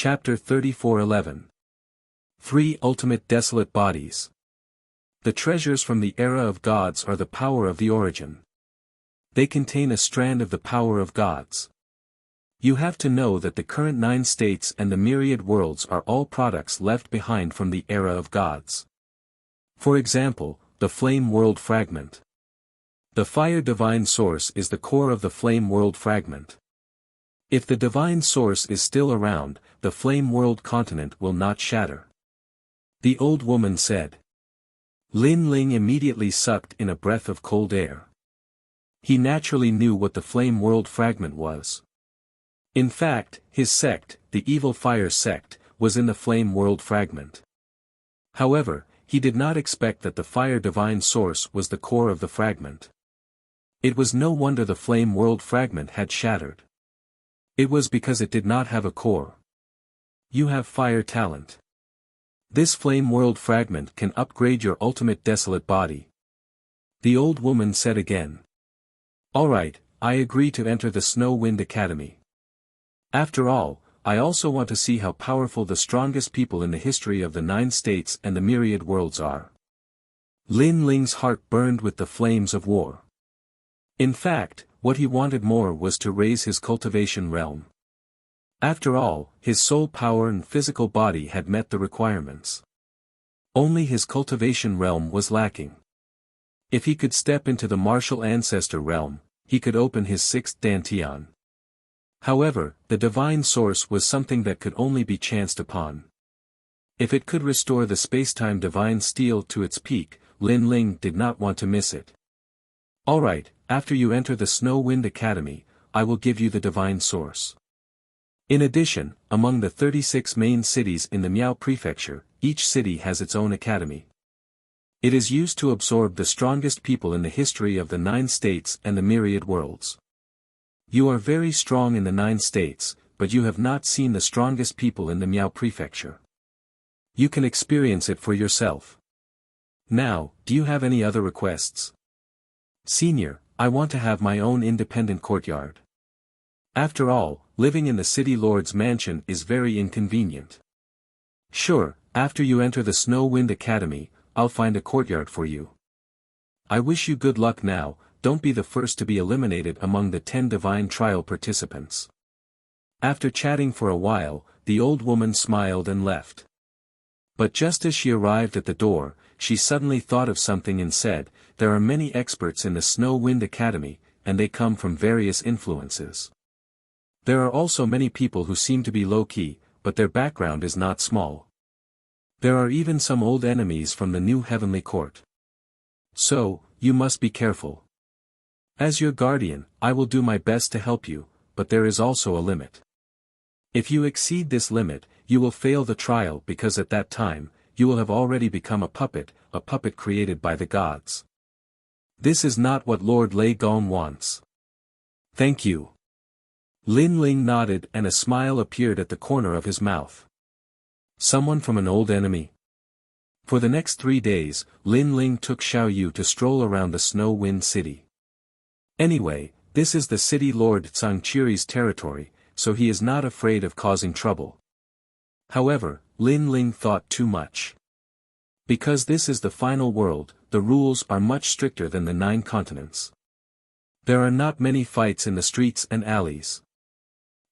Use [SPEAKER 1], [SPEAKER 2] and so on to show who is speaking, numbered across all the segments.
[SPEAKER 1] Chapter 34:11. 3 Ultimate Desolate Bodies. The treasures from the era of gods are the power of the origin. They contain a strand of the power of gods. You have to know that the current 9 states and the myriad worlds are all products left behind from the era of gods. For example, the flame world fragment. The fire divine source is the core of the flame world fragment. If the divine source is still around, the flame world continent will not shatter. The old woman said. Lin Ling immediately sucked in a breath of cold air. He naturally knew what the flame world fragment was. In fact, his sect, the evil fire sect, was in the flame world fragment. However, he did not expect that the fire divine source was the core of the fragment. It was no wonder the flame world fragment had shattered. It was because it did not have a core. You have fire talent. This flame world fragment can upgrade your ultimate desolate body. The old woman said again. Alright, I agree to enter the Snow Wind Academy. After all, I also want to see how powerful the strongest people in the history of the 9 states and the myriad worlds are. Lin Ling's heart burned with the flames of war. In fact, what he wanted more was to raise his cultivation realm. After all, his soul power and physical body had met the requirements. Only his cultivation realm was lacking. If he could step into the martial ancestor realm, he could open his 6th dantian. However, the divine source was something that could only be chanced upon. If it could restore the spacetime divine steel to its peak, Lin Ling did not want to miss it. Alright, after you enter the Snow Wind Academy, I will give you the divine source. In addition, among the 36 main cities in the Miao Prefecture, each city has its own academy. It is used to absorb the strongest people in the history of the 9 states and the myriad worlds. You are very strong in the 9 states, but you have not seen the strongest people in the Miao Prefecture. You can experience it for yourself. Now, do you have any other requests? Senior, I want to have my own independent courtyard. After all, living in the city lord's mansion is very inconvenient. Sure, after you enter the Snow Wind Academy, I'll find a courtyard for you. I wish you good luck now, don't be the first to be eliminated among the 10 divine trial participants. After chatting for a while, the old woman smiled and left. But just as she arrived at the door, she suddenly thought of something and said, there are many experts in the Snow Wind Academy, and they come from various influences. There are also many people who seem to be low-key, but their background is not small. There are even some old enemies from the new heavenly court. So, you must be careful. As your guardian, I will do my best to help you, but there is also a limit. If you exceed this limit, you will fail the trial because at that time, you will have already become a puppet created by the gods. This is not what Lord Lei Gong wants. Thank you. Lin Ling nodded and a smile appeared at the corner of his mouth. Someone from an old enemy? For the next 3 days, Lin Ling took Xiao Yu to stroll around the Snow Wind City. Anyway, this is the city lord Zhangqi's territory, so he is not afraid of causing trouble. However, Lin Ling thought too much. Because this is the final world, the rules are much stricter than the 9 continents. There are not many fights in the streets and alleys.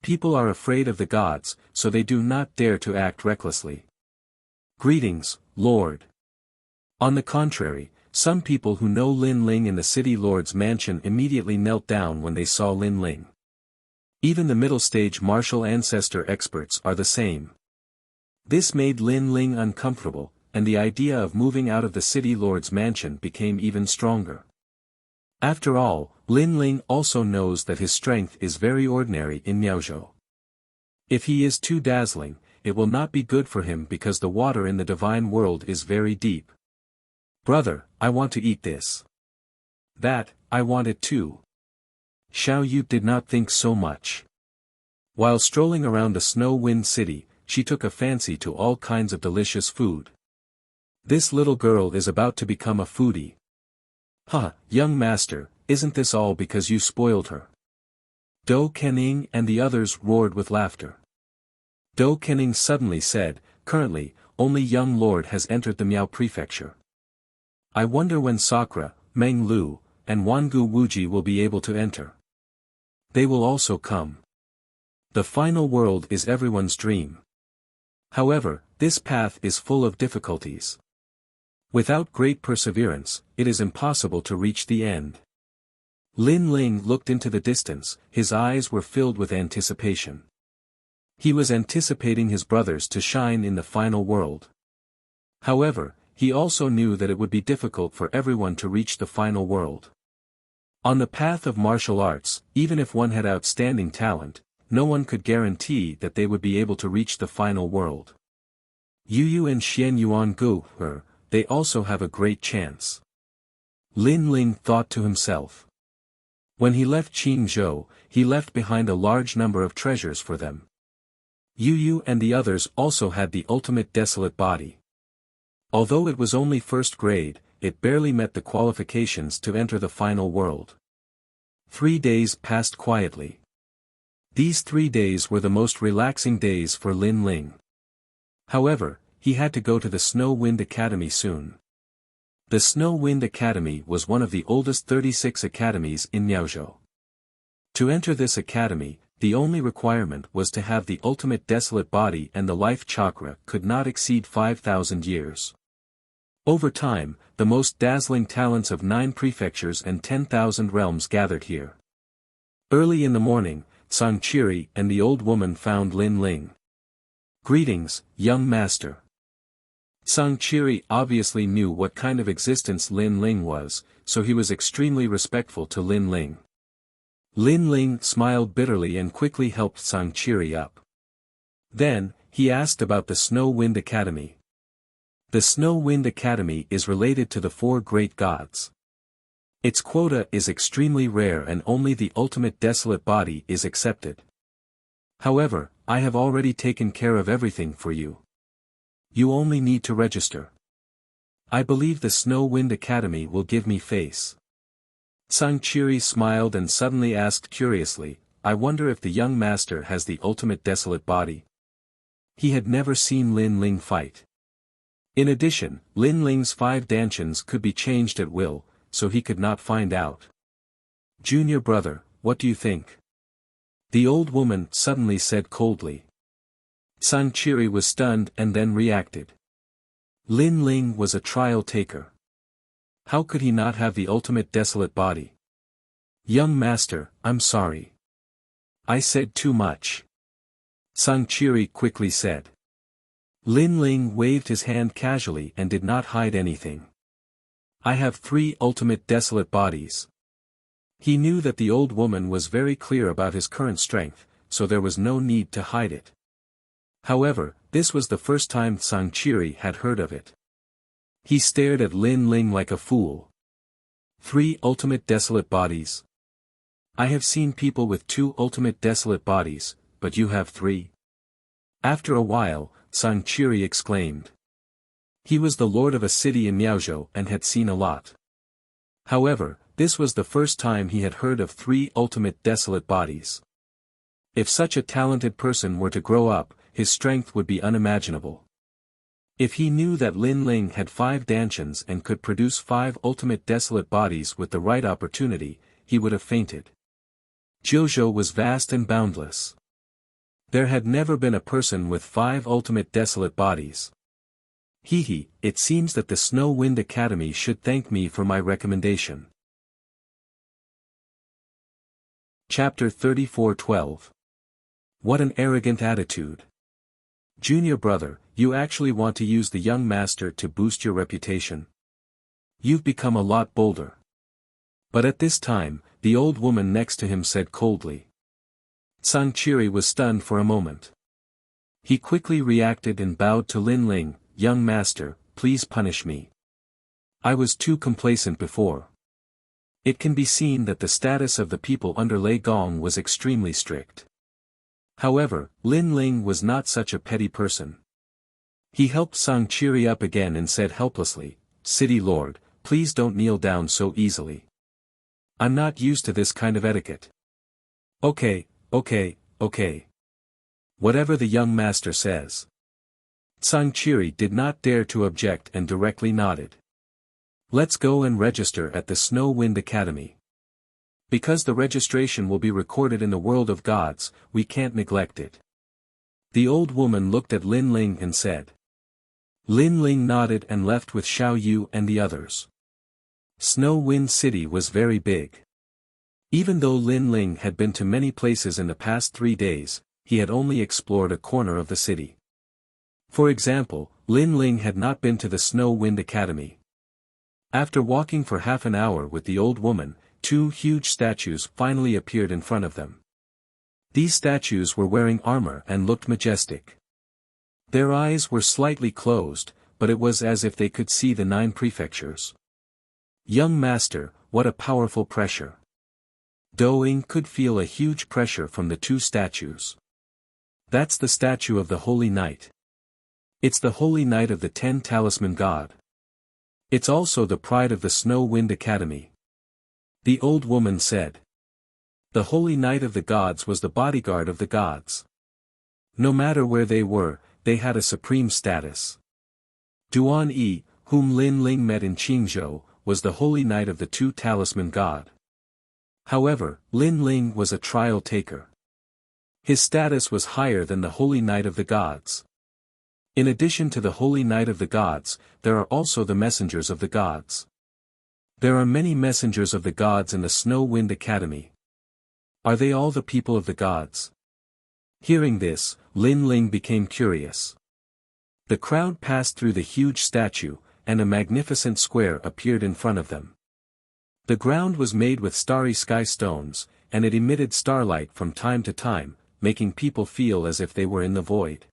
[SPEAKER 1] People are afraid of the gods, so they do not dare to act recklessly. Greetings, Lord. On the contrary, some people who know Lin Ling in the city lord's mansion immediately knelt down when they saw Lin Ling. Even the middle stage martial ancestor experts are the same. This made Lin Ling uncomfortable, and the idea of moving out of the city lord's mansion became even stronger. After all, Lin Ling also knows that his strength is very ordinary in Miaozhou. If he is too dazzling, it will not be good for him because the water in the divine world is very deep. Brother, I want to eat this. That, I want it too. Xiao Yu did not think so much. While strolling around the Snow Wind City, she took a fancy to all kinds of delicious food. This little girl is about to become a foodie. Ha, young master, isn't this all because you spoiled her? Dou Kening and the others roared with laughter. Do Kening suddenly said, currently, only young lord has entered the Miao prefecture. I wonder when Sakura, Meng Lu, and Wangu Wuji will be able to enter. They will also come. The final world is everyone's dream. However, this path is full of difficulties. Without great perseverance, it is impossible to reach the end. Lin Ling looked into the distance, his eyes were filled with anticipation. He was anticipating his brothers to shine in the final world. However, he also knew that it would be difficult for everyone to reach the final world. On the path of martial arts, even if one had outstanding talent, no one could guarantee that they would be able to reach the final world. Yu Yu and Xian Yuan Gu, they also have a great chance. Lin Ling thought to himself. When he left Qingzhou, he left behind a large number of treasures for them. Yu Yu and the others also had the ultimate desolate body. Although it was only first grade, it barely met the qualifications to enter the final world. 3 days passed quietly. These 3 days were the most relaxing days for Lin Ling. However, he had to go to the Snow Wind Academy soon. The Snow Wind Academy was one of the oldest 36 academies in Miaozhou. To enter this academy, the only requirement was to have the ultimate desolate body, and the life chakra could not exceed 5,000 years. Over time, the most dazzling talents of 9 prefectures and 10,000 realms gathered here. Early in the morning, Sangchiri and the old woman found Lin Ling. Greetings, young master. Sangchiri obviously knew what kind of existence Lin Ling was, so he was extremely respectful to Lin Ling. Lin Ling smiled bitterly and quickly helped Sangchiri up. Then, he asked about the Snow Wind Academy. The Snow Wind Academy is related to the 4 great gods. Its quota is extremely rare and only the ultimate desolate body is accepted. However, I have already taken care of everything for you. You only need to register. I believe the Snow Wind Academy will give me face. Sangchiri smiled and suddenly asked curiously, I wonder if the young master has the ultimate desolate body. He had never seen Lin Ling fight. In addition, Lin Ling's 5 dantians could be changed at will, so he could not find out. Junior brother, what do you think? The old woman suddenly said coldly. Sangchiri was stunned and then reacted. Lin Ling was a trial taker. How could he not have the ultimate desolate body? Young master, I'm sorry. I said too much. Sangchiri quickly said. Lin Ling waved his hand casually and did not hide anything. I have 3 ultimate desolate bodies. He knew that the old woman was very clear about his current strength, so there was no need to hide it. However, this was the first time Sangchiri had heard of it. He stared at Lin Ling like a fool. 3 ultimate desolate bodies. I have seen people with 2 ultimate desolate bodies, but you have 3. After a while, Sangchiri exclaimed. He was the lord of a city in Miaozhou and had seen a lot. However, this was the first time he had heard of 3 ultimate desolate bodies. If such a talented person were to grow up, his strength would be unimaginable. If he knew that Lin Ling had 5 dantians and could produce 5 ultimate desolate bodies with the right opportunity, he would have fainted. Jiuzhou was vast and boundless. There had never been a person with 5 ultimate desolate bodies. It seems that the Snow Wind Academy should thank me for my recommendation. Chapter 34:12. What an arrogant attitude. Junior brother, you actually want to use the young master to boost your reputation? You've become a lot bolder. But at this time, the old woman next to him said coldly. Sangchiri was stunned for a moment. He quickly reacted and bowed to Lin Ling, young master, please punish me. I was too complacent before. It can be seen that the status of the people under Lei Gong was extremely strict. However, Lin Ling was not such a petty person. He helped Sangchiri up again and said helplessly, City Lord, please don't kneel down so easily. I'm not used to this kind of etiquette. Okay. Whatever the young master says. Tsangchiri did not dare to object and directly nodded. Let's go and register at the Snow Wind Academy. Because the registration will be recorded in the world of gods, we can't neglect it. The old woman looked at Lin Ling and said. Lin Ling nodded and left with Xiao Yu and the others. Snow Wind City was very big. Even though Lin Ling had been to many places in the past 3 days, he had only explored a corner of the city. For example, Lin Ling had not been to the Snow Wind Academy. After walking for half an hour with the old woman, 2 huge statues finally appeared in front of them. These statues were wearing armor and looked majestic. Their eyes were slightly closed, but it was as if they could see the 9 prefectures. Young master, what a powerful pressure. Doing could feel a huge pressure from the 2 statues. That's the statue of the Holy Knight. It's the Holy Knight of the 10 Talisman God. It's also the pride of the Snow Wind Academy. The old woman said. The Holy Knight of the Gods was the bodyguard of the gods. No matter where they were, they had a supreme status. Duan Yi, whom Lin Ling met in Qingzhou, was the Holy Knight of the 2 Talisman God. However, Lin Ling was a trial taker. His status was higher than the Holy Knight of the Gods. In addition to the Holy Knight of the Gods, there are also the Messengers of the Gods. There are many Messengers of the Gods in the Snow Wind Academy. Are they all the people of the gods? Hearing this, Lin Ling became curious. The crowd passed through the huge statue, and a magnificent square appeared in front of them. The ground was made with starry sky stones, and it emitted starlight from time to time, making people feel as if they were in the void.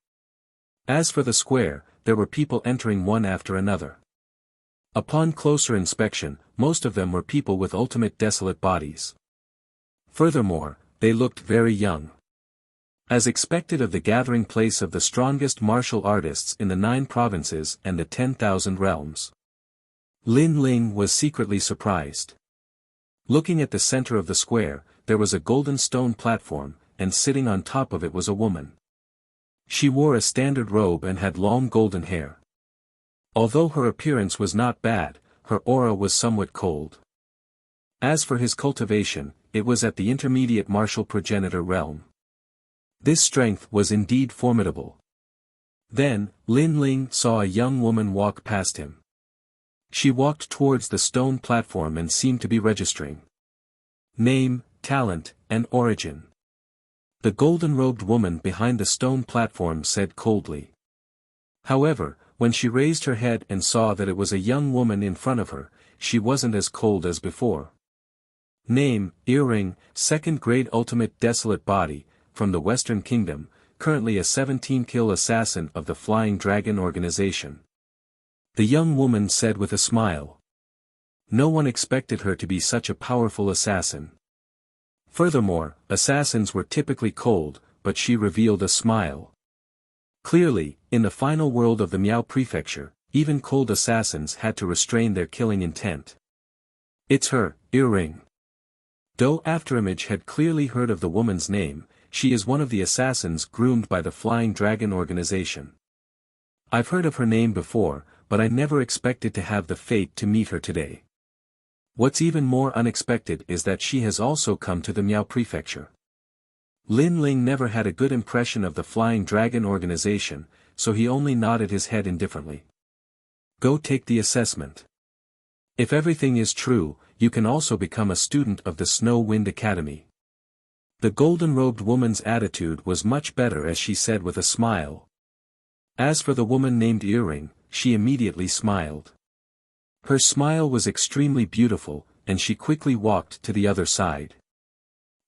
[SPEAKER 1] As for the square, there were people entering one after another. Upon closer inspection, most of them were people with ultimate desolate bodies. Furthermore, they looked very young. As expected of the gathering place of the strongest martial artists in the 9 provinces and the 10,000 realms. Lin Ling was secretly surprised. Looking at the center of the square, there was a golden stone platform, and sitting on top of it was a woman. She wore a standard robe and had long golden hair. Although her appearance was not bad, her aura was somewhat cold. As for his cultivation, it was at the intermediate martial progenitor realm. This strength was indeed formidable. Then, Lin Ling saw a young woman walk past him. She walked towards the stone platform and seemed to be registering name, talent, and origin. The golden-robed woman behind the stone platform said coldly. However, when she raised her head and saw that it was a young woman in front of her, she wasn't as cold as before. Name, Earring, 2nd grade ultimate desolate body, from the Western Kingdom, currently a 17-kill assassin of the Flying Dragon organization. The young woman said with a smile. No one expected her to be such a powerful assassin. Furthermore, assassins were typically cold, but she revealed a smile. Clearly, in the final world of the Miao Prefecture, even cold assassins had to restrain their killing intent. It's her, Earring. Though Afterimage had clearly heard of the woman's name, she is one of the assassins groomed by the Flying Dragon organization. I've heard of her name before, but I never expected to have the fate to meet her today. What's even more unexpected is that she has also come to the Miao Prefecture. Lin Ling never had a good impression of the Flying Dragon organization, so he only nodded his head indifferently. Go take the assessment. If everything is true, you can also become a student of the Snow Wind Academy. The golden-robed woman's attitude was much better as she said with a smile. As for the woman named Earring, she immediately smiled. Her smile was extremely beautiful, and she quickly walked to the other side.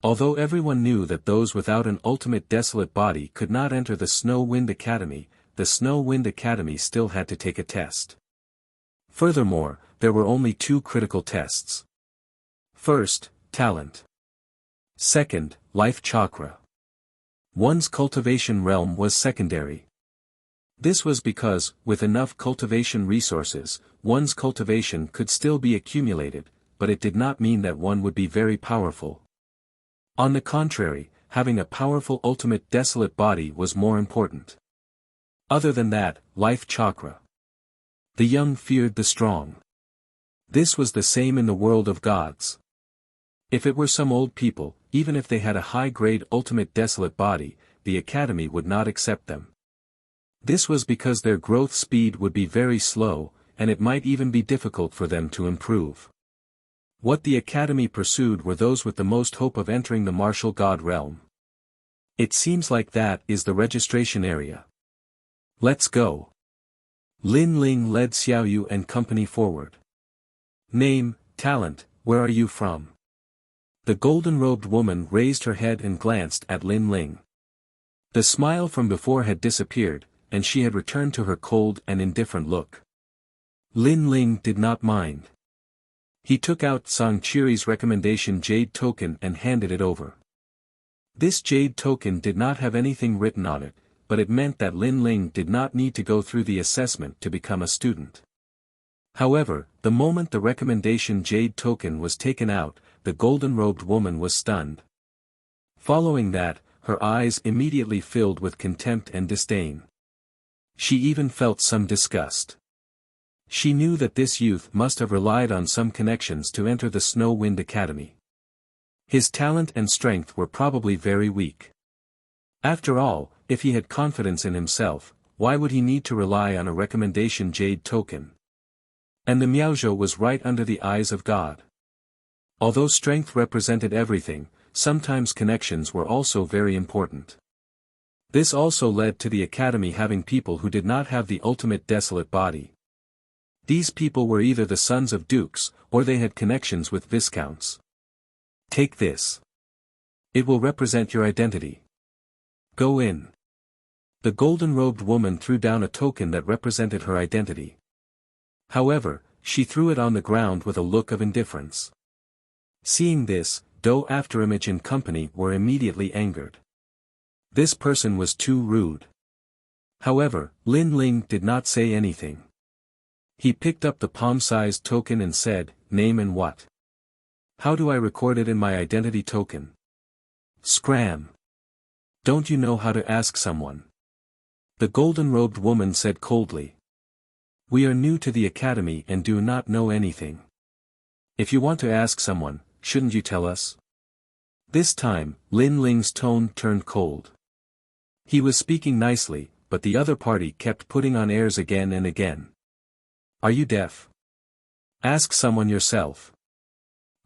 [SPEAKER 1] Although everyone knew that those without an ultimate desolate body could not enter the Snow Wind Academy, the Snow Wind Academy still had to take a test. Furthermore, there were only 2 critical tests. First, talent. Second, life chakra. One's cultivation realm was secondary. This was because, with enough cultivation resources, one's cultivation could still be accumulated, but it did not mean that one would be very powerful. On the contrary, having a powerful ultimate desolate body was more important. Other than that, life chakra. The young feared the strong. This was the same in the world of gods. If it were some old people, even if they had a high-grade ultimate desolate body, the academy would not accept them. This was because their growth speed would be very slow, and it might even be difficult for them to improve. What the academy pursued were those with the most hope of entering the martial god realm. It seems like that is the registration area. Let's go. Lin Ling led Xiaoyu and company forward. Name, talent, where are you from? The golden-robed woman raised her head and glanced at Lin Ling. The smile from before had disappeared, and she had returned to her cold and indifferent look. Lin Ling did not mind. He took out Sangchiri's recommendation jade token and handed it over. This jade token did not have anything written on it, but it meant that Lin Ling did not need to go through the assessment to become a student. However, the moment the recommendation jade token was taken out, the golden-robed woman was stunned. Following that, her eyes immediately filled with contempt and disdain. She even felt some disgust. She knew that this youth must have relied on some connections to enter the Snow Wind Academy. His talent and strength were probably very weak. After all, if he had confidence in himself, why would he need to rely on a recommendation jade token? And the Miaozhou was right under the eyes of God. Although strength represented everything, sometimes connections were also very important. This also led to the academy having people who did not have the ultimate desolate body. These people were either the sons of dukes, or they had connections with viscounts. Take this. It will represent your identity. Go in. The golden-robed woman threw down a token that represented her identity. However, she threw it on the ground with a look of indifference. Seeing this, Do Afterimage and company were immediately angered. This person was too rude. However, Lin Ling did not say anything. He picked up the palm-sized token and said, "Name and what? How do I record it in my identity token?" Scram. Don't you know how to ask someone? The golden-robed woman said coldly. We are new to the academy and do not know anything. If you want to ask someone, shouldn't you tell us? This time, Lin Ling's tone turned cold. He was speaking nicely, but the other party kept putting on airs again and again. Are you deaf? Ask someone yourself.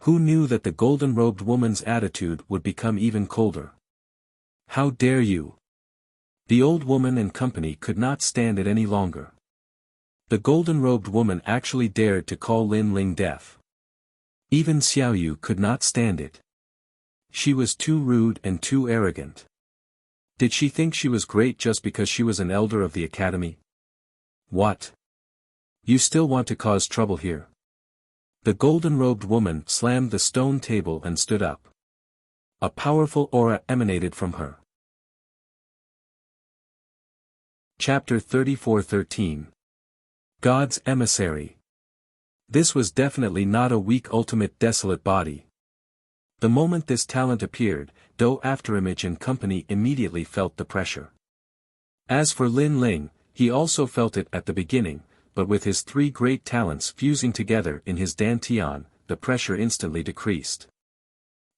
[SPEAKER 1] Who knew that the golden-robed woman's attitude would become even colder? How dare you? The old woman and company could not stand it any longer. The golden-robed woman actually dared to call Lin Ling deaf. Even Xiaoyu could not stand it. She was too rude and too arrogant. Did she think she was great just because she was an elder of the academy? What? You still want to cause trouble here? The golden-robed woman slammed the stone table and stood up. A powerful aura emanated from her. Chapter 34:13. God's Emissary. This was definitely not a weak ultimate desolate body. The moment this talent appeared, Do Afterimage and company immediately felt the pressure. As for Lin Ling, he also felt it at the beginning, but with his three great talents fusing together in his dantian, the pressure instantly decreased.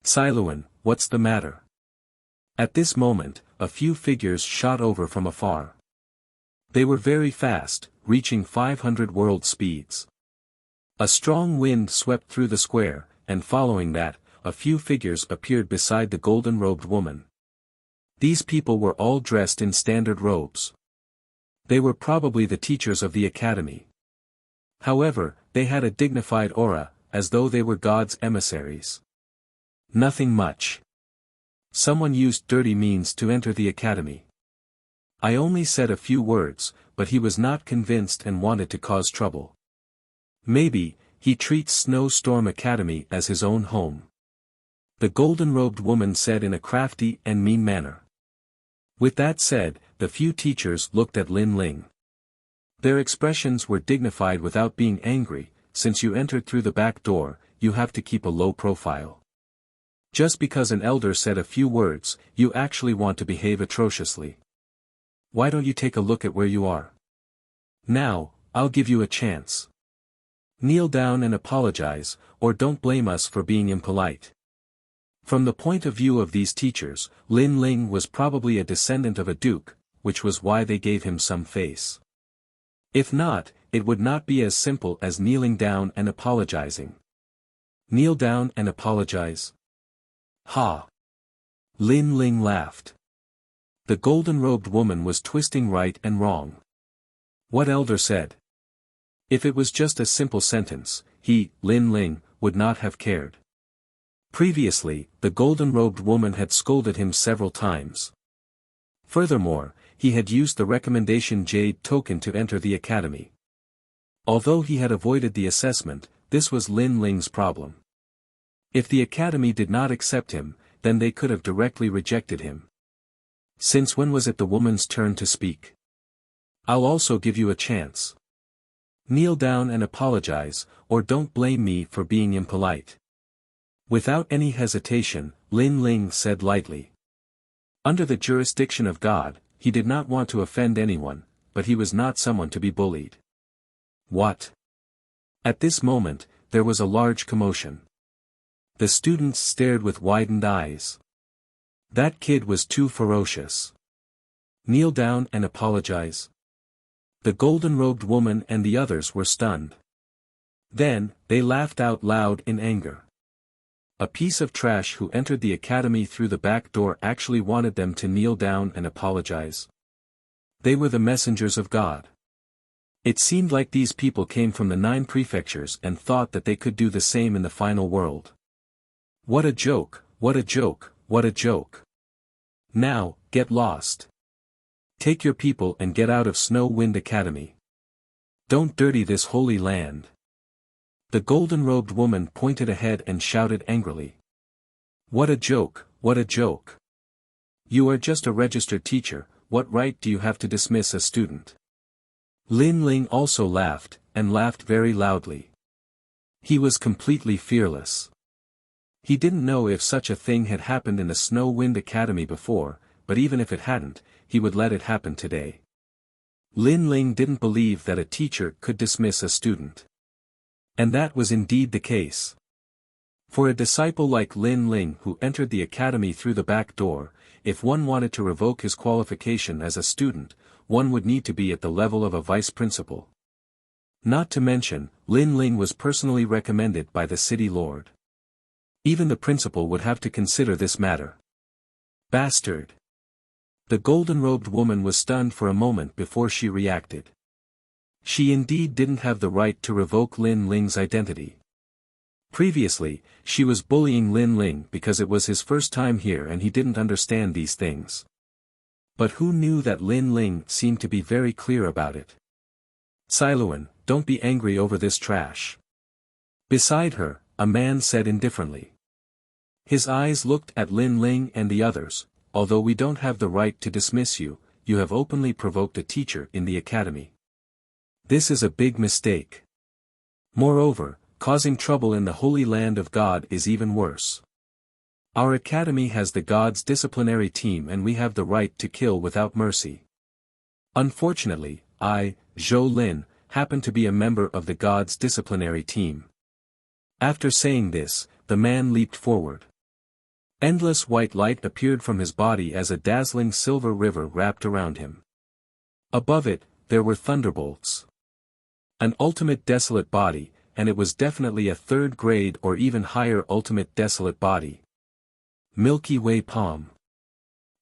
[SPEAKER 1] Siluan, what's the matter? At this moment, a few figures shot over from afar. They were very fast, reaching 500 world speeds. A strong wind swept through the square, and following that, a few figures appeared beside the golden-robed woman. These people were all dressed in standard robes. They were probably the teachers of the academy. However, they had a dignified aura, as though they were God's emissaries. Nothing much. Someone used dirty means to enter the academy. I only said a few words, but he was not convinced and wanted to cause trouble. Maybe, he treats Snowstorm Academy as his own home. The golden-robed woman said in a crafty and mean manner. With that said, the few teachers looked at Lin Ling. Their expressions were dignified without being angry. Since you entered through the back door, you have to keep a low profile. Just because an elder said a few words, you actually want to behave atrociously. Why don't you take a look at where you are? Now, I'll give you a chance. Kneel down and apologize, or don't blame us for being impolite. From the point of view of these teachers, Lin Ling was probably a descendant of a duke, which was why they gave him some face. If not, it would not be as simple as kneeling down and apologizing. Kneel down and apologize? Ha! Lin Ling laughed. The golden-robed woman was twisting right and wrong. What elder said? If it was just a simple sentence, he, Lin Ling, would not have cared. Previously, the golden-robed woman had scolded him several times. Furthermore, he had used the recommendation jade token to enter the academy. Although he had avoided the assessment, this was Lin Ling's problem. If the academy did not accept him, then they could have directly rejected him. Since when was it the woman's turn to speak? I'll also give you a chance. Kneel down and apologize, or don't blame me for being impolite. Without any hesitation, Lin Ling said lightly. Under the jurisdiction of God, he did not want to offend anyone, but he was not someone to be bullied. What? At this moment, there was a large commotion. The students stared with widened eyes. That kid was too ferocious. Kneel down and apologize. The golden-robed woman and the others were stunned. Then, they laughed out loud in anger. A piece of trash who entered the academy through the back door actually wanted them to kneel down and apologize. They were the messengers of God. It seemed like these people came from the 9 prefectures and thought that they could do the same in the final world. What a joke, what a joke, what a joke. Now, get lost. Take your people and get out of Snow Wind Academy. Don't dirty this holy land. The golden-robed woman pointed ahead and shouted angrily. What a joke, what a joke. You are just a registered teacher, what right do you have to dismiss a student? Lin Ling also laughed, and laughed very loudly. He was completely fearless. He didn't know if such a thing had happened in the Snow Wind Academy before, but even if it hadn't, he would let it happen today. Lin Ling didn't believe that a teacher could dismiss a student. And that was indeed the case. For a disciple like Lin Ling who entered the academy through the back door, if one wanted to revoke his qualification as a student, one would need to be at the level of a vice principal. Not to mention, Lin Ling was personally recommended by the city lord. Even the principal would have to consider this matter. Bastard! The golden-robed woman was stunned for a moment before she reacted. She indeed didn't have the right to revoke Lin Ling's identity. Previously, she was bullying Lin Ling because it was his first time here and he didn't understand these things. But who knew that Lin Ling seemed to be very clear about it? Siluan, don't be angry over this trash. Beside her, a man said indifferently. His eyes looked at Lin Ling and the others. Although we don't have the right to dismiss you, you have openly provoked a teacher in the academy. This is a big mistake. Moreover, causing trouble in the holy land of God is even worse. Our academy has the God's disciplinary team and we have the right to kill without mercy. Unfortunately, I, Zhou Lin, happen to be a member of the God's disciplinary team. After saying this, the man leaped forward. Endless white light appeared from his body as a dazzling silver river wrapped around him. Above it, there were thunderbolts. An ultimate desolate body, and it was definitely a 3rd grade or even higher ultimate desolate body. Milky Way palm.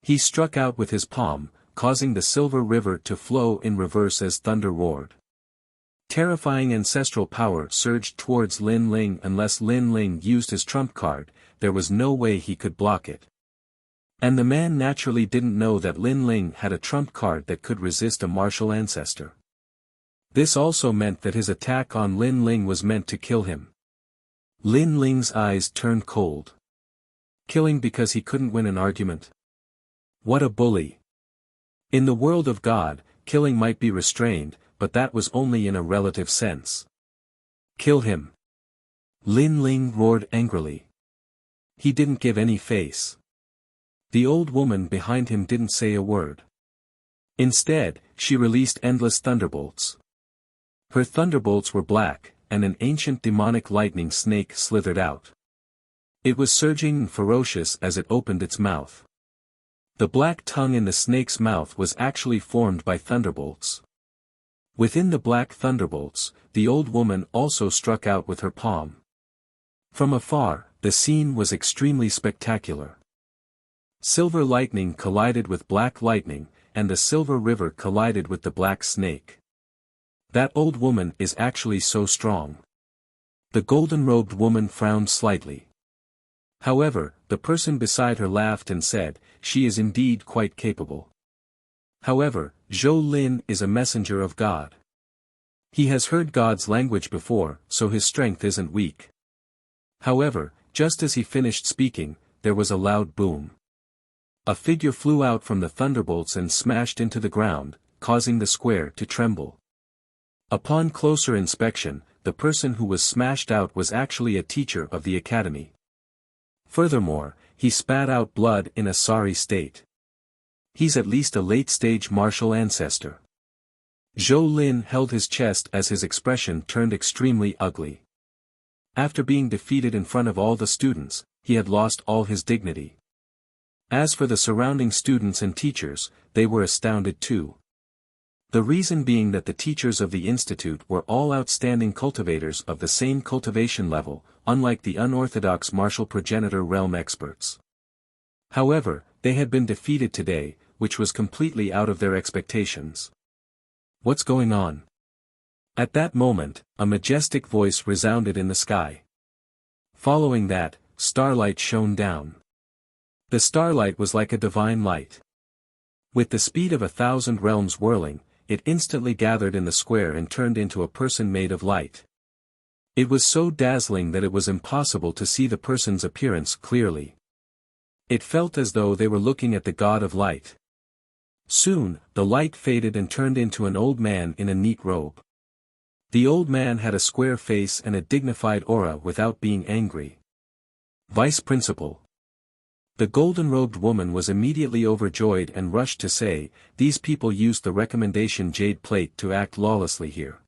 [SPEAKER 1] He struck out with his palm, causing the silver river to flow in reverse as thunder roared. Terrifying ancestral power surged towards Lin Ling. Unless Lin Ling used his trump card, there was no way he could block it. And the man naturally didn't know that Lin Ling had a trump card that could resist a martial ancestor. This also meant that his attack on Lin Ling was meant to kill him. Lin Ling's eyes turned cold. Killing because he couldn't win an argument? What a bully! In the world of God, killing might be restrained, but that was only in a relative sense. Kill him! Lin Ling roared angrily. He didn't give any face. The old woman behind him didn't say a word. Instead, she released endless thunderbolts. Her thunderbolts were black, and an ancient demonic lightning snake slithered out. It was surging and ferocious as it opened its mouth. The black tongue in the snake's mouth was actually formed by thunderbolts. Within the black thunderbolts, the old woman also struck out with her palm. From afar, the scene was extremely spectacular. Silver lightning collided with black lightning, and the silver river collided with the black snake. That old woman is actually so strong. The golden-robed woman frowned slightly. However, the person beside her laughed and said, "She is indeed quite capable." However, Zhou Lin is a messenger of God. He has heard God's language before, so his strength isn't weak. However, just as he finished speaking, there was a loud boom. A figure flew out from the thunderbolts and smashed into the ground, causing the square to tremble. Upon closer inspection, the person who was smashed out was actually a teacher of the academy. Furthermore, he spat out blood in a sorry state. He's at least a late-stage martial ancestor. Zhou Lin held his chest as his expression turned extremely ugly. After being defeated in front of all the students, he had lost all his dignity. As for the surrounding students and teachers, they were astounded too. The reason being that the teachers of the institute were all outstanding cultivators of the same cultivation level, unlike the unorthodox martial progenitor realm experts. However, they had been defeated today, which was completely out of their expectations. What's going on? At that moment, a majestic voice resounded in the sky. Following that, starlight shone down. The starlight was like a divine light. With the speed of 1,000 realms whirling, it instantly gathered in the square and turned into a person made of light. It was so dazzling that it was impossible to see the person's appearance clearly. It felt as though they were looking at the god of light. Soon, the light faded and turned into an old man in a neat robe. The old man had a square face and a dignified aura without being angry. Vice Principal. The golden-robed woman was immediately overjoyed and rushed to say, "These people used the recommendation jade plate to act lawlessly here.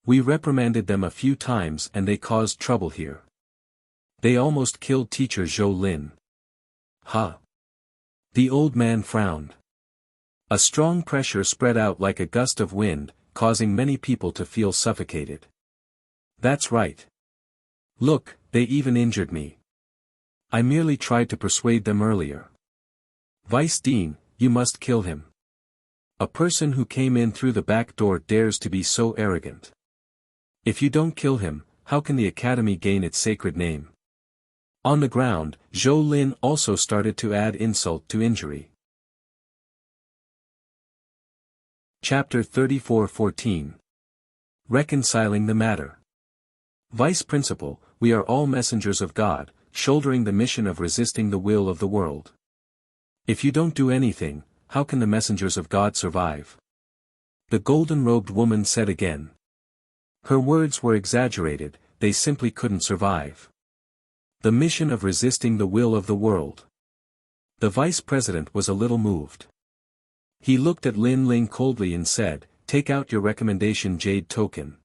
[SPEAKER 1] We reprimanded them a few times and they caused trouble here. They almost killed teacher Zhou Lin." "Huh?" The old man frowned. A strong pressure spread out like a gust of wind, causing many people to feel suffocated. "That's right. Look, they even injured me. I merely tried to persuade them earlier. Vice Dean, you must kill him. A person who came in through the back door dares to be so arrogant. If you don't kill him, how can the academy gain its sacred name?" On the ground, Zhou Lin also started to add insult to injury. Chapter 34:14. Reconciling the Matter. Vice Principal, we are all messengers of God, shouldering the mission of resisting the will of the world. If you don't do anything, how can the messengers of God survive? The golden-robed woman said again. Her words were exaggerated, they simply couldn't survive. The mission of resisting the will of the world. The vice president was a little moved. He looked at Lin Ling coldly and said, "Take out your recommendation jade token."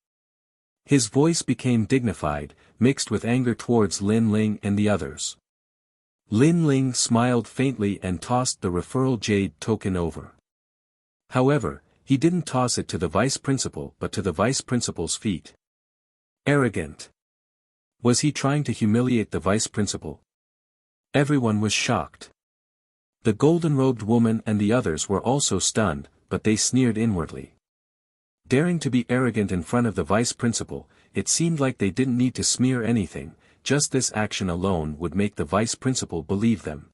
[SPEAKER 1] His voice became dignified, mixed with anger towards Lin Ling and the others. Lin Ling smiled faintly and tossed the referral jade token over. However, he didn't toss it to the vice principal but to the vice principal's feet. Arrogant. Was he trying to humiliate the vice principal? Everyone was shocked. The golden-robed woman and the others were also stunned, but they sneered inwardly. Daring to be arrogant in front of the vice principal, it seemed like they didn't need to smear anything, just this action alone would make the vice principal believe them.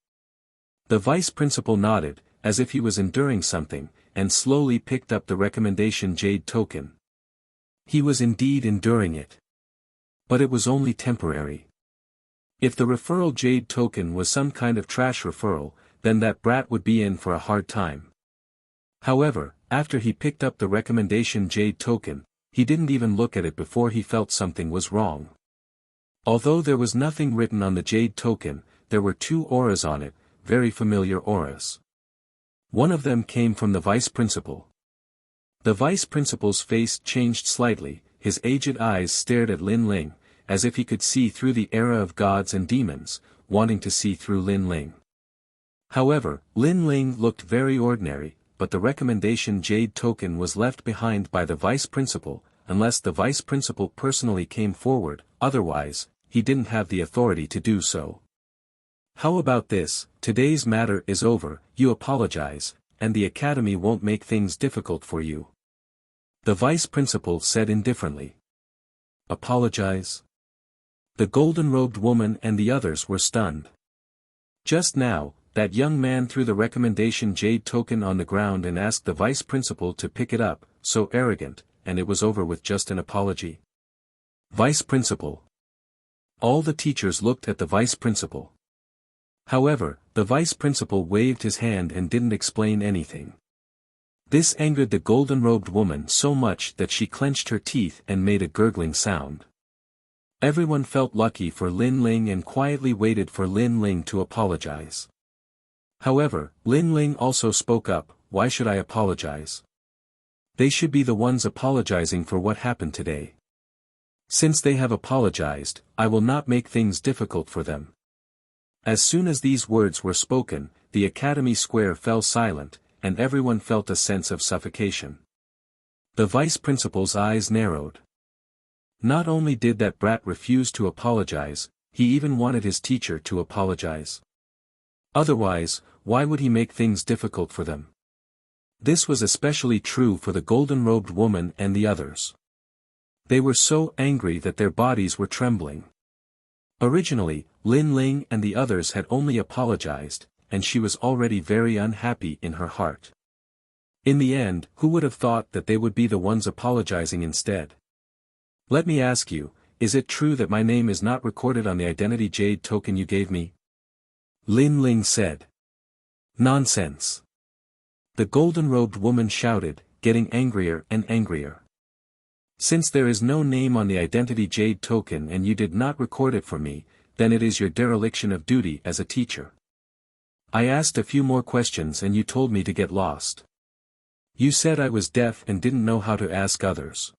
[SPEAKER 1] The vice principal nodded, as if he was enduring something, and slowly picked up the recommendation jade token. He was indeed enduring it. But it was only temporary. If the referral jade token was some kind of trash referral, then that brat would be in for a hard time. However, after he picked up the recommendation jade token, he didn't even look at it before he felt something was wrong. Although there was nothing written on the jade token, there were 2 auras on it, very familiar auras. One of them came from the vice principal. The vice principal's face changed slightly, his aged eyes stared at Lin Ling, as if he could see through the era of gods and demons, wanting to see through Lin Ling. However, Lin Ling looked very ordinary, but the recommendation jade token was left behind by the vice principal, unless the vice principal personally came forward, otherwise, he didn't have the authority to do so. How about this, today's matter is over, you apologize, and the academy won't make things difficult for you. The vice principal said indifferently. Apologize? The golden-robed woman and the others were stunned. Just now, that young man threw the recommendation jade token on the ground and asked the vice principal to pick it up, so arrogant, and it was over with just an apology. Vice principal. All the teachers looked at the vice principal. However, the vice principal waved his hand and didn't explain anything. This angered the golden-robed woman so much that she clenched her teeth and made a gurgling sound. Everyone felt lucky for Lin Ling and quietly waited for Lin Ling to apologize. However, Lin Ling also spoke up, why should I apologize? They should be the ones apologizing for what happened today. Since they have apologized, I will not make things difficult for them. As soon as these words were spoken, the academy square fell silent, and everyone felt a sense of suffocation. The vice principal's eyes narrowed. Not only did that brat refuse to apologize, he even wanted his teacher to apologize. Otherwise, why would he make things difficult for them? This was especially true for the golden-robed woman and the others. They were so angry that their bodies were trembling. Originally, Lin Ling and the others had only apologized, and she was already very unhappy in her heart. In the end, who would have thought that they would be the ones apologizing instead? Let me ask you, is it true that my name is not recorded on the identity jade token you gave me? Lin Ling said. Nonsense. The golden-robed woman shouted, getting angrier and angrier. Since there is no name on the identity jade token and you did not record it for me, then it is your dereliction of duty as a teacher. I asked a few more questions and you told me to get lost. You said I was deaf and didn't know how to ask others.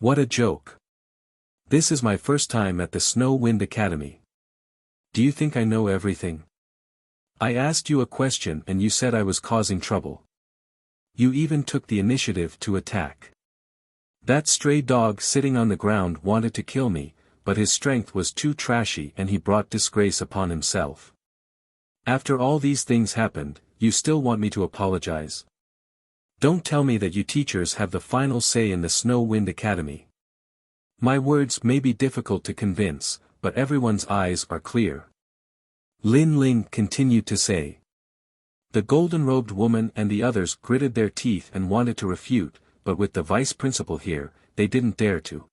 [SPEAKER 1] What a joke. This is my first time at the Snow Wind Academy. Do you think I know everything? I asked you a question and you said I was causing trouble. You even took the initiative to attack. That stray dog sitting on the ground wanted to kill me, but his strength was too trashy and he brought disgrace upon himself. After all these things happened, you still want me to apologize? Don't tell me that you teachers have the final say in the Snow Wind Academy. My words may be difficult to convince, but everyone's eyes are clear. Lin Ling continued to say. The golden-robed woman and the others gritted their teeth and wanted to refute, but with the vice principal here, they didn't dare to.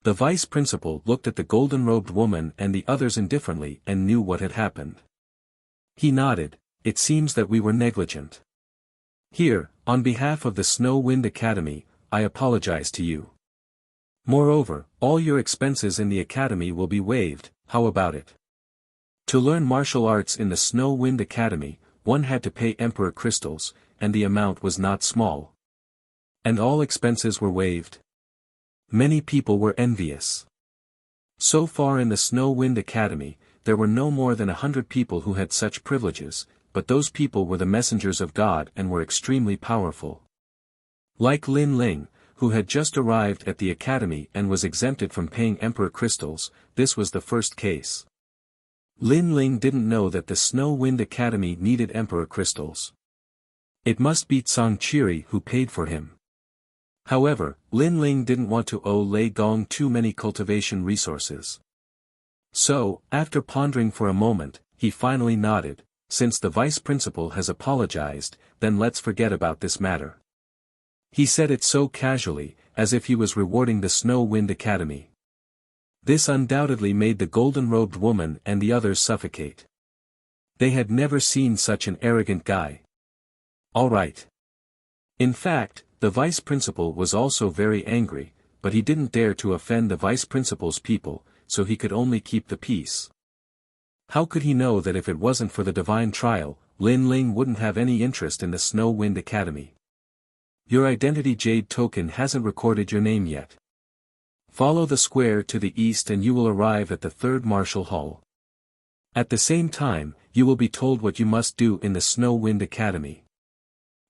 [SPEAKER 1] The vice principal looked at the golden-robed woman and the others indifferently and knew what had happened. He nodded, it seems that we were negligent. Here, on behalf of the Snow Wind Academy, I apologize to you. Moreover, all your expenses in the academy will be waived, how about it? To learn martial arts in the Snow Wind Academy, one had to pay Emperor crystals, and the amount was not small. And all expenses were waived. Many people were envious. So far in the Snow Wind Academy, there were no more than 100 people who had such privileges, but those people were the messengers of God and were extremely powerful. Like Lin Ling, who had just arrived at the academy and was exempted from paying Emperor crystals, this was the first case. Lin Ling didn't know that the Snow Wind Academy needed Emperor crystals. It must be Tsang Chiri who paid for him. However, Lin Ling didn't want to owe Lei Gong too many cultivation resources. So, after pondering for a moment, he finally nodded, since the vice principal has apologized, then let's forget about this matter. He said it so casually, as if he was rewarding the Snow Wind Academy. This undoubtedly made the golden-robed woman and the others suffocate. They had never seen such an arrogant guy. All right. In fact, the vice principal was also very angry, but he didn't dare to offend the vice principal's people, so he could only keep the peace. How could he know that if it wasn't for the divine trial, Lin Ling wouldn't have any interest in the Snow Wind Academy? Your identity jade token hasn't recorded your name yet. Follow the square to the east and you will arrive at the third martial hall. At the same time, you will be told what you must do in the Snow Wind Academy.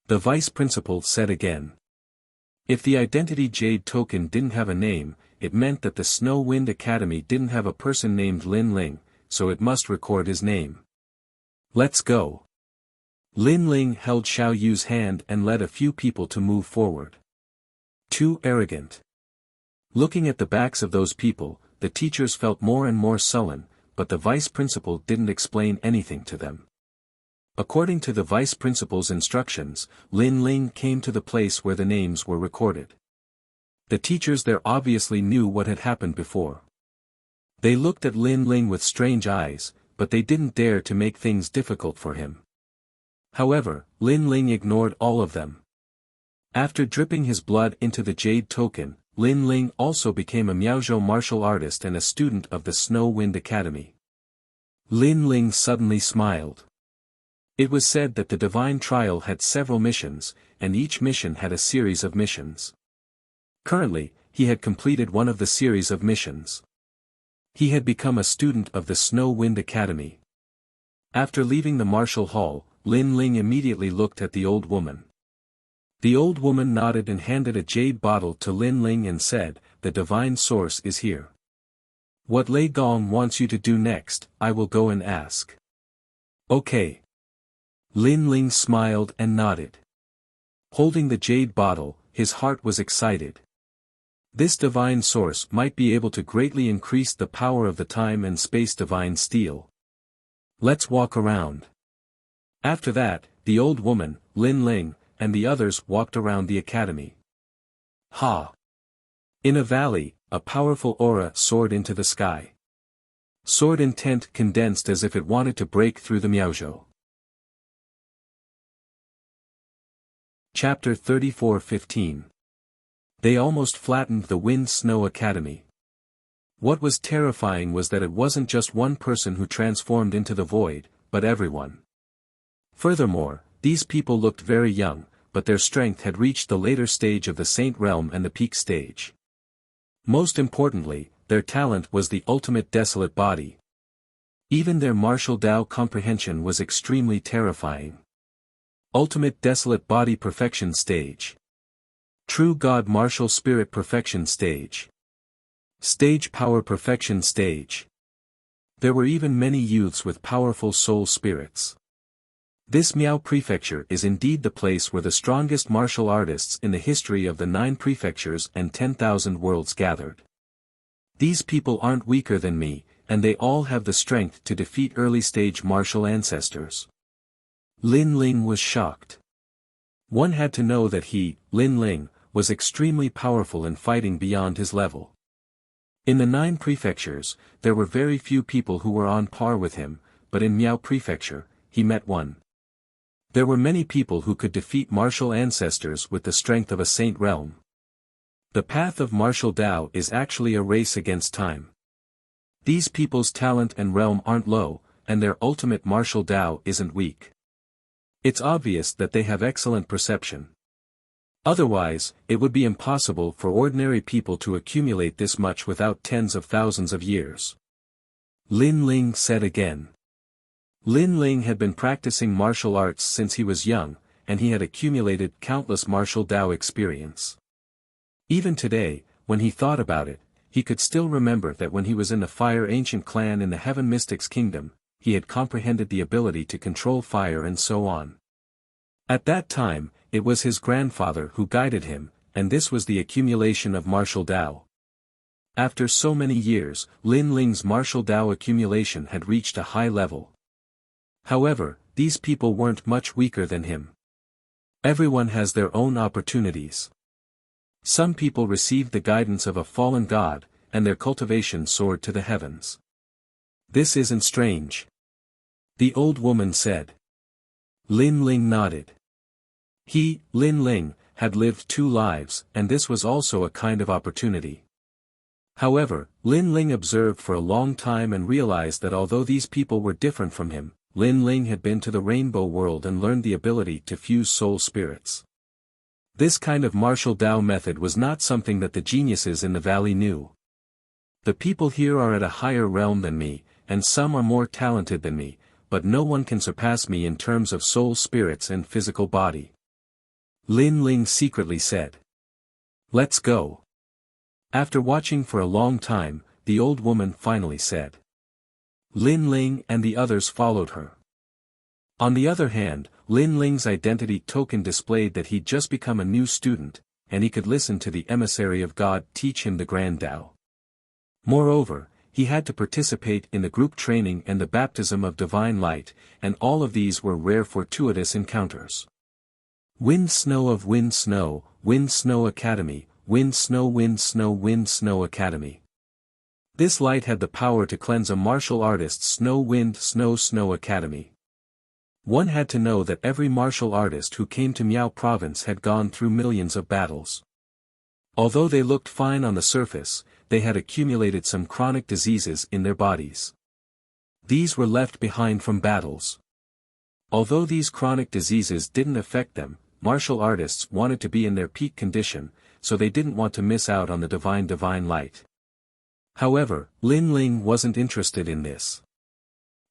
[SPEAKER 1] The vice principal said again. If the identity jade token didn't have a name, it meant that the Snow Wind Academy didn't have a person named Lin Ling, so it must record his name. Let's go. Lin Ling held Xiao Yu's hand and led a few people to move forward. Too arrogant. Looking at the backs of those people, the teachers felt more and more sullen, but the vice principal didn't explain anything to them. According to the vice principal's instructions, Lin Ling came to the place where the names were recorded. The teachers there obviously knew what had happened before. They looked at Lin Ling with strange eyes, but they didn't dare to make things difficult for him. However, Lin Ling ignored all of them. After dripping his blood into the jade token, Lin Ling also became a Miaozhou martial artist and a student of the Snow Wind Academy. Lin Ling suddenly smiled. It was said that the divine trial had several missions, and each mission had a series of missions. Currently, he had completed one of the series of missions. He had become a student of the Snow Wind Academy. After leaving the martial hall, Lin Ling immediately looked at the old woman. The old woman nodded and handed a jade bottle to Lin Ling and said, "The divine source is here. What Lei Gong wants you to do next, I will go and ask." Okay. Lin Ling smiled and nodded. Holding the jade bottle, his heart was excited. This divine source might be able to greatly increase the power of the time and space divine steel. Let's walk around. After that, the old woman, Lin Ling, and the others walked around the academy. Ha! In a valley, a powerful aura soared into the sky. Sword intent condensed as if it wanted to break through the Miaozhou. Chapter 34:15. They almost flattened the Wind Snow Academy. What was terrifying was that it wasn't just one person who transformed into the void, but everyone. Furthermore, these people looked very young, but their strength had reached the later stage of the Saint Realm and the peak stage. Most importantly, their talent was the ultimate desolate body. Even their martial Dao comprehension was extremely terrifying. Ultimate desolate body perfection stage. True God martial spirit perfection stage. Stage power perfection stage. There were even many youths with powerful soul spirits. This Miao Prefecture is indeed the place where the strongest martial artists in the history of the 9 prefectures and 10,000 worlds gathered. These people aren't weaker than me, and they all have the strength to defeat early-stage martial ancestors. Lin Ling was shocked. One had to know that he, Lin Ling, was extremely powerful and fighting beyond his level. In the 9 prefectures, there were very few people who were on par with him, but in Miao Prefecture, he met one. There were many people who could defeat martial ancestors with the strength of a saint realm. The path of martial Dao is actually a race against time. These people's talent and realm aren't low, and their ultimate martial Dao isn't weak. It's obvious that they have excellent perception. Otherwise, it would be impossible for ordinary people to accumulate this much without tens of thousands of years. Lin Ling said again. Lin Ling had been practicing martial arts since he was young, and he had accumulated countless martial Dao experience. Even today, when he thought about it, he could still remember that when he was in the Fire Ancient Clan in the Heaven Mystics Kingdom, he had comprehended the ability to control fire and so on. At that time, it was his grandfather who guided him, and this was the accumulation of martial Dao. After so many years, Lin Ling's martial Dao accumulation had reached a high level. However, these people weren't much weaker than him. Everyone has their own opportunities. Some people received the guidance of a fallen god, and their cultivation soared to the heavens. This isn't strange. The old woman said. Lin Ling nodded. He, Lin Ling, had lived 2 lives, and this was also a kind of opportunity. However, Lin Ling observed for a long time and realized that although these people were different from him, Lin Ling had been to the rainbow world and learned the ability to fuse soul spirits. This kind of martial Dao method was not something that the geniuses in the valley knew. The people here are at a higher realm than me, and some are more talented than me, but no one can surpass me in terms of soul spirits and physical body. Lin Ling secretly said. Let's go. After watching for a long time, the old woman finally said. Lin Ling and the others followed her. On the other hand, Lin Ling's identity token displayed that he'd just become a new student, and he could listen to the emissary of God teach him the Grand Tao. Moreover, he had to participate in the group training and the baptism of divine light, and all of these were rare fortuitous encounters. Wind Snow of Wind Snow, Wind Snow Academy, Wind Snow Wind Snow Wind Snow Academy. This light had the power to cleanse a martial artist's Snow Wind Snow Snow Academy. One had to know that every martial artist who came to Miao province had gone through millions of battles. Although they looked fine on the surface, they had accumulated some chronic diseases in their bodies. These were left behind from battles. Although these chronic diseases didn't affect them, martial artists wanted to be in their peak condition, so they didn't want to miss out on the divine light. However, Lin Ling wasn't interested in this.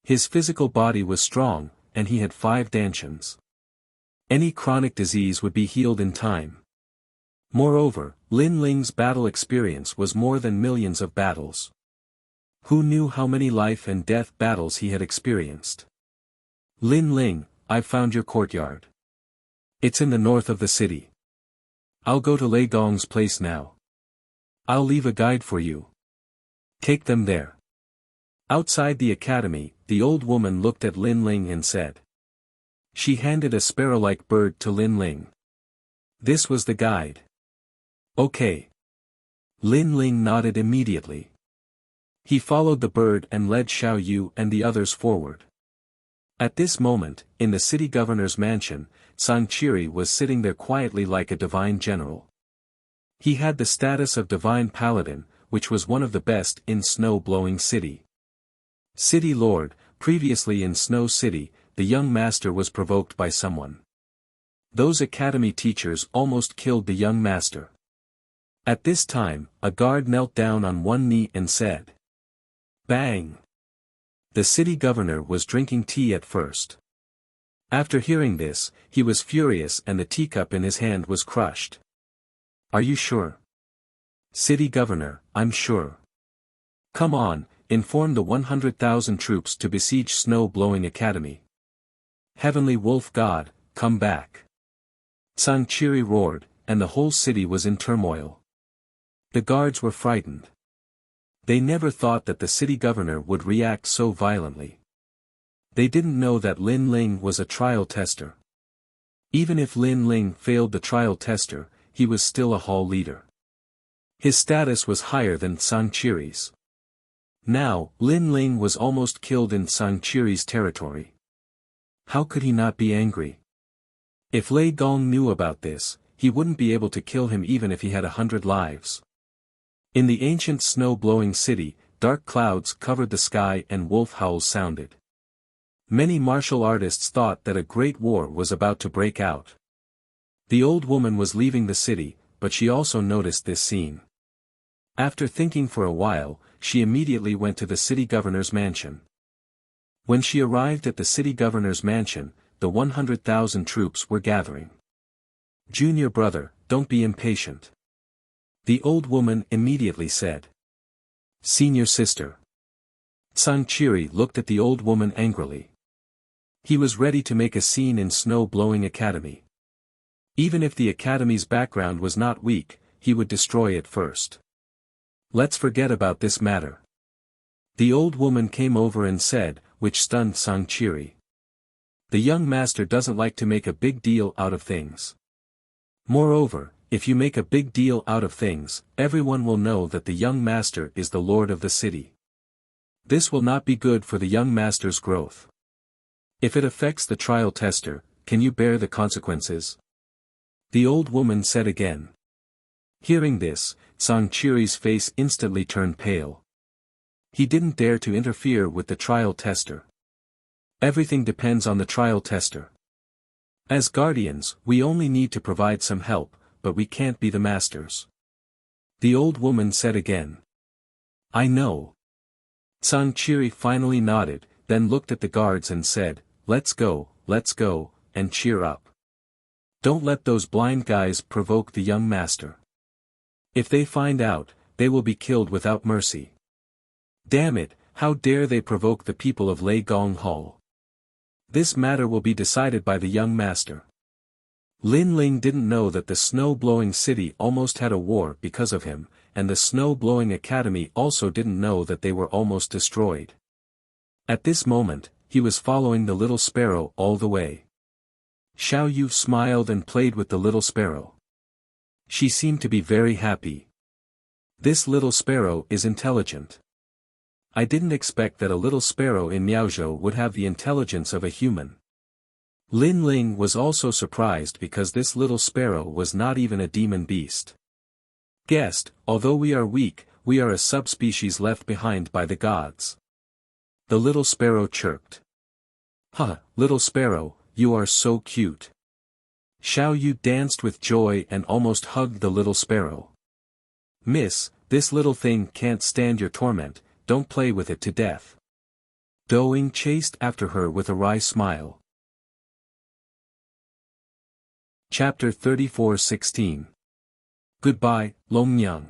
[SPEAKER 1] His physical body was strong, and he had 5 dantians. Any chronic disease would be healed in time. Moreover, Lin Ling's battle experience was more than millions of battles. Who knew how many life and death battles he had experienced? Lin Ling, I've found your courtyard. It's in the north of the city. I'll go to Lei Gong's place now. I'll leave a guide for you. Take them there. Outside the academy, the old woman looked at Lin Ling and said. She handed a sparrow-like bird to Lin Ling. This was the guide. Okay. Lin Ling nodded immediately. He followed the bird and led Xiao Yu and the others forward. At this moment, in the city governor's mansion, Sang Chiri was sitting there quietly like a divine general. He had the status of divine paladin, which was one of the best in Snow-Blowing City. City Lord, previously in Snow City, the young master was provoked by someone. Those academy teachers almost killed the young master. At this time, a guard knelt down on one knee and said. Bang! The city governor was drinking tea at first. After hearing this, he was furious and the teacup in his hand was crushed. Are you sure? City governor, I'm sure. Come on, inform the 100,000 troops to besiege Snow-Blowing Academy. Heavenly Wolf God, come back. Sang Chiri roared, and the whole city was in turmoil. The guards were frightened. They never thought that the city governor would react so violently. They didn't know that Lin Ling was a trial tester. Even if Lin Ling failed the trial tester, he was still a hall leader. His status was higher than Sang Chiri's. Now, Lin Ling was almost killed in Sang Chiri's territory. How could he not be angry? If Lei Gong knew about this, he wouldn't be able to kill him even if he had 100 lives. In the ancient snow-blowing city, dark clouds covered the sky and wolf howls sounded. Many martial artists thought that a great war was about to break out. The old woman was leaving the city, but she also noticed this scene. After thinking for a while, she immediately went to the city governor's mansion. When she arrived at the city governor's mansion, the 100,000 troops were gathering. Junior brother, don't be impatient. The old woman immediately said. Senior sister. Sang Chiri looked at the old woman angrily. He was ready to make a scene in Snow-Blowing Academy. Even if the academy's background was not weak, he would destroy it first. Let's forget about this matter. The old woman came over and said, which stunned Sang Chiri. The young master doesn't like to make a big deal out of things. Moreover, if you make a big deal out of things, everyone will know that the young master is the lord of the city. This will not be good for the young master's growth. If it affects the trial tester, can you bear the consequences? The old woman said again. Hearing this, Sangchiri's face instantly turned pale. He didn't dare to interfere with the trial tester. Everything depends on the trial tester. As guardians, we only need to provide some help, but we can't be the masters. The old woman said again. I know. Sangchiri finally nodded, then looked at the guards and said, let's go, and cheer up. Don't let those blind guys provoke the young master. If they find out, they will be killed without mercy. Damn it, how dare they provoke the people of Lei Gong Hall. This matter will be decided by the young master. Lin Ling didn't know that the snow-blowing city almost had a war because of him, and the snow-blowing academy also didn't know that they were almost destroyed. At this moment, he was following the little sparrow all the way. Xiao Yu smiled and played with the little sparrow. She seemed to be very happy. This little sparrow is intelligent. I didn't expect that a little sparrow in Miaozhou would have the intelligence of a human. Lin Ling was also surprised because this little sparrow was not even a demon beast. Guest, although we are weak, we are a subspecies left behind by the gods. The little sparrow chirped. Huh, little sparrow, you are so cute. Xiao Yu danced with joy and almost hugged the little sparrow. Miss, this little thing can't stand your torment, don't play with it to death. Doing chased after her with a wry smile. Chapter 34:16. Goodbye, Longyang.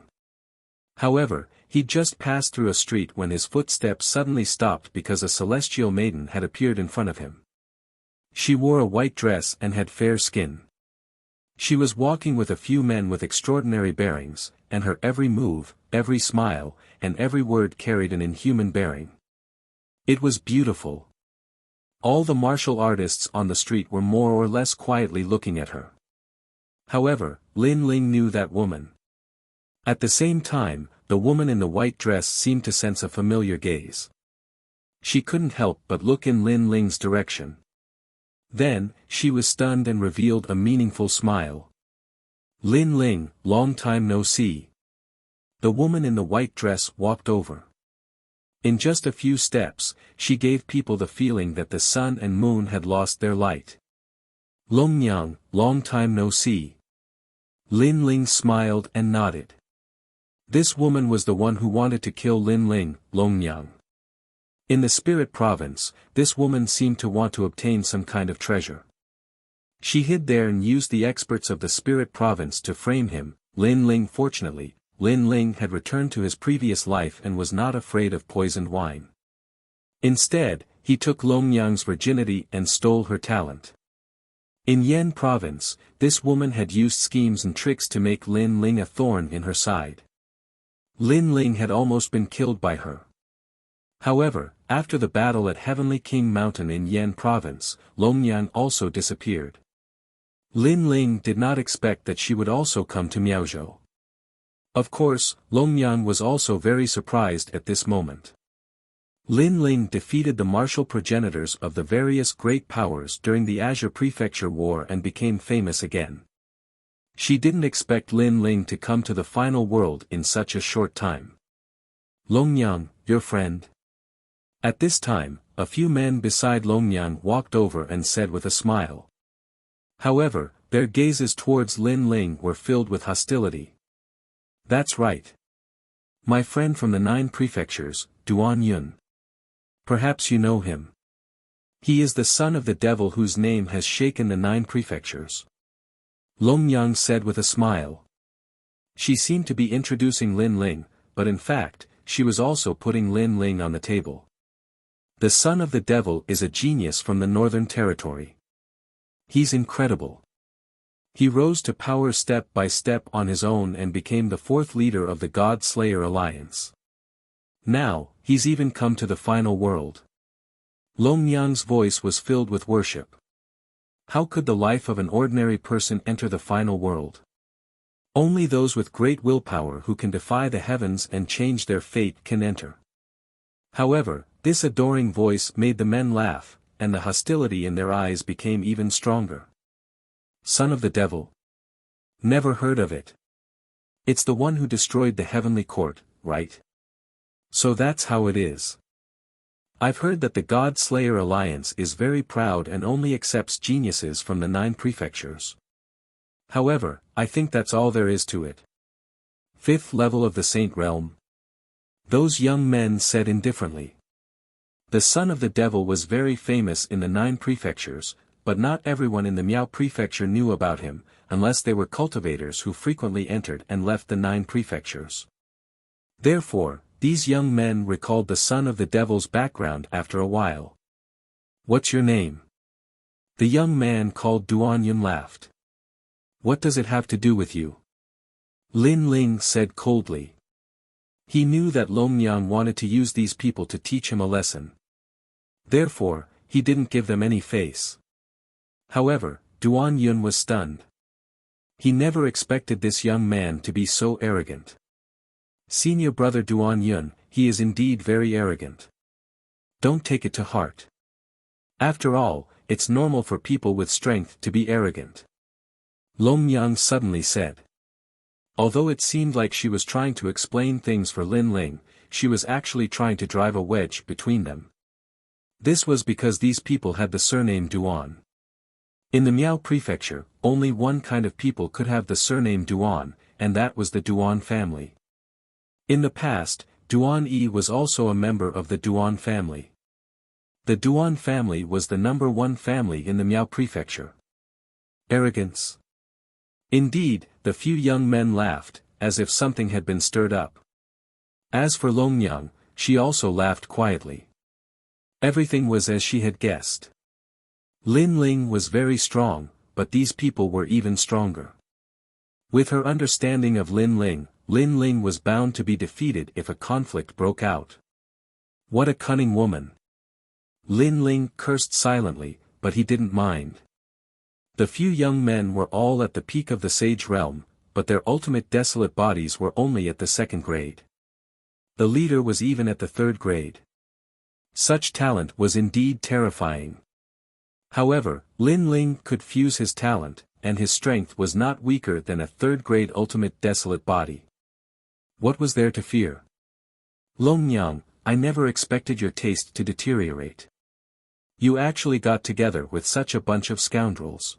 [SPEAKER 1] However, he'd just passed through a street when his footsteps suddenly stopped because a celestial maiden had appeared in front of him. She wore a white dress and had fair skin. She was walking with a few men with extraordinary bearings, and her every move, every smile, and every word carried an inhuman bearing. It was beautiful. All the martial artists on the street were more or less quietly looking at her. However, Lin Ling knew that woman. At the same time, the woman in the white dress seemed to sense a familiar gaze. She couldn't help but look in Lin Ling's direction. Then, she was stunned and revealed a meaningful smile. Lin Ling, long time no see. The woman in the white dress walked over. In just a few steps, she gave people the feeling that the sun and moon had lost their light. Longyang, long time no see. Lin Ling smiled and nodded. This woman was the one who wanted to kill Lin Ling, Longyang. In the spirit province, this woman seemed to want to obtain some kind of treasure. She hid there and used the experts of the spirit province to frame him. Lin Ling fortunately, Lin Ling had returned to his previous life and was not afraid of poisoned wine. Instead, he took Longyang's virginity and stole her talent. In Yan province, this woman had used schemes and tricks to make Lin Ling a thorn in her side. Lin Ling had almost been killed by her. However, after the battle at Heavenly King Mountain in Yan province, Longyang also disappeared. Lin Ling did not expect that she would also come to Miaozhou. Of course, Longyang was also very surprised at this moment. Lin Ling defeated the martial progenitors of the various great powers during the Azure Prefecture War and became famous again. She didn't expect Lin Ling to come to the final world in such a short time. Longyang, your friend. At this time, a few men beside Longyang walked over and said with a smile. However, their gazes towards Lin Ling were filled with hostility. That's right. My friend from the 9 prefectures, Duan Yun. Perhaps you know him. He is the son of the devil whose name has shaken the 9 prefectures. Longyang said with a smile. She seemed to be introducing Lin Ling, but in fact, she was also putting Lin Ling on the table. The son of the devil is a genius from the Northern Territory. He's incredible. He rose to power step by step on his own and became the 4th leader of the God Slayer Alliance. Now, he's even come to the final world. Longyang's voice was filled with worship. How could the life of an ordinary person enter the final world? Only those with great willpower who can defy the heavens and change their fate can enter. However, this adoring voice made the men laugh, and the hostility in their eyes became even stronger. Son of the devil. Never heard of it. It's the one who destroyed the heavenly court, right? So that's how it is. I've heard that the God Slayer Alliance is very proud and only accepts geniuses from the 9 prefectures. However, I think that's all there is to it. 5th level of the Saint Realm. Those young men said indifferently. The son of the devil was very famous in the 9 prefectures, but not everyone in the Miao prefecture knew about him, unless they were cultivators who frequently entered and left the 9 prefectures. Therefore, these young men recalled the son of the devil's background after a while. What's your name? The young man called Duan Yun laughed. What does it have to do with you? Lin Ling said coldly. He knew that Long Yang wanted to use these people to teach him a lesson. Therefore, he didn't give them any face. However, Duan Yun was stunned. He never expected this young man to be so arrogant. Senior brother Duan Yun, he is indeed very arrogant. Don't take it to heart. After all, it's normal for people with strength to be arrogant. Long Yang suddenly said. Although it seemed like she was trying to explain things for Lin Ling, she was actually trying to drive a wedge between them. This was because these people had the surname Duan. In the Miao prefecture, only one kind of people could have the surname Duan, and that was the Duan family. In the past, Duan Yi was also a member of the Duan family. The Duan family was the number 1 family in the Miao prefecture. Arrogance. Indeed, the few young men laughed, as if something had been stirred up. As for Long Yang, she also laughed quietly. Everything was as she had guessed. Lin Ling was very strong, but these people were even stronger. With her understanding of Lin Ling was bound to be defeated if a conflict broke out. What a cunning woman! Lin Ling cursed silently, but he didn't mind. The few young men were all at the peak of the sage realm, but their ultimate desolate bodies were only at the 2nd grade. The leader was even at the 3rd grade. Such talent was indeed terrifying. However, Lin Ling could fuse his talent, and his strength was not weaker than a 3rd grade ultimate desolate body. What was there to fear? Long Yang, I never expected your taste to deteriorate. You actually got together with such a bunch of scoundrels.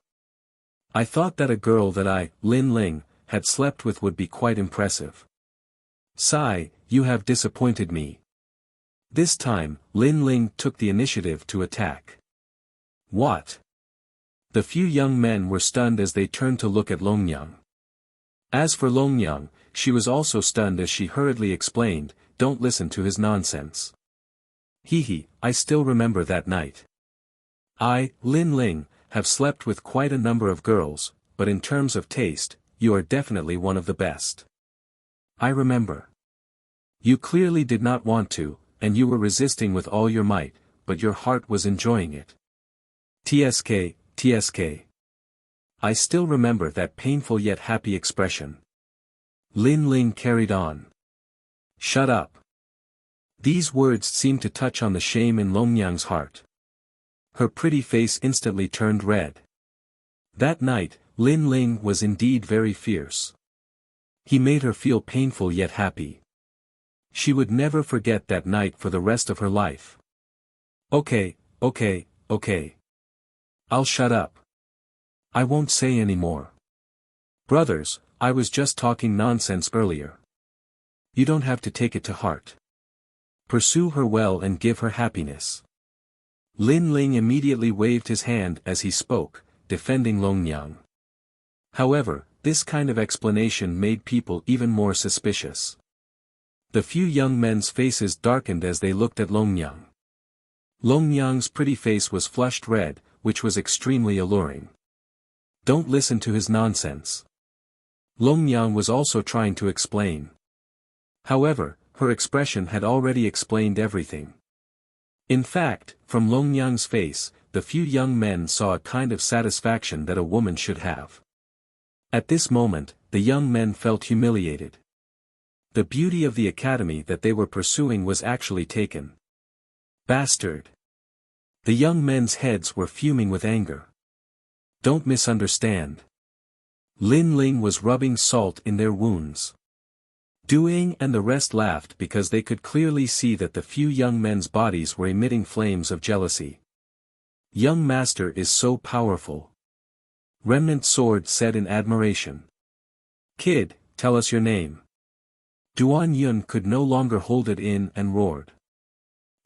[SPEAKER 1] I thought that a girl that I, Lin Ling, had slept with would be quite impressive. Sigh, you have disappointed me. This time, Lin Ling took the initiative to attack. What? The few young men were stunned as they turned to look at Long Yang. As for Long Yang, she was also stunned as she hurriedly explained, don't listen to his nonsense. I still remember that night. I, Lin Ling, have slept with quite a number of girls, but in terms of taste, you are definitely one of the best. I remember. You clearly did not want to, and you were resisting with all your might, but your heart was enjoying it. TSK. I still remember that painful yet happy expression. Lin Ling carried on. Shut up. These words seemed to touch on the shame in Long Yang's heart. Her pretty face instantly turned red. That night, Lin Ling was indeed very fierce. He made her feel painful yet happy. She would never forget that night for the rest of her life. Okay. I'll shut up. I won't say any more. Brothers, I was just talking nonsense earlier. You don't have to take it to heart. Pursue her well and give her happiness. Lin Ling immediately waved his hand as he spoke, defending Long Yang. However, this kind of explanation made people even more suspicious. The few young men's faces darkened as they looked at Long Yang. Long Yang's pretty face was flushed red, which was extremely alluring. Don't listen to his nonsense. Long Yang was also trying to explain. However, her expression had already explained everything. In fact, from Long Yang's face, the few young men saw a kind of satisfaction that a woman should have. At this moment, the young men felt humiliated. The beauty of the academy that they were pursuing was actually taken. Bastard! The young men's heads were fuming with anger. Don't misunderstand. Lin Ling was rubbing salt in their wounds. Doing and the rest laughed because they could clearly see that the few young men's bodies were emitting flames of jealousy. Young master is so powerful. Remnant Sword said in admiration. Kid, tell us your name. Duan Yun could no longer hold it in and roared.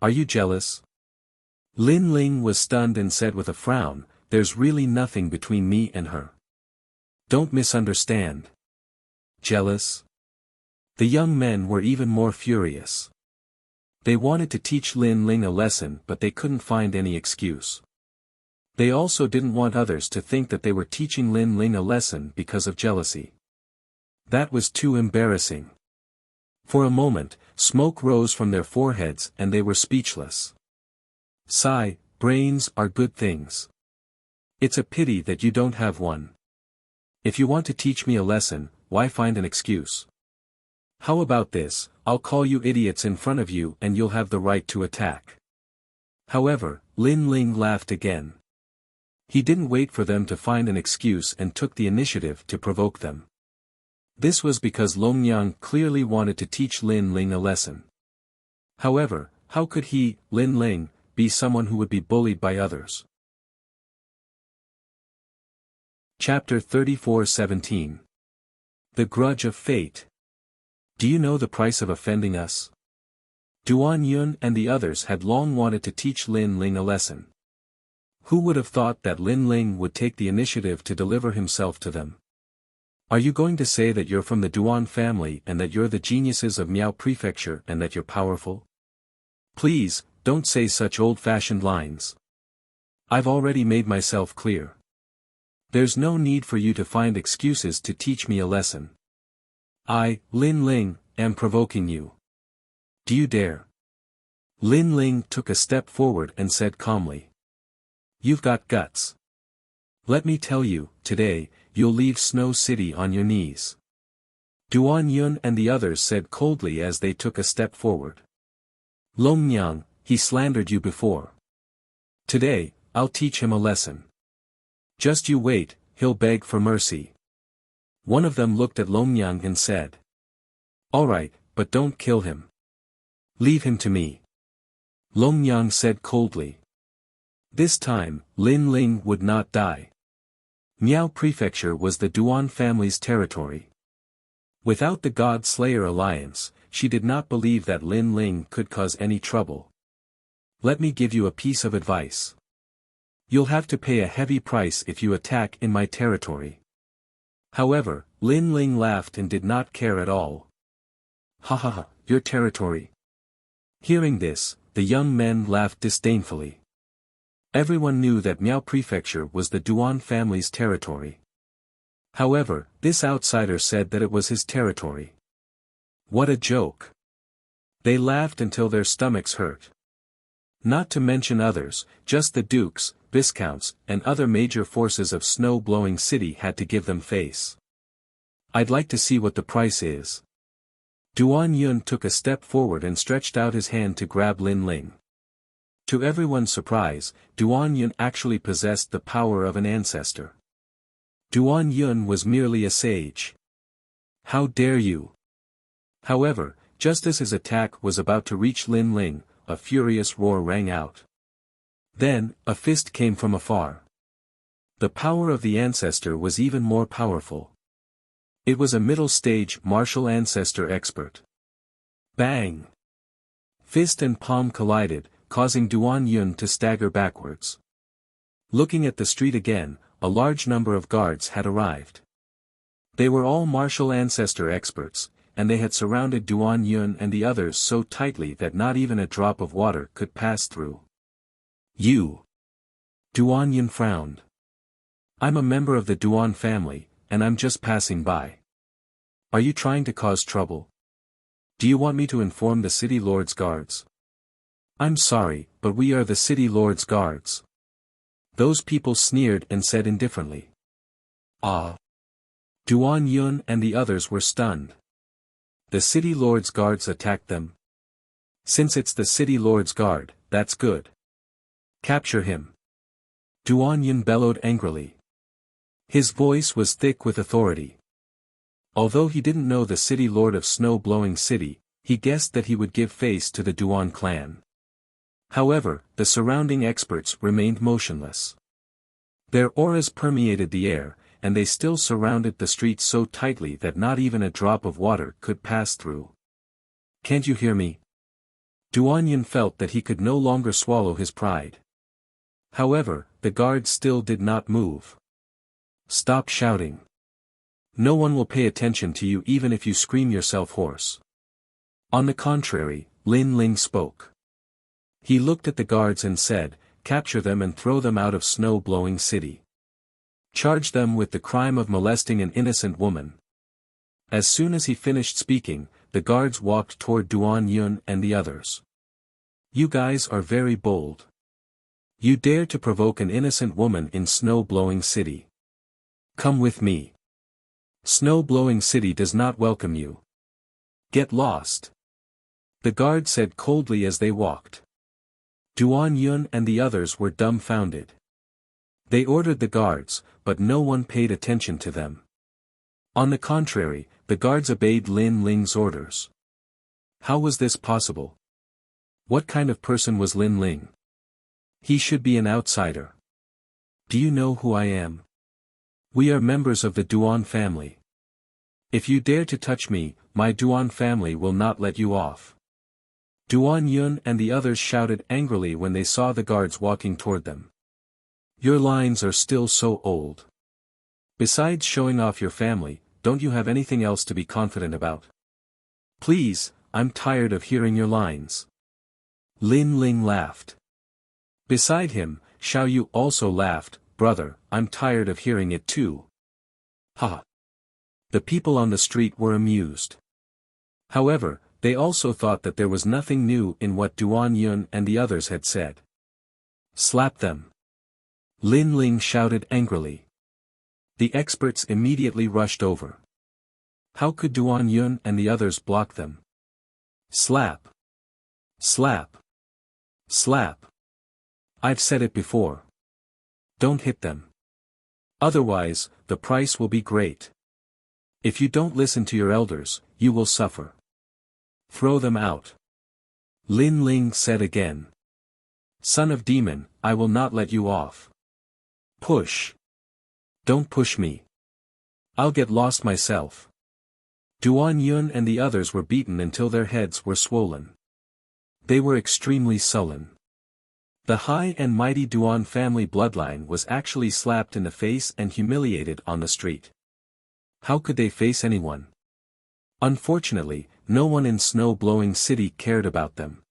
[SPEAKER 1] Are you jealous? Lin Ling was stunned and said with a frown, there's really nothing between me and her. Don't misunderstand. Jealous? The young men were even more furious. They wanted to teach Lin Ling a lesson but they couldn't find any excuse. They also didn't want others to think that they were teaching Lin Ling a lesson because of jealousy. That was too embarrassing. For a moment, smoke rose from their foreheads and they were speechless. Sigh, brains are good things. It's a pity that you don't have one. If you want to teach me a lesson, why find an excuse? How about this, I'll call you idiots in front of you and you'll have the right to attack. However, Lin Ling laughed again. He didn't wait for them to find an excuse and took the initiative to provoke them. This was because Longyang clearly wanted to teach Lin Ling a lesson. However, how could he, Lin Ling, be someone who would be bullied by others? Chapter 34:17. The Grudge of Fate. Do you know the price of offending us? Duan Yun and the others had long wanted to teach Lin Ling a lesson. Who would have thought that Lin Ling would take the initiative to deliver himself to them? Are you going to say that you're from the Duan family and that you're the geniuses of Miao Prefecture and that you're powerful? Please, don't say such old-fashioned lines. I've already made myself clear. There's no need for you to find excuses to teach me a lesson. I, Lin Ling, am provoking you. Do you dare? Lin Ling took a step forward and said calmly. You've got guts. Let me tell you, today, you'll leave Snow City on your knees. Duan Yun and the others said coldly as they took a step forward. Longyang, he slandered you before. Today, I'll teach him a lesson. Just you wait, he'll beg for mercy. One of them looked at Longyang and said. All right, but don't kill him. Leave him to me. Longyang said coldly. This time, Lin Ling would not die. Miao Prefecture was the Duan family's territory. Without the God Slayer alliance, she did not believe that Lin Ling could cause any trouble. Let me give you a piece of advice. You'll have to pay a heavy price if you attack in my territory. However, Lin Ling laughed and did not care at all. Ha ha ha, your territory. Hearing this, the young men laughed disdainfully. Everyone knew that Miao Prefecture was the Duan family's territory. However, this outsider said that it was his territory. What a joke. They laughed until their stomachs hurt. Not to mention others, just the dukes, viscounts, and other major forces of snow-blowing city had to give them face. I'd like to see what the price is. Duan Yun took a step forward and stretched out his hand to grab Lin Ling. To everyone's surprise, Duan Yun actually possessed the power of an ancestor. Duan Yun was merely a sage. How dare you? However, just as his attack was about to reach Lin Ling, a furious roar rang out. Then, a fist came from afar. The power of the ancestor was even more powerful. It was a middle-stage martial ancestor expert. Bang! Fist and palm collided, causing Duan Yun to stagger backwards. Looking at the street again, a large number of guards had arrived. They were all martial ancestor experts, and they had surrounded Duan Yun and the others so tightly that not even a drop of water could pass through. You! Duan Yun frowned. I'm a member of the Duan family, and I'm just passing by. Are you trying to cause trouble? Do you want me to inform the city lord's guards? I'm sorry, but we are the city lord's guards. Those people sneered and said indifferently. Ah! Duan Yun and the others were stunned. The city lord's guards attacked them? Since it's the city lord's guard, that's good. Capture him. Duan Yun bellowed angrily. His voice was thick with authority. Although he didn't know the city lord of Snow-Blowing City, he guessed that he would give face to the Duan clan. However, the surrounding experts remained motionless. Their auras permeated the air, and they still surrounded the streets so tightly that not even a drop of water could pass through. "Can't you hear me?" Duan Yin felt that he could no longer swallow his pride. However, the guards still did not move. "Stop shouting. No one will pay attention to you even if you scream yourself hoarse." On the contrary, Lin Ling spoke. He looked at the guards and said, "Capture them and throw them out of Snow-Blowing City. Charge them with the crime of molesting an innocent woman." As soon as he finished speaking, the guards walked toward Duan Yun and the others. "You guys are very bold. You dare to provoke an innocent woman in Snow-Blowing City. Come with me. Snow-Blowing City does not welcome you. Get lost." The guard said coldly as they walked. Duan Yun and the others were dumbfounded. They ordered the guards, but no one paid attention to them. On the contrary, the guards obeyed Lin Ling's orders. How was this possible? What kind of person was Lin Ling? He should be an outsider. "Do you know who I am? We are members of the Duan family. If you dare to touch me, my Duan family will not let you off." Duan Yun and the others shouted angrily when they saw the guards walking toward them. "Your lines are still so old. Besides showing off your family, don't you have anything else to be confident about? Please, I'm tired of hearing your lines." Lin Ling laughed. Beside him, Xiao Yu also laughed, "Brother, I'm tired of hearing it too." Ha! The people on the street were amused. However, they also thought that there was nothing new in what Duan Yun and the others had said. "Slap them!" Lin Ling shouted angrily. The experts immediately rushed over. How could Duan Yun and the others block them? Slap! Slap! Slap! I've said it before. Don't hit them. Otherwise, the price will be great. If you don't listen to your elders, you will suffer. Throw them out. Lin Ling said again. Son of demon, I will not let you off. Push. Don't push me. I'll get lost myself. Duan Yun and the others were beaten until their heads were swollen. They were extremely sullen. The high and mighty Duan family bloodline was actually slapped in the face and humiliated on the street. How could they face anyone? Unfortunately, no one in Snow-Blowing City cared about them.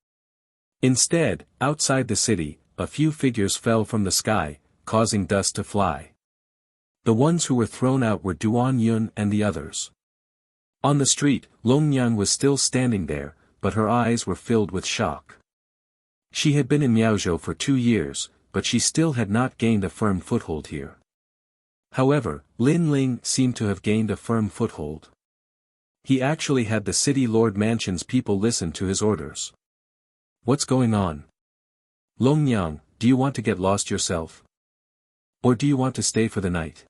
[SPEAKER 1] Instead, outside the city, a few figures fell from the sky, causing dust to fly. The ones who were thrown out were Duan Yun and the others. On the street, Longyang was still standing there, but her eyes were filled with shock. She had been in Miaozhou for 2 years, but she still had not gained a firm foothold here. However, Lin Ling seemed to have gained a firm foothold. He actually had the city lord mansion's people listen to his orders. What's going on? Longyang, do you want to get lost yourself? Or do you want to stay for the night?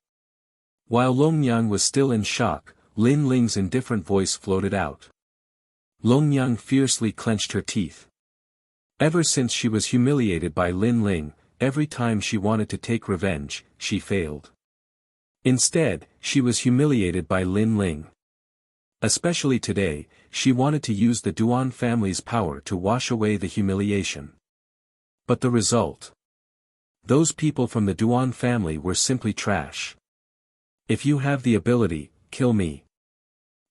[SPEAKER 1] While Longyang was still in shock, Lin Ling's indifferent voice floated out. Longyang fiercely clenched her teeth. Ever since she was humiliated by Lin Ling, every time she wanted to take revenge, she failed. Instead, she was humiliated by Lin Ling. Especially today, she wanted to use the Duan family's power to wash away the humiliation. But the result? Those people from the Duan family were simply trash. If you have the ability, kill me.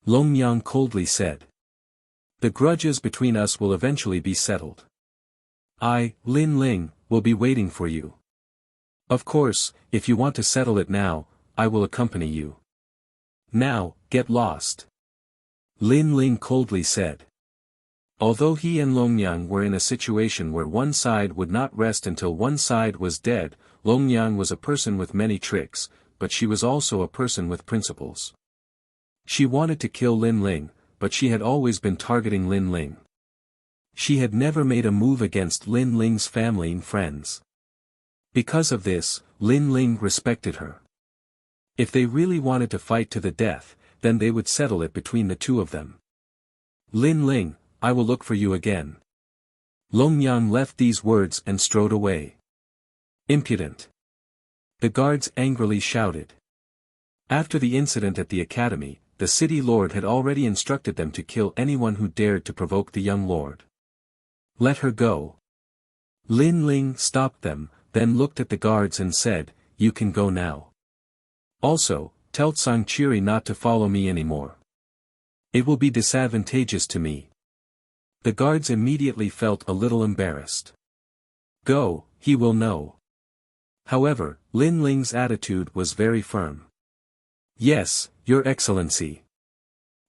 [SPEAKER 1] Longyang coldly said. The grudges between us will eventually be settled. I, Lin Ling, will be waiting for you. Of course, if you want to settle it now, I will accompany you. Now, get lost. Lin Ling coldly said. Although he and Longyang were in a situation where one side would not rest until one side was dead, Longyang was a person with many tricks, but she was also a person with principles. She wanted to kill Lin Ling, but she had always been targeting Lin Ling. She had never made a move against Lin Ling's family and friends. Because of this, Lin Ling respected her. If they really wanted to fight to the death, then they would settle it between the two of them. Lin Ling, I will look for you again. Long Yan left these words and strode away. Impudent! The guards angrily shouted. After the incident at the academy, the city lord had already instructed them to kill anyone who dared to provoke the young lord. Let her go. Lin Ling stopped them, then looked at the guards and said, You can go now. Also, tell Tsang Chiri not to follow me anymore. It will be disadvantageous to me. The guards immediately felt a little embarrassed. Go, he will know. However, Lin Ling's attitude was very firm. Yes, Your Excellency.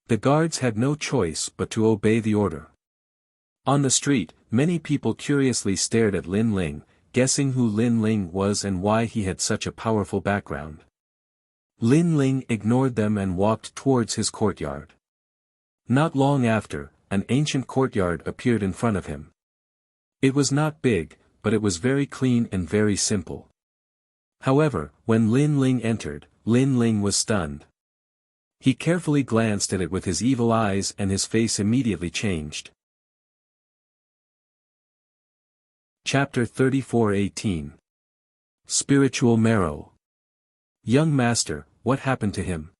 [SPEAKER 1] The guards had no choice but to obey the order. On the street, many people curiously stared at Lin Ling, guessing who Lin Ling was and why he had such a powerful background. Lin Ling ignored them and walked towards his courtyard. Not long after, an ancient courtyard appeared in front of him. It was not big, but it was very clean and very simple. However, when Lin Ling entered, Lin Ling was stunned. He carefully glanced at it with his evil eyes and his face immediately changed. Chapter 34:18 Spiritual Marrow. Young Master, what happened to him?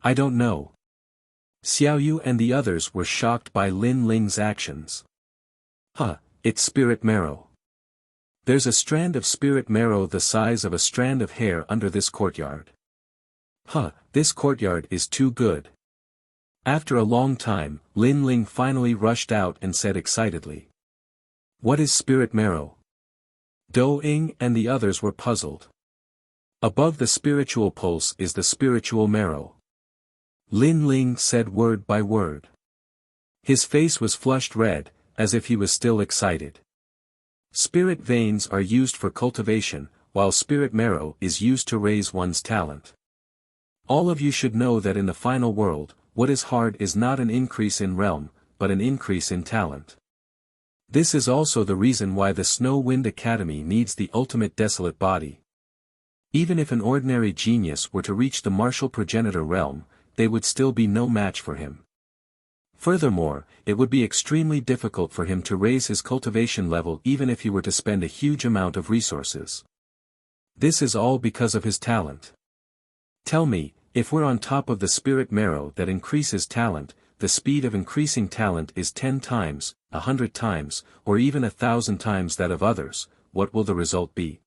[SPEAKER 1] I don't know. Xiaoyu and the others were shocked by Lin Ling's actions. It's spirit marrow. There's a strand of spirit marrow the size of a strand of hair under this courtyard. This courtyard is too good. After a long time, Lin Ling finally rushed out and said excitedly. What is spirit marrow? Do Ying and the others were puzzled. Above the spiritual pulse is the spiritual marrow. Lin Ling said word by word. His face was flushed red, as if he was still excited. Spirit veins are used for cultivation, while spirit marrow is used to raise one's talent. All of you should know that in the final world, what is hard is not an increase in realm, but an increase in talent. This is also the reason why the Snow Wind Academy needs the ultimate desolate body. Even if an ordinary genius were to reach the martial progenitor realm, they would still be no match for him. Furthermore, it would be extremely difficult for him to raise his cultivation level even if he were to spend a huge amount of resources. This is all because of his talent. Tell me, if we're on top of the spirit marrow that increases talent, the speed of increasing talent is 10 times, 100 times, or even 1,000 times that of others, what will the result be?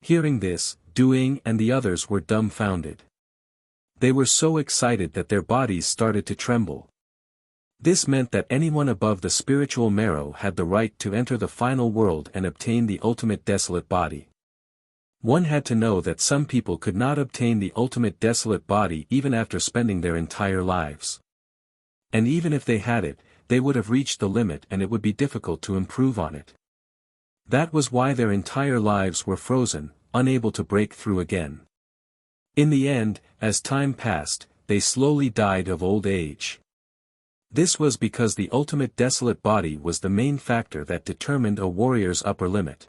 [SPEAKER 1] Hearing this, Du Ying and the others were dumbfounded. They were so excited that their bodies started to tremble. This meant that anyone above the spiritual marrow had the right to enter the final world and obtain the ultimate desolate body. One had to know that some people could not obtain the ultimate desolate body even after spending their entire lives. And even if they had it, they would have reached the limit and it would be difficult to improve on it. That was why their entire lives were frozen, unable to break through again. In the end, as time passed, they slowly died of old age. This was because the ultimate desolate body was the main factor that determined a warrior's upper limit.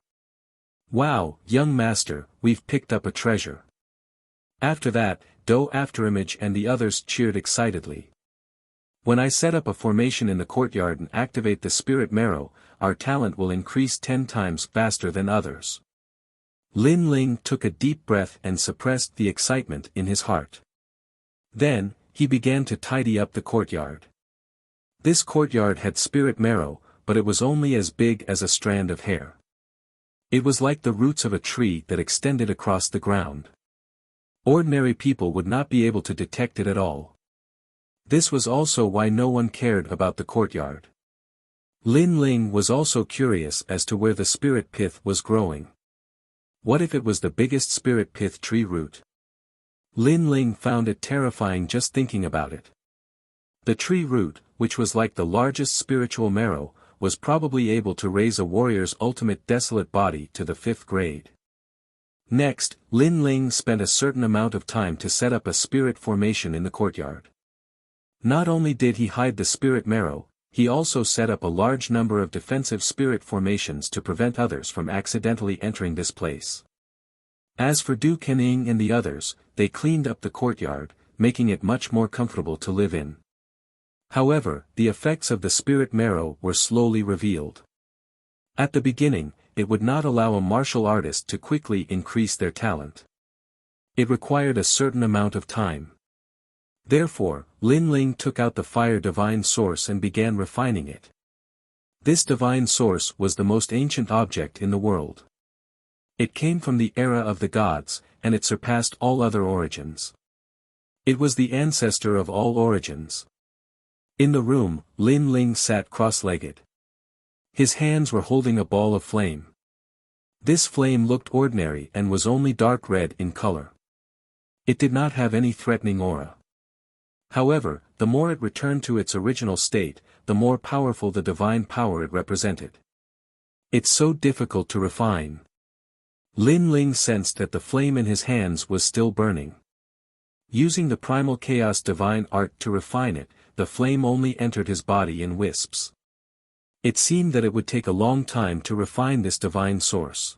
[SPEAKER 1] Wow, young master, we've picked up a treasure. After that, Do Afterimage and the others cheered excitedly. When I set up a formation in the courtyard and activate the spirit marrow, our talent will increase 10 times faster than others. Lin Ling took a deep breath and suppressed the excitement in his heart. Then, he began to tidy up the courtyard. This courtyard had spirit marrow, but it was only as big as a strand of hair. It was like the roots of a tree that extended across the ground. Ordinary people would not be able to detect it at all. This was also why no one cared about the courtyard. Lin Ling was also curious as to where the spirit pith was growing. What if it was the biggest spirit pith tree root? Lin Ling found it terrifying just thinking about it. The tree root, which was like the largest spiritual marrow, was probably able to raise a warrior's ultimate desolate body to the 5th grade. Next, Lin Ling spent a certain amount of time to set up a spirit formation in the courtyard. Not only did he hide the spirit marrow, he also set up a large number of defensive spirit formations to prevent others from accidentally entering this place. As for Du Kening and the others, they cleaned up the courtyard, making it much more comfortable to live in. However, the effects of the spirit marrow were slowly revealed. At the beginning, it would not allow a martial artist to quickly increase their talent. It required a certain amount of time. Therefore, Lin Ling took out the fire divine source and began refining it. This divine source was the most ancient object in the world. It came from the era of the gods, and it surpassed all other origins. It was the ancestor of all origins. In the room, Lin Ling sat cross-legged. His hands were holding a ball of flame. This flame looked ordinary and was only dark red in color. It did not have any threatening aura. However, the more it returned to its original state, the more powerful the divine power it represented. It's so difficult to refine. Lin Ling sensed that the flame in his hands was still burning. Using the primal chaos divine art to refine it, the flame only entered his body in wisps. It seemed that it would take a long time to refine this divine source.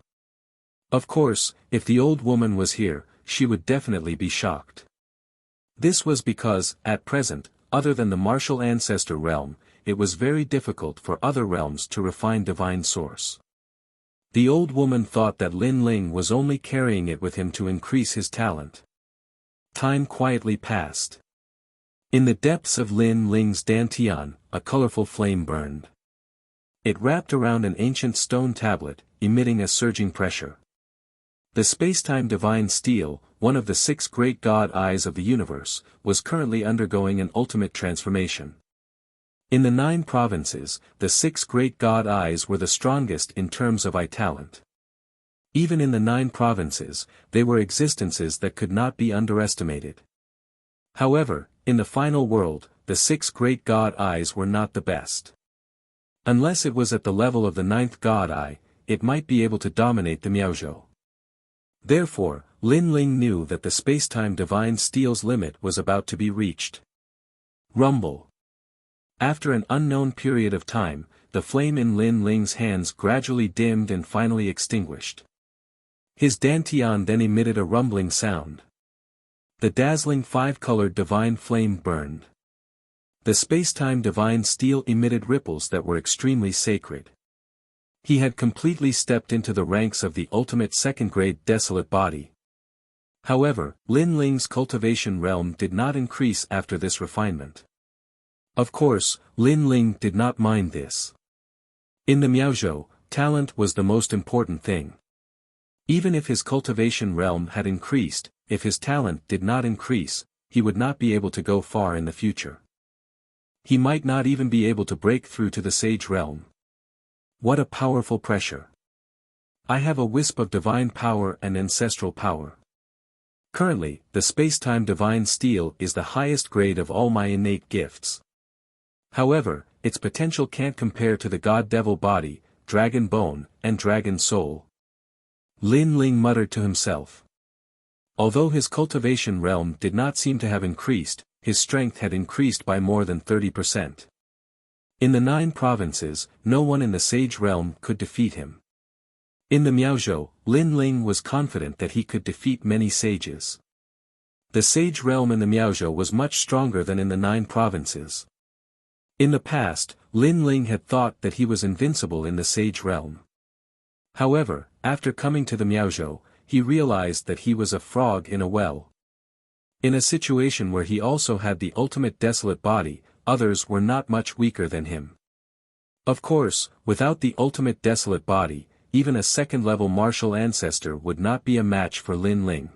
[SPEAKER 1] Of course, if the old woman was here, she would definitely be shocked. This was because, at present, other than the martial ancestor realm, it was very difficult for other realms to refine divine source. The old woman thought that Lin Ling was only carrying it with him to increase his talent. Time quietly passed. In the depths of Lin Ling's dantian, a colorful flame burned. It wrapped around an ancient stone tablet, emitting a surging pressure. The spacetime divine steel, one of the 6 great god eyes of the universe, was currently undergoing an ultimate transformation. In the 9 provinces, the 6 great god eyes were the strongest in terms of eye talent. Even in the 9 provinces, they were existences that could not be underestimated. However, in the final world, the 6 great god eyes were not the best. Unless it was at the level of the 9th god eye, it might be able to dominate the Miaozhou. Therefore, Lin Ling knew that the spacetime divine steel's limit was about to be reached. Rumble. After an unknown period of time, the flame in Lin Ling's hands gradually dimmed and finally extinguished. His dantian then emitted a rumbling sound. The dazzling 5-colored divine flame burned. The spacetime divine steel emitted ripples that were extremely sacred. He had completely stepped into the ranks of the ultimate second-grade desolate body. However, Lin Ling's cultivation realm did not increase after this refinement. Of course, Lin Ling did not mind this. In the Miaozhou, talent was the most important thing. Even if his cultivation realm had increased, if his talent did not increase, he would not be able to go far in the future. He might not even be able to break through to the sage realm. What a powerful pressure. I have a wisp of divine power and ancestral power. Currently, the spacetime divine steel is the highest grade of all my innate gifts. However, its potential can't compare to the god-devil body, dragon bone, and dragon soul. Lin Ling muttered to himself. Although his cultivation realm did not seem to have increased, his strength had increased by more than 30%. In the 9 provinces, no one in the sage realm could defeat him. In the Miaozhou, Lin Ling was confident that he could defeat many sages. The sage realm in the Miaozhou was much stronger than in the 9 provinces. In the past, Lin Ling had thought that he was invincible in the sage realm. However, after coming to the Miaozhou, he realized that he was a frog in a well. In a situation where he also had the ultimate desolate body, others were not much weaker than him. Of course, without the ultimate desolate body, even a second-level martial ancestor would not be a match for Lin Ling.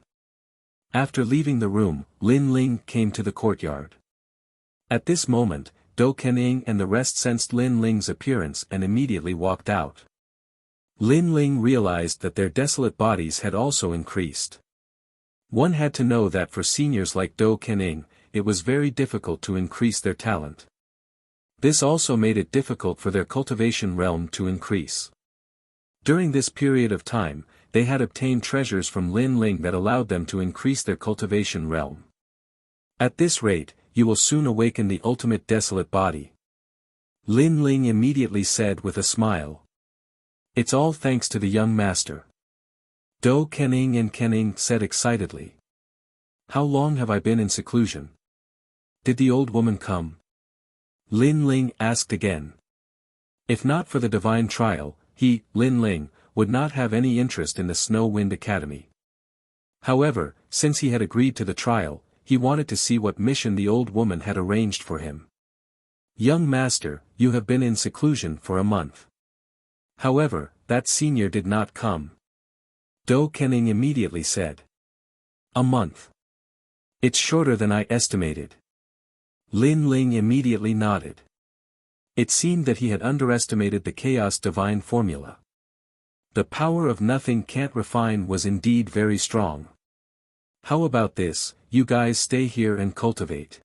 [SPEAKER 1] After leaving the room, Lin Ling came to the courtyard. At this moment, Dou Kening and the rest sensed Lin Ling's appearance and immediately walked out. Lin Ling realized that their desolate bodies had also increased. One had to know that for seniors like Dou Kening, it was very difficult to increase their talent. This also made it difficult for their cultivation realm to increase. During this period of time, they had obtained treasures from Lin Ling that allowed them to increase their cultivation realm. At this rate, you will soon awaken the ultimate desolate body. Lin Ling immediately said with a smile. It's all thanks to the young master. Dou Kening and Kening said excitedly. How long have I been in seclusion? Did the old woman come? Lin Ling asked again. If not for the divine trial, he, Lin Ling, would not have any interest in the Snow Wind Academy. However, since he had agreed to the trial, he wanted to see what mission the old woman had arranged for him. Young master, you have been in seclusion for a month. However, that senior did not come. Do Kening immediately said. A month. It's shorter than I estimated. Lin Ling immediately nodded. It seemed that he had underestimated the chaos divine formula. The power of nothing can't refine was indeed very strong. How about this, you guys stay here and cultivate.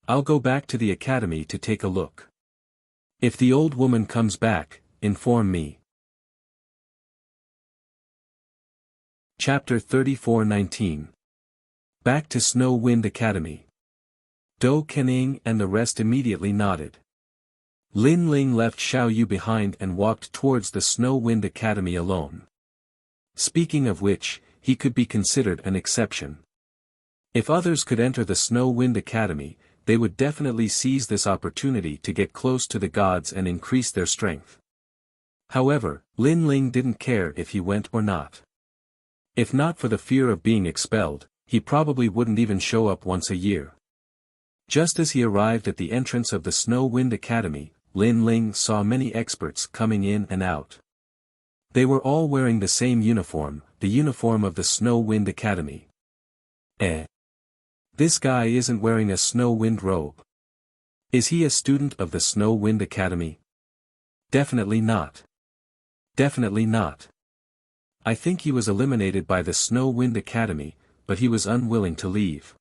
[SPEAKER 1] I'll go back to the academy to take a look. If the old woman comes back, inform me. Chapter 34:19. Back to Snow Wind Academy. Do Kening and the rest immediately nodded. Lin Ling left Xiao Yu behind and walked towards the Snow Wind Academy alone. Speaking of which, he could be considered an exception. If others could enter the Snow Wind Academy, they would definitely seize this opportunity to get close to the gods and increase their strength. However, Lin Ling didn't care if he went or not. If not for the fear of being expelled, he probably wouldn't even show up once a year. Just as he arrived at the entrance of the Snow Wind Academy, Lin Ling saw many experts coming in and out. They were all wearing the same uniform, the uniform of the Snow Wind Academy. This guy isn't wearing a Snow Wind robe. Is he a student of the Snow Wind Academy? Definitely not. Definitely not. I think he was eliminated by the Snow Wind Academy, but he was unwilling to leave.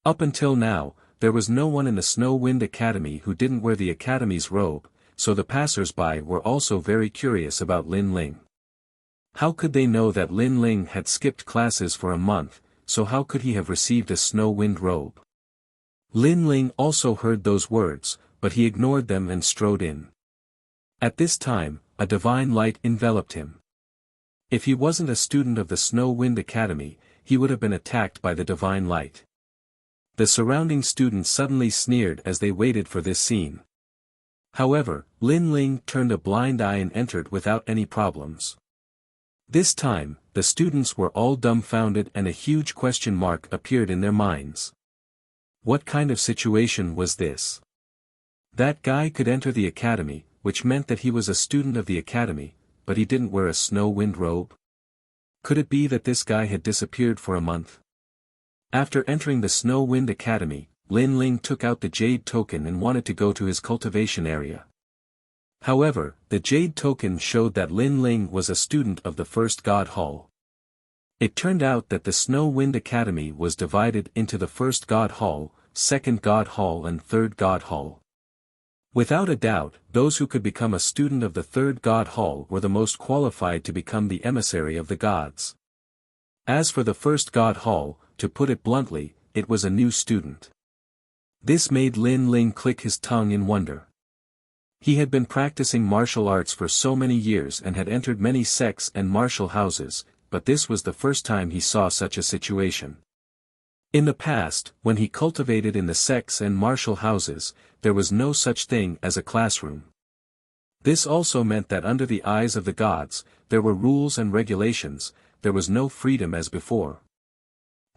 [SPEAKER 1] Up until now, there was no one in the Snow Wind Academy who didn't wear the Academy's robe, so the passers-by were also very curious about Lin Ling. How could they know that Lin Ling had skipped classes for a month, so how could he have received a Snow Wind robe? Lin Ling also heard those words, but he ignored them and strode in. At this time, a divine light enveloped him. If he wasn't a student of the Snow Wind Academy, he would have been attacked by the divine light. The surrounding students suddenly sneered as they waited for this scene. However, Lin Ling turned a blind eye and entered without any problems. This time, the students were all dumbfounded and a huge question mark appeared in their minds. What kind of situation was this? That guy could enter the academy, which meant that he was a student of the academy, but he didn't wear a Snow Wind robe? Could it be that this guy had disappeared for a month? After entering the Snow Wind Academy, Lin Ling took out the Jade Token and wanted to go to his cultivation area. However, the Jade Token showed that Lin Ling was a student of the First God Hall. It turned out that the Snow Wind Academy was divided into the First God Hall, Second God Hall and Third God Hall. Without a doubt, those who could become a student of the Third God Hall were the most qualified to become the emissary of the gods. As for the First God Hall, to put it bluntly, it was a new student. This made Lin Ling click his tongue in wonder. He had been practicing martial arts for so many years and had entered many sects and martial houses, but this was the first time he saw such a situation. In the past, when he cultivated in the sects and martial houses, there was no such thing as a classroom. This also meant that under the eyes of the gods, there were rules and regulations, there was no freedom as before.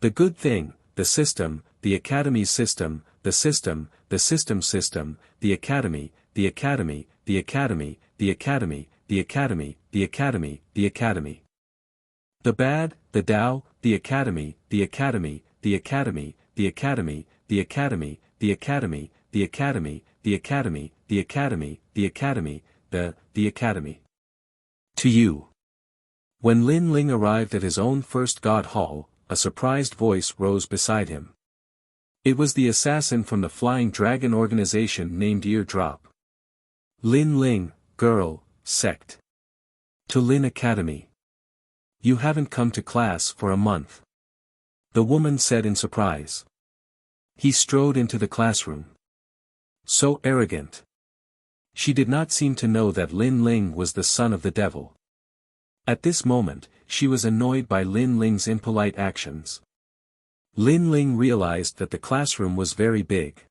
[SPEAKER 1] The good thing, the system, the academy's system, the system, the system system, the academy, the academy, the academy, the academy, the academy, the academy, the academy. The bad, the Tao, the academy, the academy, the academy, the academy, the academy, the academy, the academy, the academy, the academy, the academy, the academy. To you. When Lin Ling arrived at his own First God Hall, a surprised voice rose beside him. It was the assassin from the Flying Dragon organization named Eardrop. Lin Ling, girl, sect. To Lin Academy. You haven't come to class for a month. The woman said in surprise. He strode into the classroom. So arrogant. She did not seem to know that Lin Ling was the son of the devil. At this moment, she was annoyed by Lin Ling's impolite actions. Lin Ling realized that the classroom was very big.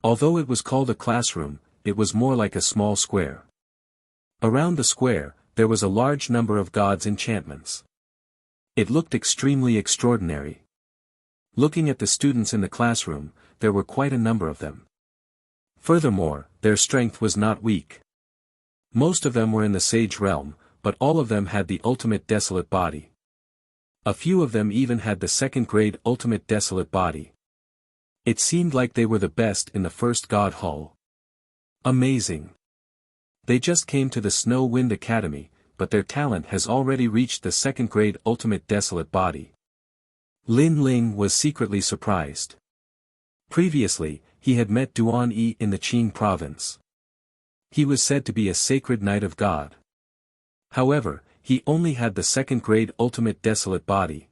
[SPEAKER 1] Although it was called a classroom, it was more like a small square. Around the square, there was a large number of gods' enchantments. It looked extremely extraordinary. Looking at the students in the classroom, there were quite a number of them. Furthermore, their strength was not weak. Most of them were in the sage realm, but all of them had the ultimate desolate body. A few of them even had the second-grade ultimate desolate body. It seemed like they were the best in the first God Hall. Amazing. They just came to the Snow Wind Academy, but their talent has already reached the second-grade ultimate desolate body. Lin Ling was secretly surprised. Previously, he had met Duan Yi in the Qing province. He was said to be a sacred knight of God. However, he only had the second-grade ultimate desolate body.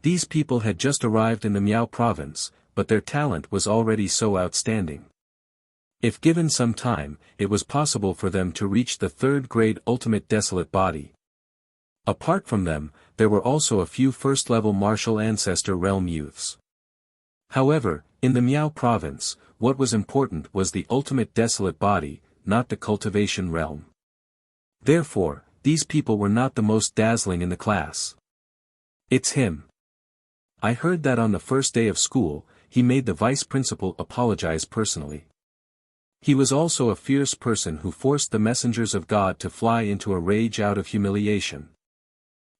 [SPEAKER 1] These people had just arrived in the Miao province, but their talent was already so outstanding. If given some time, it was possible for them to reach the third-grade ultimate desolate body. Apart from them, there were also a few first-level martial ancestor realm youths. However, in the Miao province, what was important was the ultimate desolate body, not the cultivation realm. Therefore, these people were not the most dazzling in the class. It's him. I heard that on the first day of school, he made the vice principal apologize personally. He was also a fierce person who forced the messengers of God to fly into a rage out of humiliation.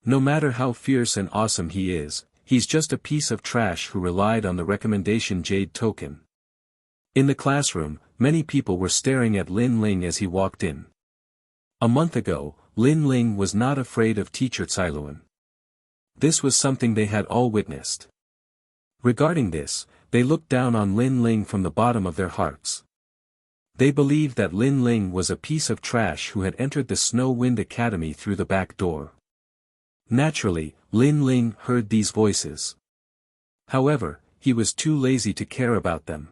[SPEAKER 1] No matter how fierce and awesome he is, he's just a piece of trash who relied on the recommendation jade token. In the classroom, many people were staring at Lin Ling as he walked in. A month ago, Lin Ling was not afraid of teacher Cailuan. This was something they had all witnessed. Regarding this, they looked down on Lin Ling from the bottom of their hearts. They believed that Lin Ling was a piece of trash who had entered the Snow Wind Academy through the back door. Naturally, Lin Ling heard these voices. However, he was too lazy to care about them.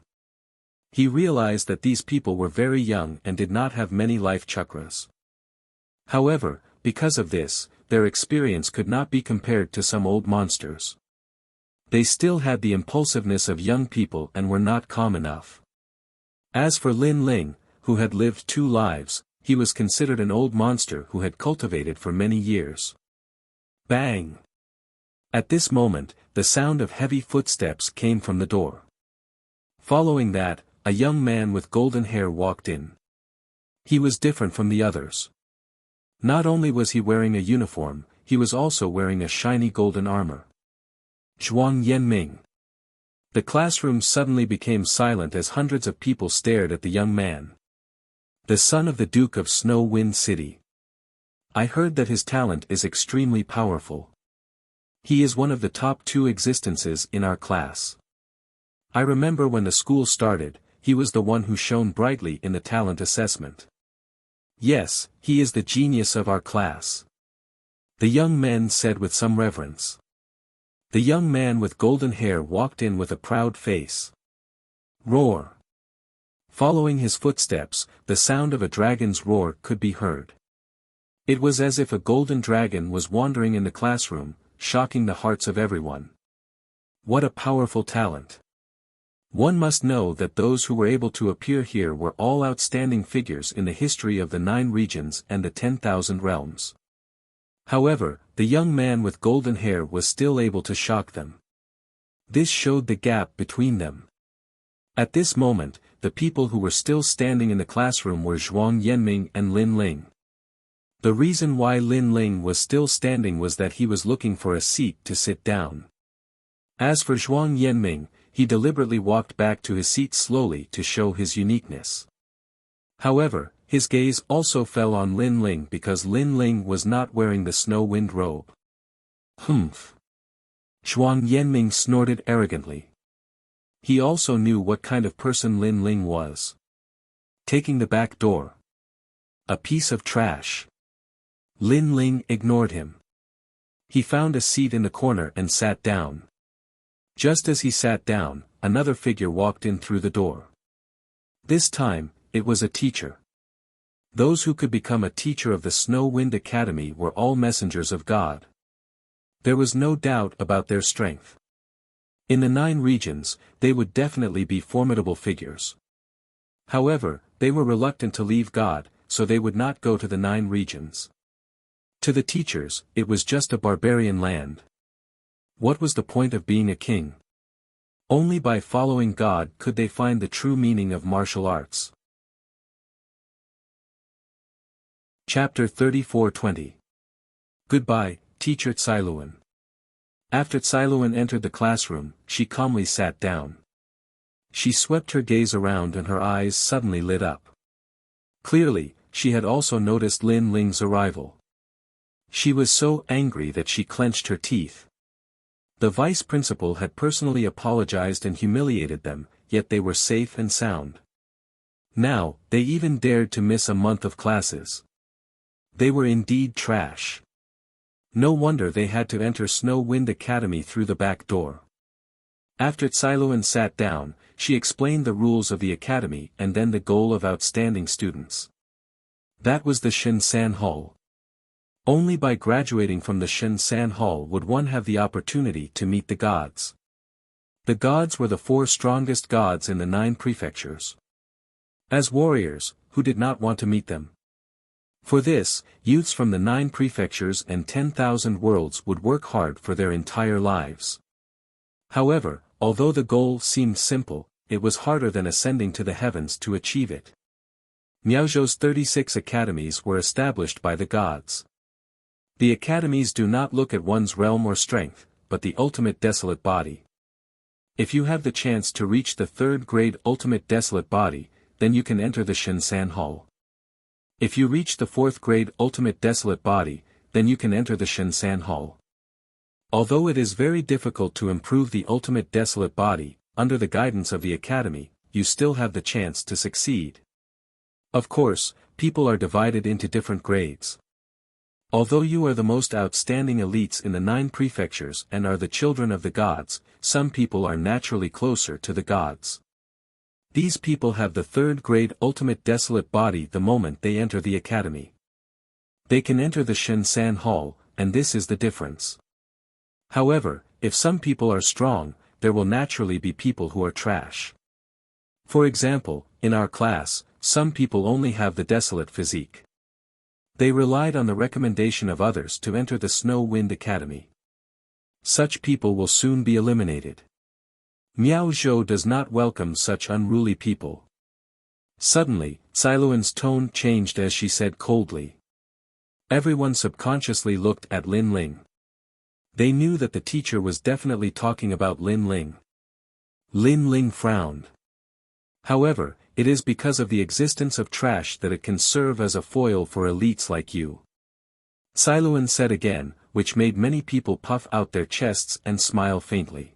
[SPEAKER 1] He realized that these people were very young and did not have many life chakras. However, because of this, their experience could not be compared to some old monsters. They still had the impulsiveness of young people and were not calm enough. As for Lin Ling, who had lived 2 lives, he was considered an old monster who had cultivated for many years. Bang! At this moment, the sound of heavy footsteps came from the door. Following that, a young man with golden hair walked in. He was different from the others. Not only was he wearing a uniform, he was also wearing a shiny golden armor. Zhuang Yanming. The classroom suddenly became silent as hundreds of people stared at the young man. The son of the Duke of Snow Wind City. I heard that his talent is extremely powerful. He is one of the top 2 existences in our class. I remember when the school started, he was the one who shone brightly in the talent assessment. Yes, he is the genius of our class. The young men said with some reverence. The young man with golden hair walked in with a proud face. Roar. Following his footsteps, the sound of a dragon's roar could be heard. It was as if a golden dragon was wandering in the classroom, shocking the hearts of everyone. What a powerful talent. One must know that those who were able to appear here were all outstanding figures in the history of the 9 regions and the 10,000 realms. However, the young man with golden hair was still able to shock them. This showed the gap between them. At this moment, the people who were still standing in the classroom were Zhuang Yanming and Lin Ling. The reason why Lin Ling was still standing was that he was looking for a seat to sit down. As for Zhuang Yanming, he deliberately walked back to his seat slowly to show his uniqueness. However, his gaze also fell on Lin Ling because Lin Ling was not wearing the snow wind robe. Humph! Zhuang Yanming snorted arrogantly. He also knew what kind of person Lin Ling was. Taking the back door. A piece of trash. Lin Ling ignored him. He found a seat in the corner and sat down. Just as he sat down, another figure walked in through the door. This time, it was a teacher. Those who could become a teacher of the Snow Wind Academy were all messengers of God. There was no doubt about their strength. In the 9 regions, they would definitely be formidable figures. However, they were reluctant to leave God, so they would not go to the 9 regions. To the teachers, it was just a barbarian land. What was the point of being a king? Only by following God could they find the true meaning of martial arts. Chapter 34:20. Goodbye, Teacher Tsailuan. After Tsailuan entered the classroom, she calmly sat down. She swept her gaze around and her eyes suddenly lit up. Clearly, she had also noticed Lin Ling's arrival. She was so angry that she clenched her teeth. The vice principal had personally apologized and humiliated them, yet they were safe and sound. Now, they even dared to miss a month of classes. They were indeed trash. No wonder they had to enter Snow Wind Academy through the back door. After Tsailuan sat down, she explained the rules of the academy and then the goal of outstanding students. That was the Shinsan Hall. Only by graduating from the Shinsan Hall would one have the opportunity to meet the gods. The gods were the 4 strongest gods in the 9 prefectures. As warriors, who did not want to meet them? For this, youths from the 9 prefectures and 10,000 worlds would work hard for their entire lives. However, although the goal seemed simple, it was harder than ascending to the heavens to achieve it. Miaozhou's 36 academies were established by the gods. The academies do not look at one's realm or strength, but the ultimate desolate body. If you have the chance to reach the 3rd grade ultimate desolate body, then you can enter the Shinsan Hall. If you reach the 4th grade ultimate desolate body, then you can enter the Shinsan Hall. Although it is very difficult to improve the ultimate desolate body, under the guidance of the academy, you still have the chance to succeed. Of course, people are divided into different grades. Although you are the most outstanding elites in the 9 prefectures and are the children of the gods, some people are naturally closer to the gods. These people have the 3rd grade ultimate desolate body the moment they enter the academy. They can enter the Shinsan Hall, and this is the difference. However, if some people are strong, there will naturally be people who are trash. For example, in our class, some people only have the desolate physique. They relied on the recommendation of others to enter the Snow Wind Academy. Such people will soon be eliminated. Miaozhou does not welcome such unruly people. Suddenly, Tsailuan's tone changed as she said coldly. Everyone subconsciously looked at Lin Ling. They knew that the teacher was definitely talking about Lin Ling. Lin Ling frowned. However, it is because of the existence of trash that it can serve as a foil for elites like you. Tsailuan said again, which made many people puff out their chests and smile faintly.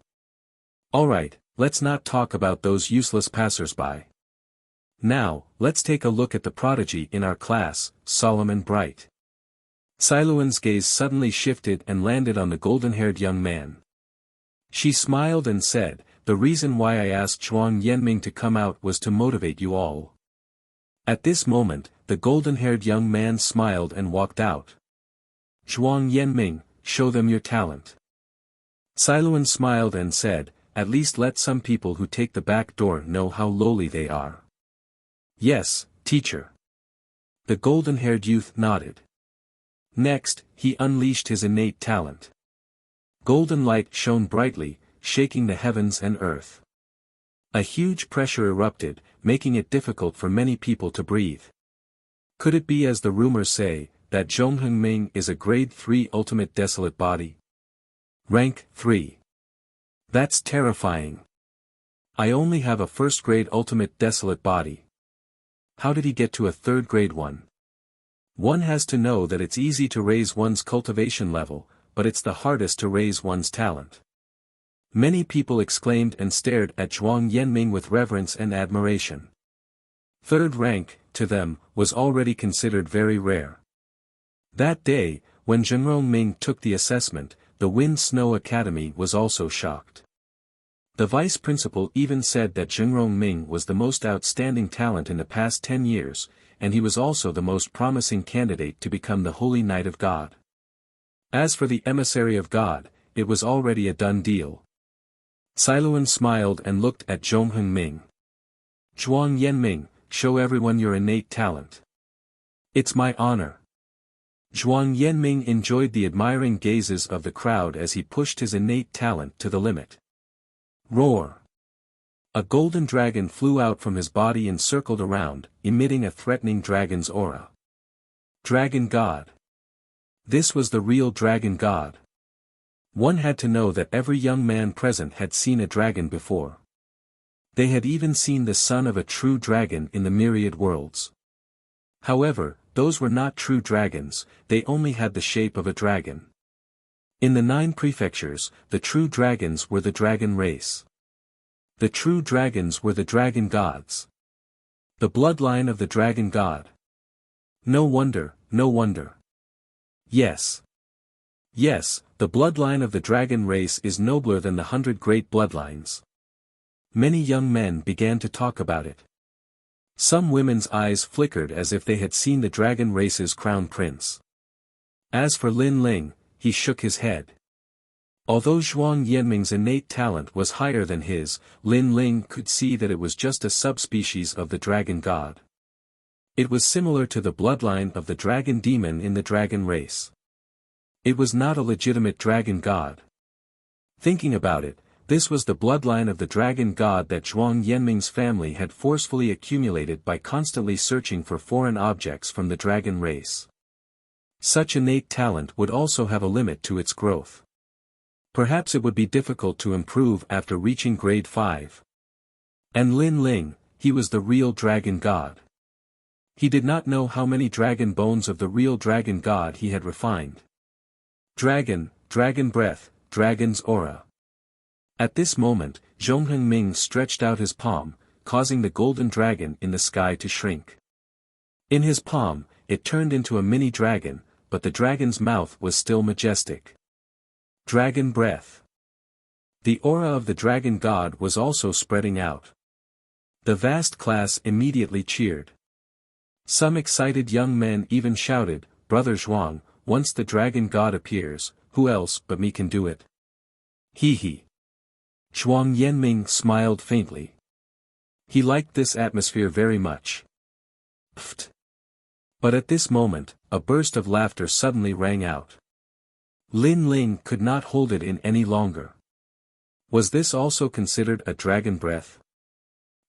[SPEAKER 1] Alright, let's not talk about those useless passers-by. Now, let's take a look at the prodigy in our class, solemn and bright. Tsailuan's gaze suddenly shifted and landed on the golden-haired young man. She smiled and said, "The reason why I asked Zhuang Yanming to come out was to motivate you all." At this moment, the golden-haired young man smiled and walked out. "Zhuang Yanming, show them your talent." Tsailuan smiled and said, "At least let some people who take the back door know how lowly they are." "Yes, teacher." The golden-haired youth nodded. Next, he unleashed his innate talent. Golden light shone brightly, shaking the heavens and earth. A huge pressure erupted, making it difficult for many people to breathe. Could it be, as the rumors say, that Zhongheng Ming is a grade 3 ultimate desolate body? Rank 3. That's terrifying. I only have a 1st grade ultimate desolate body. How did he get to a 3rd grade one? One has to know that it's easy to raise one's cultivation level, but it's the hardest to raise one's talent. Many people exclaimed and stared at Zhuang Yanming with reverence and admiration. 3rd rank, to them, was already considered very rare. That day, when Zhengrong Ming took the assessment, the Wind Snow Academy was also shocked. The vice principal even said that Zhengrong Ming was the most outstanding talent in the past 10 years, and he was also the most promising candidate to become the Holy Knight of God. As for the emissary of God, it was already a done deal. Siluan smiled and looked at Zhongheng Ming. Zhuang Yanming, show everyone your innate talent. It's my honor. Zhuang Yanming enjoyed the admiring gazes of the crowd as he pushed his innate talent to the limit. Roar! A golden dragon flew out from his body and circled around, emitting a threatening dragon's aura. Dragon God. This was the real dragon god. One had to know that every young man present had seen a dragon before. They had even seen the son of a true dragon in the myriad worlds. However, those were not true dragons, they only had the shape of a dragon. In the 9 prefectures, the true dragons were the dragon race. The true dragons were the dragon gods. The bloodline of the dragon god. No wonder, no wonder. Yes. Yes, the bloodline of the dragon race is nobler than the 100 great bloodlines. Many young men began to talk about it. Some women's eyes flickered as if they had seen the dragon race's crown prince. As for Lin Ling, he shook his head. Although Zhuang Yanming's innate talent was higher than his, Lin Ling could see that it was just a subspecies of the dragon god. It was similar to the bloodline of the dragon demon in the dragon race. It was not a legitimate dragon god. Thinking about it, this was the bloodline of the dragon god that Zhuang Yanming's family had forcefully accumulated by constantly searching for foreign objects from the dragon race. Such innate talent would also have a limit to its growth. Perhaps it would be difficult to improve after reaching grade 5. And Lin Ling, he was the real dragon god. He did not know how many dragon bones of the real dragon god he had refined. Dragon, dragon breath, dragon's aura. At this moment, Zhongheng Ming stretched out his palm, causing the golden dragon in the sky to shrink. In his palm, it turned into a mini dragon, but the dragon's mouth was still majestic. Dragon breath. The aura of the dragon god was also spreading out. The vast class immediately cheered. Some excited young men even shouted, "Brother Zhuang, once the dragon god appears, who else but me can do it?" Hee hee. Zhuang Yanming smiled faintly. He liked this atmosphere very much. Pfft. But at this moment, a burst of laughter suddenly rang out. Lin Ling could not hold it in any longer. Was this also considered a dragon breath?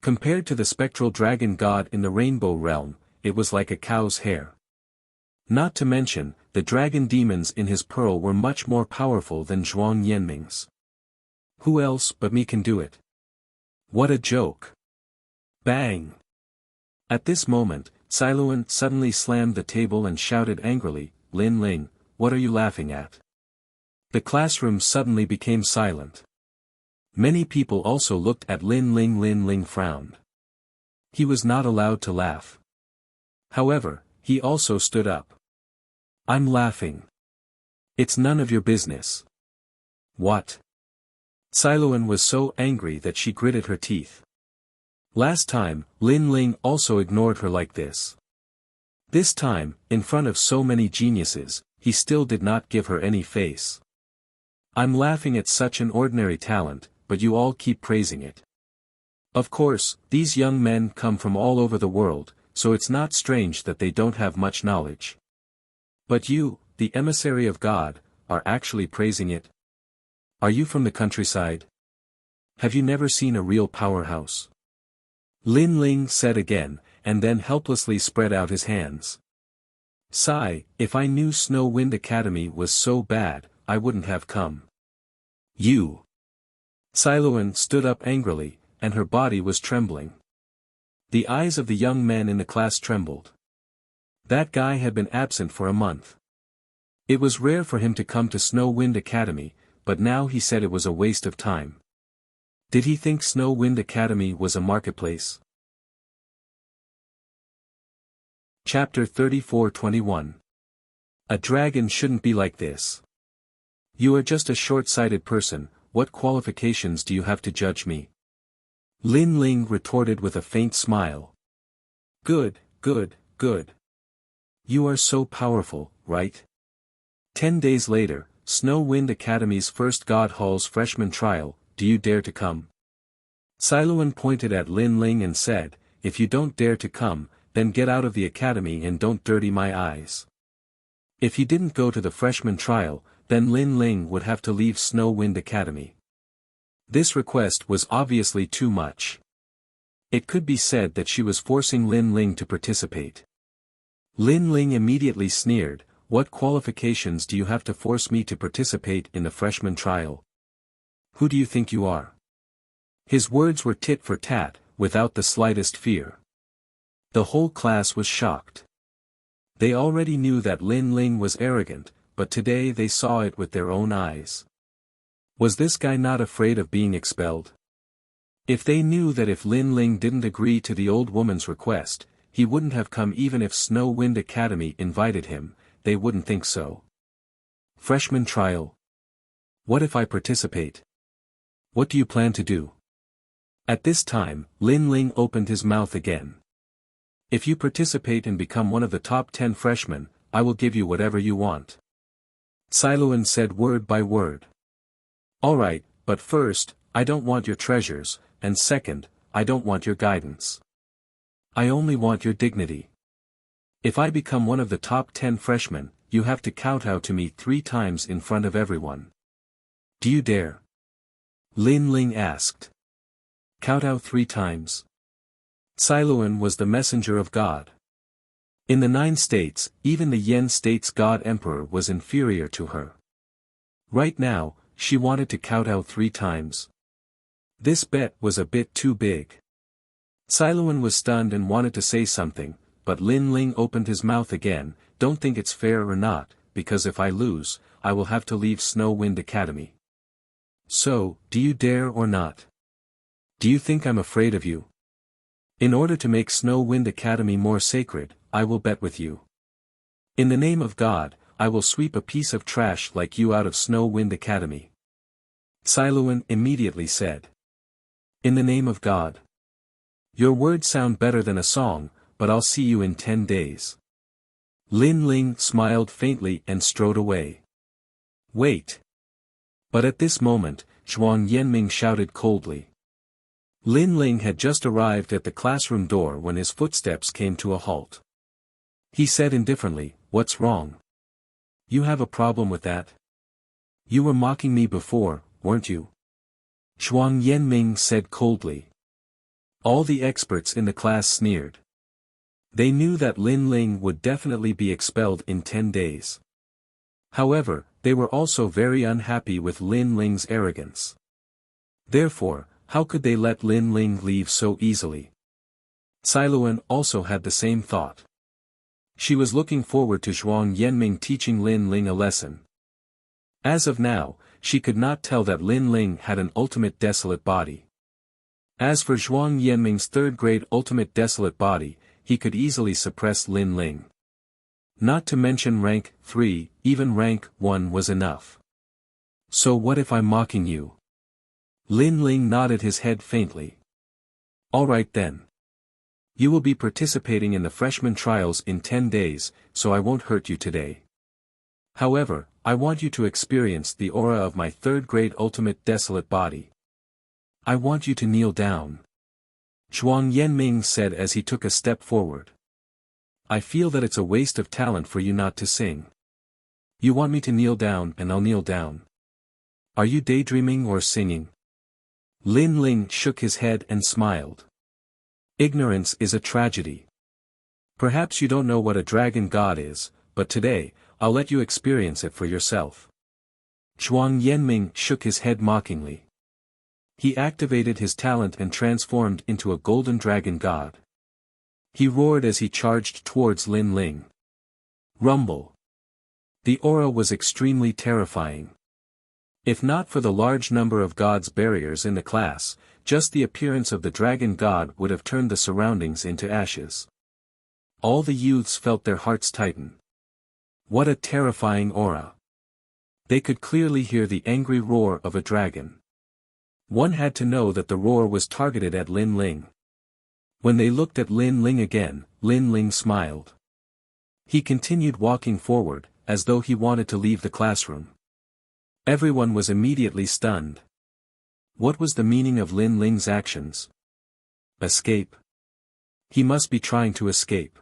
[SPEAKER 1] Compared to the spectral dragon god in the rainbow realm, it was like a cow's hair. Not to mention, the dragon demons in his pearl were much more powerful than Zhuang Yanming's. Who else but me can do it? What a joke! Bang! At this moment, Siluan suddenly slammed the table and shouted angrily, "Lin Ling, what are you laughing at?" The classroom suddenly became silent. Many people also looked at Lin Ling. Lin Ling frowned. He was not allowed to laugh. However, he also stood up. "I'm laughing. It's none of your business." What? Siluan was so angry that she gritted her teeth. Last time, Lin Ling also ignored her like this. This time, in front of so many geniuses, he still did not give her any face. "I'm laughing at such an ordinary talent, but you all keep praising it. Of course, these young men come from all over the world, so it's not strange that they don't have much knowledge. But you, the emissary of God, are actually praising it? Are you from the countryside? Have you never seen a real powerhouse?" Lin Ling said again, and then helplessly spread out his hands. "Sigh, if I knew Snow Wind Academy was so bad, I wouldn't have come." "You!" Siluan stood up angrily, and her body was trembling. The eyes of the young men in the class trembled. That guy had been absent for a month. It was rare for him to come to Snow Wind Academy, but now he said it was a waste of time. Did he think Snow Wind Academy was a marketplace? Chapter 34-21. A dragon shouldn't be like this. You are just a short-sighted person, what qualifications do you have to judge me? Lin Ling retorted with a faint smile. Good, good, good. You are so powerful, right? 10 days later, Snow Wind Academy's first God Hall's freshman trial, do you dare to come? Siluan pointed at Lin Ling and said, if you don't dare to come, then get out of the academy and don't dirty my eyes. If he didn't go to the freshman trial, then Lin Ling would have to leave Snow Wind Academy. This request was obviously too much. It could be said that she was forcing Lin Ling to participate. Lin Ling immediately sneered, what qualifications do you have to force me to participate in the freshman trial? Who do you think you are? His words were tit for tat, without the slightest fear. The whole class was shocked. They already knew that Lin Ling was arrogant, but today they saw it with their own eyes. Was this guy not afraid of being expelled? If they knew that if Lin Ling didn't agree to the old woman's request, he wouldn't have come even if Snow Wind Academy invited him, they wouldn't think so. Freshman trial. What if I participate? What do you plan to do? At this time, Lin Ling opened his mouth again. If you participate and become one of the top 10 freshmen, I will give you whatever you want. Siluan said word by word. Alright, but first, I don't want your treasures, and second, I don't want your guidance. I only want your dignity. If I become one of the top 10 freshmen, you have to kowtow to me 3 times in front of everyone. Do you dare? Lin Ling asked. Kowtow 3 times. Siluan was the messenger of God. In the 9 states, even the Yen state's God Emperor was inferior to her. Right now, she wanted to kowtow 3 times. This bet was a bit too big. Siluan was stunned and wanted to say something, but Lin Ling opened his mouth again, don't think it's fair or not, because if I lose, I will have to leave Snow Wind Academy. So, do you dare or not? Do you think I'm afraid of you? In order to make Snow Wind Academy more sacred, I will bet with you. In the name of God, I will sweep a piece of trash like you out of Snow Wind Academy. Siluan immediately said. In the name of God. Your words sound better than a song, but I'll see you in 10 days. Lin Ling smiled faintly and strode away. Wait. But at this moment, Zhuang Yanming shouted coldly. Lin Ling had just arrived at the classroom door when his footsteps came to a halt. He said indifferently, what's wrong? You have a problem with that? You were mocking me before, weren't you? Zhuang Yanming said coldly. All the experts in the class sneered. They knew that Lin Ling would definitely be expelled in 10 days. However, they were also very unhappy with Lin Ling's arrogance. Therefore, how could they let Lin Ling leave so easily? Siluan also had the same thought. She was looking forward to Zhuang Yanming teaching Lin Ling a lesson. As of now, she could not tell that Lin Ling had an ultimate desolate body. As for Zhuang Yanming's 3rd grade ultimate desolate body, he could easily suppress Lin Ling. Not to mention rank 3, even rank 1 was enough. So what if I'm mocking you? Lin Ling nodded his head faintly. Alright then. You will be participating in the freshman trials in 10 days, so I won't hurt you today. However, I want you to experience the aura of my 3rd grade ultimate desolate body. I want you to kneel down. Zhuang Yanming said as he took a step forward. I feel that it's a waste of talent for you not to sing. You want me to kneel down and I'll kneel down. Are you daydreaming or singing? Lin Ling shook his head and smiled. Ignorance is a tragedy. Perhaps you don't know what a dragon god is, but today, I'll let you experience it for yourself. Zhuang Yanming shook his head mockingly. He activated his talent and transformed into a golden dragon god. He roared as he charged towards Lin Ling. Rumble. The aura was extremely terrifying. If not for the large number of God's barriers in the class, just the appearance of the dragon god would have turned the surroundings into ashes. All the youths felt their hearts tighten. What a terrifying aura. They could clearly hear the angry roar of a dragon. One had to know that the roar was targeted at Lin Ling. When they looked at Lin Ling again, Lin Ling smiled. He continued walking forward, as though he wanted to leave the classroom. Everyone was immediately stunned. What was the meaning of Lin Ling's actions? Escape. He must be trying to escape.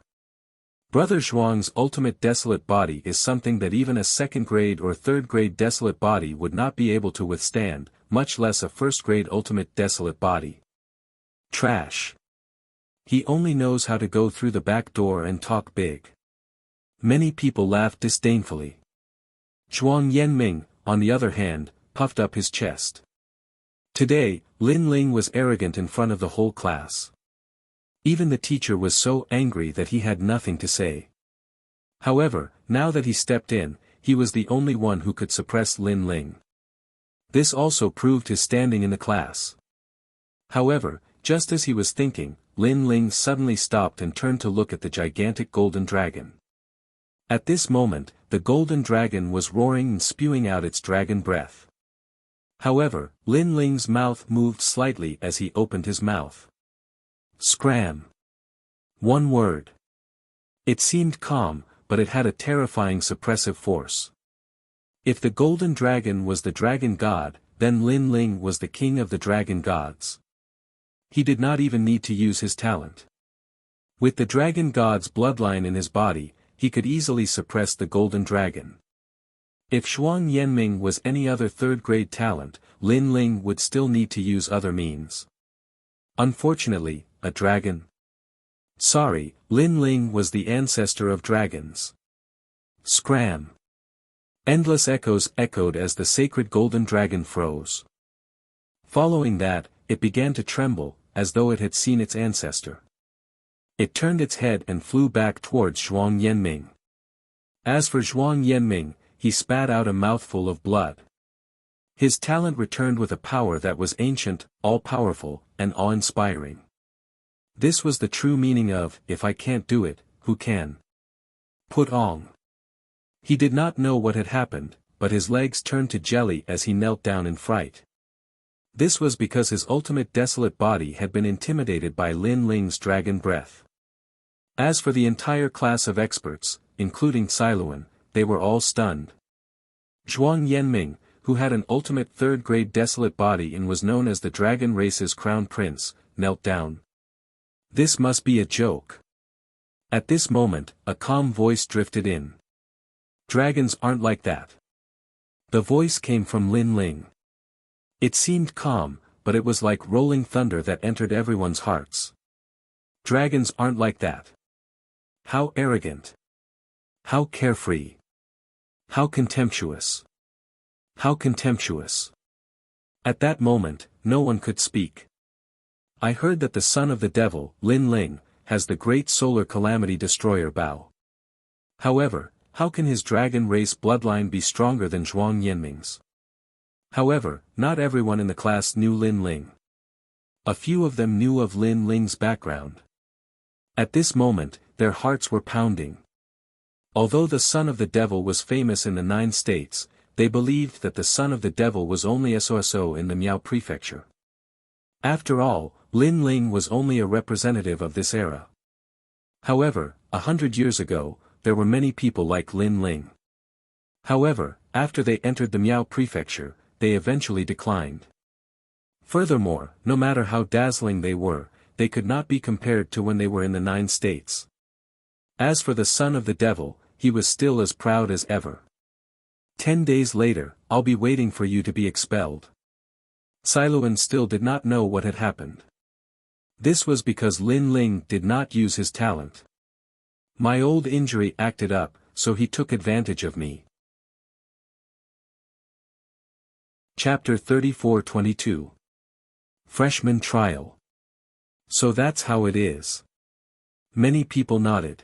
[SPEAKER 1] Brother Zhuang's ultimate desolate body is something that even a second-grade or third-grade desolate body would not be able to withstand, much less a first-grade ultimate desolate body. Trash. He only knows how to go through the back door and talk big. Many people laughed disdainfully. Zhuang Yanming, on the other hand, puffed up his chest. Today, Lin Ling was arrogant in front of the whole class. Even the teacher was so angry that he had nothing to say. However, now that he stepped in, he was the only one who could suppress Lin Ling. This also proved his standing in the class. However, just as he was thinking, Lin Ling suddenly stopped and turned to look at the gigantic golden dragon. At this moment, the golden dragon was roaring and spewing out its dragon breath. However, Lin Ling's mouth moved slightly as he opened his mouth. Scram. One word. It seemed calm, but it had a terrifying suppressive force. If the golden dragon was the dragon god, then Lin Ling was the king of the dragon gods. He did not even need to use his talent. With the dragon god's bloodline in his body, he could easily suppress the golden dragon. If Zhuang Yanming was any other third-grade talent, Lin Ling would still need to use other means. Unfortunately, a dragon? Sorry, Lin Ling was the ancestor of dragons. Scram. Endless echoes echoed as the sacred golden dragon froze. Following that, it began to tremble, as though it had seen its ancestor. It turned its head and flew back towards Zhuang Yanming. As for Zhuang Yanming, he spat out a mouthful of blood. His talent returned with a power that was ancient, all-powerful, and awe-inspiring. This was the true meaning of, if I can't do it, who can? Put Ong. He did not know what had happened, but his legs turned to jelly as he knelt down in fright. This was because his ultimate desolate body had been intimidated by Lin Ling's dragon breath. As for the entire class of experts, including Siluan, they were all stunned. Zhuang Yanming, who had an ultimate third-grade desolate body and was known as the dragon race's crown prince, knelt down. This must be a joke. At this moment, a calm voice drifted in. Dragons aren't like that. The voice came from Lin Ling. It seemed calm, but it was like rolling thunder that entered everyone's hearts. Dragons aren't like that. How arrogant. How carefree. How contemptuous. How contemptuous. At that moment, no one could speak. I heard that the son of the devil, Lin Ling, has the great solar calamity destroyer bow. However, how can his dragon race bloodline be stronger than Zhuang Yanming's? However, not everyone in the class knew Lin Ling. A few of them knew of Lin Ling's background. At this moment, their hearts were pounding. Although the son of the devil was famous in the 9 states, they believed that the son of the devil was only SOSO in the Miao prefecture. After all, Lin Ling was only a representative of this era. However, 100 years ago, there were many people like Lin Ling. However, after they entered the Miao prefecture, they eventually declined. Furthermore, no matter how dazzling they were, they could not be compared to when they were in the 9 states. As for the son of the devil, he was still as proud as ever. 10 days later, I'll be waiting for you to be expelled. Siluan still did not know what had happened. This was because Lin Ling did not use his talent. My old injury acted up, so he took advantage of me. Chapter 34-22. Freshman Trial. So that's how it is. Many people nodded.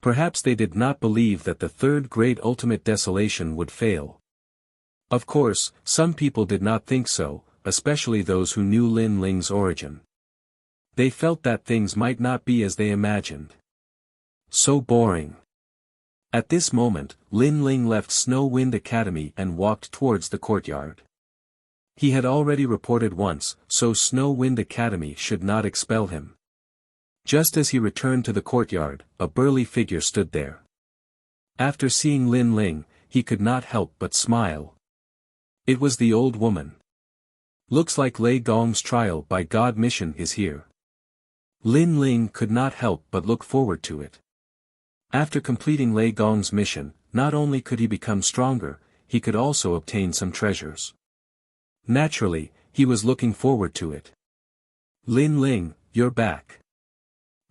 [SPEAKER 1] Perhaps they did not believe that the third-grade ultimate desolation would fail. Of course, some people did not think so, especially those who knew Lin Ling's origin. They felt that things might not be as they imagined. So boring. At this moment, Lin Ling left Snow Wind Academy and walked towards the courtyard. He had already reported once, so Snow Wind Academy should not expel him. Just as he returned to the courtyard, a burly figure stood there. After seeing Lin Ling, he could not help but smile. It was the old woman. Looks like Lei Gong's trial by God mission is here. Lin Ling could not help but look forward to it. After completing Lei Gong's mission, not only could he become stronger, he could also obtain some treasures. Naturally, he was looking forward to it. Lin Ling, you're back.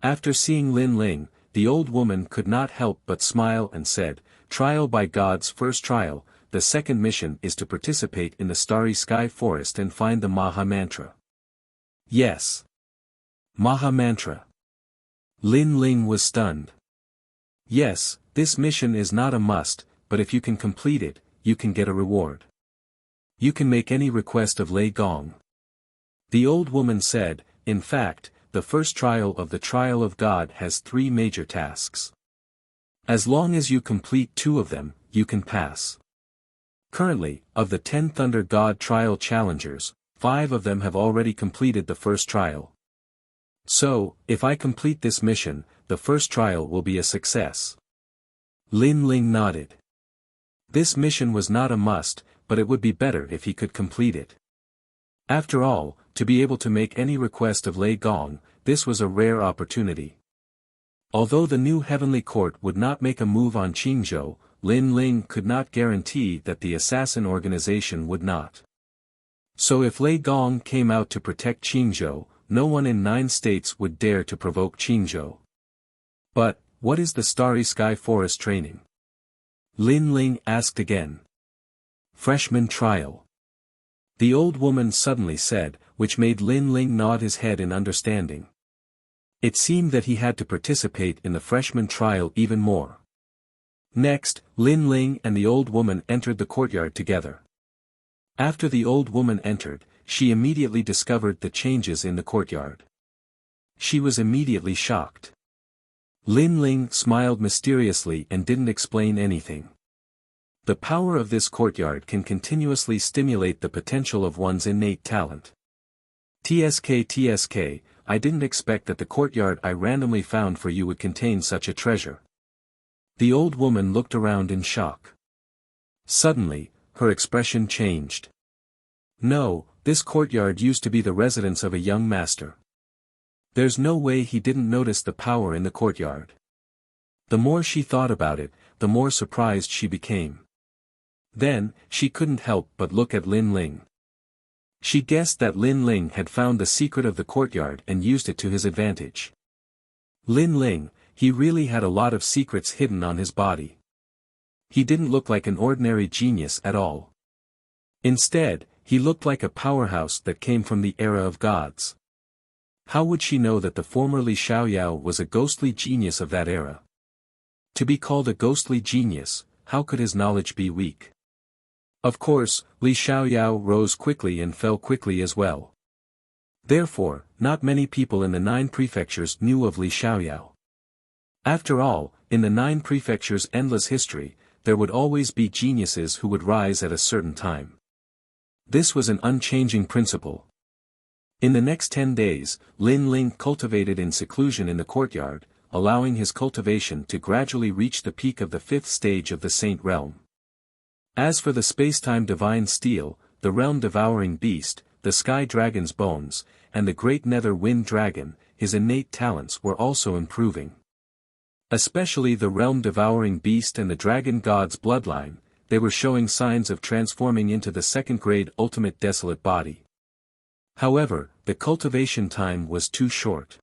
[SPEAKER 1] After seeing Lin Ling, the old woman could not help but smile and said, "Trial by God's first trial, the second mission is to participate in the Starry Sky Forest and find the Maha Mantra." Yes. Maha Mantra. Lin Ling was stunned. Yes, this mission is not a must, but if you can complete it, you can get a reward. You can make any request of Lei Gong. The old woman said, in fact, the first trial of the trial of God has 3 major tasks. As long as you complete 2 of them, you can pass. Currently, of the 10 Thunder God trial challengers, 5 of them have already completed the first trial. So, if I complete this mission, the first trial will be a success. Lin Ling nodded. This mission was not a must, but it would be better if he could complete it. After all, to be able to make any request of Lei Gong, this was a rare opportunity. Although the new heavenly court would not make a move on Qingzhou, Lin Ling could not guarantee that the assassin organization would not. So if Lei Gong came out to protect Qingzhou, no one in 9 states would dare to provoke Qingzhou. But, what is the Starry Sky Forest training? Lin Ling asked again. Freshman trial. The old woman suddenly said, which made Lin Ling nod his head in understanding. It seemed that he had to participate in the freshman trial even more. Next, Lin Ling and the old woman entered the courtyard together. After the old woman entered, she immediately discovered the changes in the courtyard. She was immediately shocked. Lin Ling smiled mysteriously and didn't explain anything. The power of this courtyard can continuously stimulate the potential of one's innate talent. TSK, I didn't expect that the courtyard I randomly found for you would contain such a treasure. The old woman looked around in shock. Suddenly, her expression changed. No, this courtyard used to be the residence of a young master. There's no way he didn't notice the power in the courtyard. The more she thought about it, the more surprised she became. Then, she couldn't help but look at Lin Ling. She guessed that Lin Ling had found the secret of the courtyard and used it to his advantage. Lin Ling, he really had a lot of secrets hidden on his body. He didn't look like an ordinary genius at all. Instead, he looked like a powerhouse that came from the era of gods. How would she know that the former Li Xiaoyao was a ghostly genius of that era? To be called a ghostly genius, how could his knowledge be weak? Of course, Li Xiaoyao rose quickly and fell quickly as well. Therefore, not many people in the 9 prefectures knew of Li Xiaoyao. After all, in the 9 prefectures' endless history, there would always be geniuses who would rise at a certain time. This was an unchanging principle. In the next 10 days, Lin Ling cultivated in seclusion in the courtyard, allowing his cultivation to gradually reach the peak of the 5th stage of the Saint Realm. As for the spacetime divine steel, the realm-devouring beast, the sky dragon's bones, and the great nether wind dragon, his innate talents were also improving. Especially the realm-devouring beast and the dragon god's bloodline, they were showing signs of transforming into the 2nd-grade ultimate desolate body. However, the cultivation time was too short.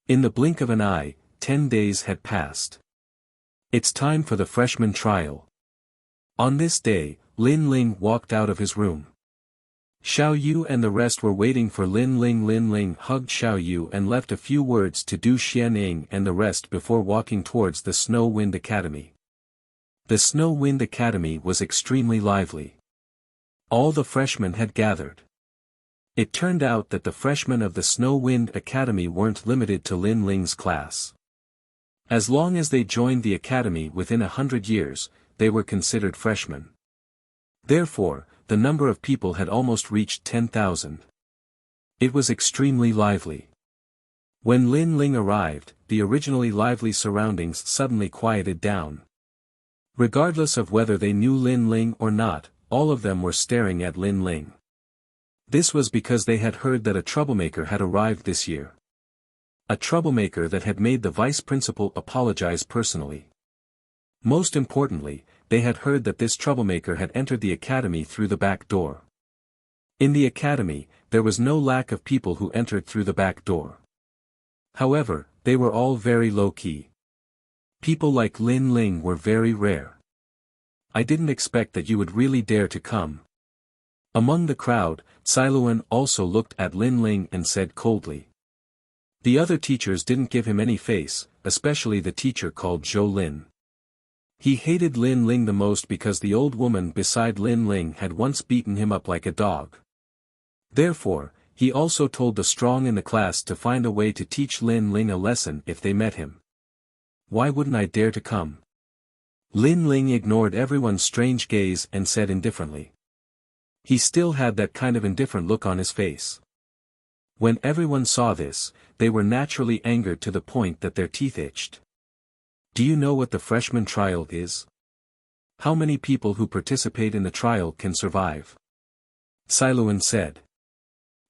[SPEAKER 1] In the blink of an eye, 10 days had passed. It's time for the freshman trial. On this day, Lin Ling walked out of his room. Xiao Yu and the rest were waiting for Lin Ling. Lin Ling hugged Xiao Yu and left a few words to Du Xianing and the rest before walking towards the Snow Wind Academy. The Snow Wind Academy was extremely lively. All the freshmen had gathered. It turned out that the freshmen of the Snow Wind Academy weren't limited to Lin Ling's class. As long as they joined the academy within 100 years, they were considered freshmen. Therefore, the number of people had almost reached 10,000. It was extremely lively. When Lin Ling arrived, the originally lively surroundings suddenly quieted down. Regardless of whether they knew Lin Ling or not, all of them were staring at Lin Ling. This was because they had heard that a troublemaker had arrived this year. A troublemaker that had made the vice principal apologize personally. Most importantly, they had heard that this troublemaker had entered the academy through the back door. In the academy, there was no lack of people who entered through the back door. However, they were all very low-key. People like Lin Ling were very rare. I didn't expect that you would really dare to come. Among the crowd, Siluan also looked at Lin Ling and said coldly. The other teachers didn't give him any face, especially the teacher called Zhou Lin. He hated Lin Ling the most because the old woman beside Lin Ling had once beaten him up like a dog. Therefore, he also told the strong in the class to find a way to teach Lin Ling a lesson if they met him. Why wouldn't I dare to come? Lin Ling ignored everyone's strange gaze and said indifferently. He still had that kind of indifferent look on his face. When everyone saw this, they were naturally angered to the point that their teeth itched. Do you know what the freshman trial is? How many people who participate in the trial can survive? Siluan said.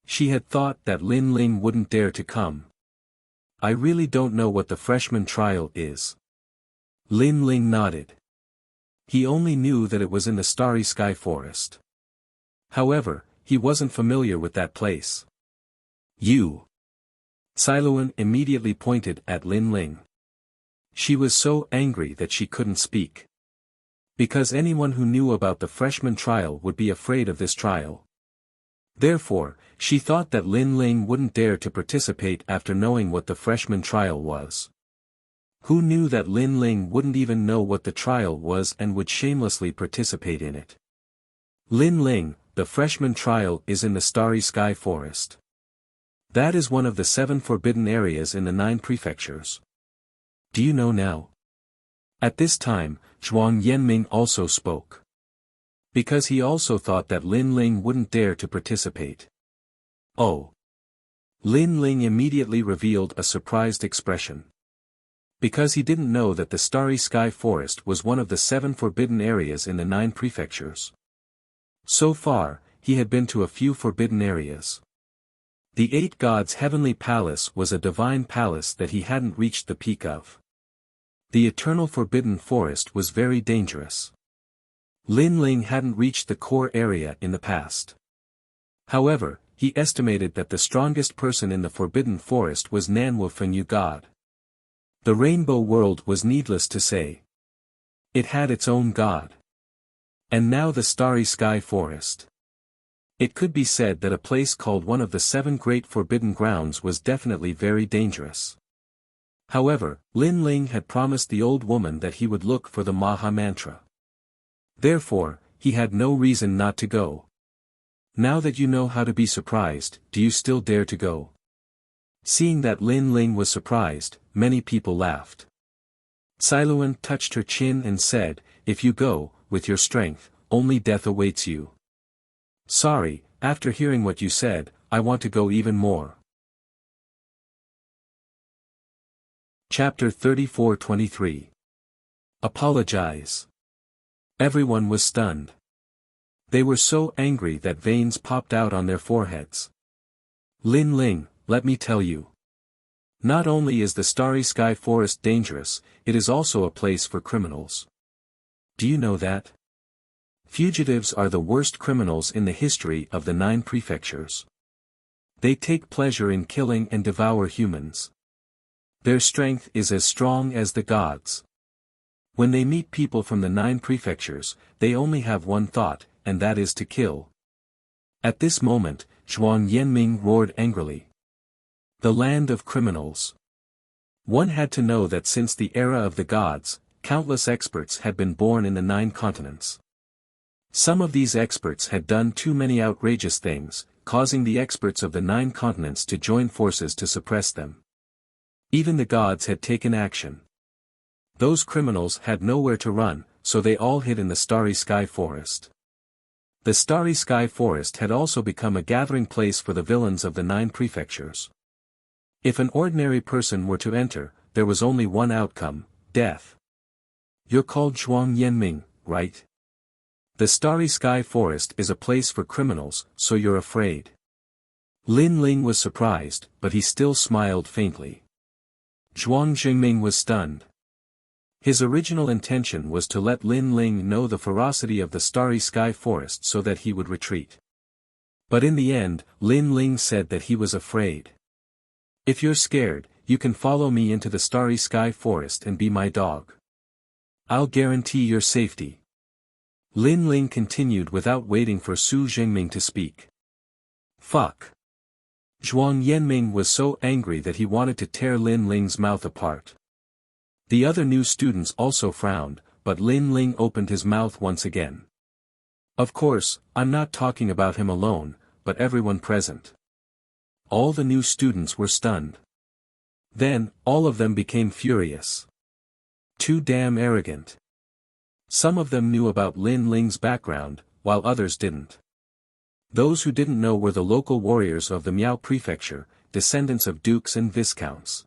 [SPEAKER 1] She had thought that Lin Ling wouldn't dare to come. I really don't know what the freshman trial is. Lin Ling nodded. He only knew that it was in the Starry Sky Forest. However, he wasn't familiar with that place. You. Siluan immediately pointed at Lin Ling. She was so angry that she couldn't speak. Because anyone who knew about the freshman trial would be afraid of this trial. Therefore, she thought that Lin Ling wouldn't dare to participate after knowing what the freshman trial was. Who knew that Lin Ling wouldn't even know what the trial was and would shamelessly participate in it? Lin Ling, the freshman trial is in the Starry Sky Forest. That is one of the 7 forbidden areas in the 9 prefectures. Do you know now? At this time, Zhuang Yanming also spoke. Because he also thought that Lin Ling wouldn't dare to participate. Oh. Lin Ling immediately revealed a surprised expression. Because he didn't know that the Starry Sky Forest was one of the 7 forbidden areas in the 9 prefectures. So far, he had been to a few forbidden areas. The 8 gods' heavenly palace was a divine palace that he hadn't reached the peak of. The eternal forbidden forest was very dangerous. Lin Ling hadn't reached the core area in the past. However, he estimated that the strongest person in the forbidden forest was Nanwu Fenyu God. The rainbow world was needless to say. It had its own god. And now the Starry Sky Forest. It could be said that a place called one of the 7 great forbidden grounds was definitely very dangerous. However, Lin Ling had promised the old woman that he would look for the Maha Mantra. Therefore, he had no reason not to go. Now that you know how to be surprised, do you still dare to go? Seeing that Lin Ling was surprised, many people laughed. Siluan touched her chin and said, if you go, with your strength, only death awaits you. Sorry, after hearing what you said, I want to go even more. Chapter 34-23. Apologize. Everyone was stunned. They were so angry that veins popped out on their foreheads. Lin Ling, let me tell you. Not only is the Starry Sky Forest dangerous, it is also a place for criminals. Do you know that? Fugitives are the worst criminals in the history of the 9 prefectures. They take pleasure in killing and devour humans. Their strength is as strong as the gods. When they meet people from the 9 prefectures, they only have one thought, and that is to kill. At this moment, Zhuang Yanming roared angrily. The land of criminals. One had to know that since the era of the gods, countless experts had been born in the 9 continents. Some of these experts had done too many outrageous things, causing the experts of the 9 continents to join forces to suppress them. Even the gods had taken action. Those criminals had nowhere to run, so they all hid in the Starry Sky Forest. The Starry Sky Forest had also become a gathering place for the villains of the 9 prefectures. If an ordinary person were to enter, there was only one outcome, death. You're called Zhuang Yanming, right? The Starry Sky Forest is a place for criminals, so you're afraid. Lin Ling was surprised, but he still smiled faintly. Zhuang Jingming was stunned. His original intention was to let Lin Ling know the ferocity of the Starry Sky Forest so that he would retreat. But in the end, Lin Ling said that he was afraid. If you're scared, you can follow me into the Starry Sky Forest and be my dog. I'll guarantee your safety. Lin Ling continued without waiting for Su Jingming to speak. Fuck. Zhuang Yanming was so angry that he wanted to tear Lin Ling's mouth apart. The other new students also frowned, but Lin Ling opened his mouth once again. Of course, I'm not talking about him alone, but everyone present. All the new students were stunned. Then, all of them became furious. Too damn arrogant. Some of them knew about Lin Ling's background, while others didn't. Those who didn't know were the local warriors of the Miao Prefecture, descendants of dukes and viscounts.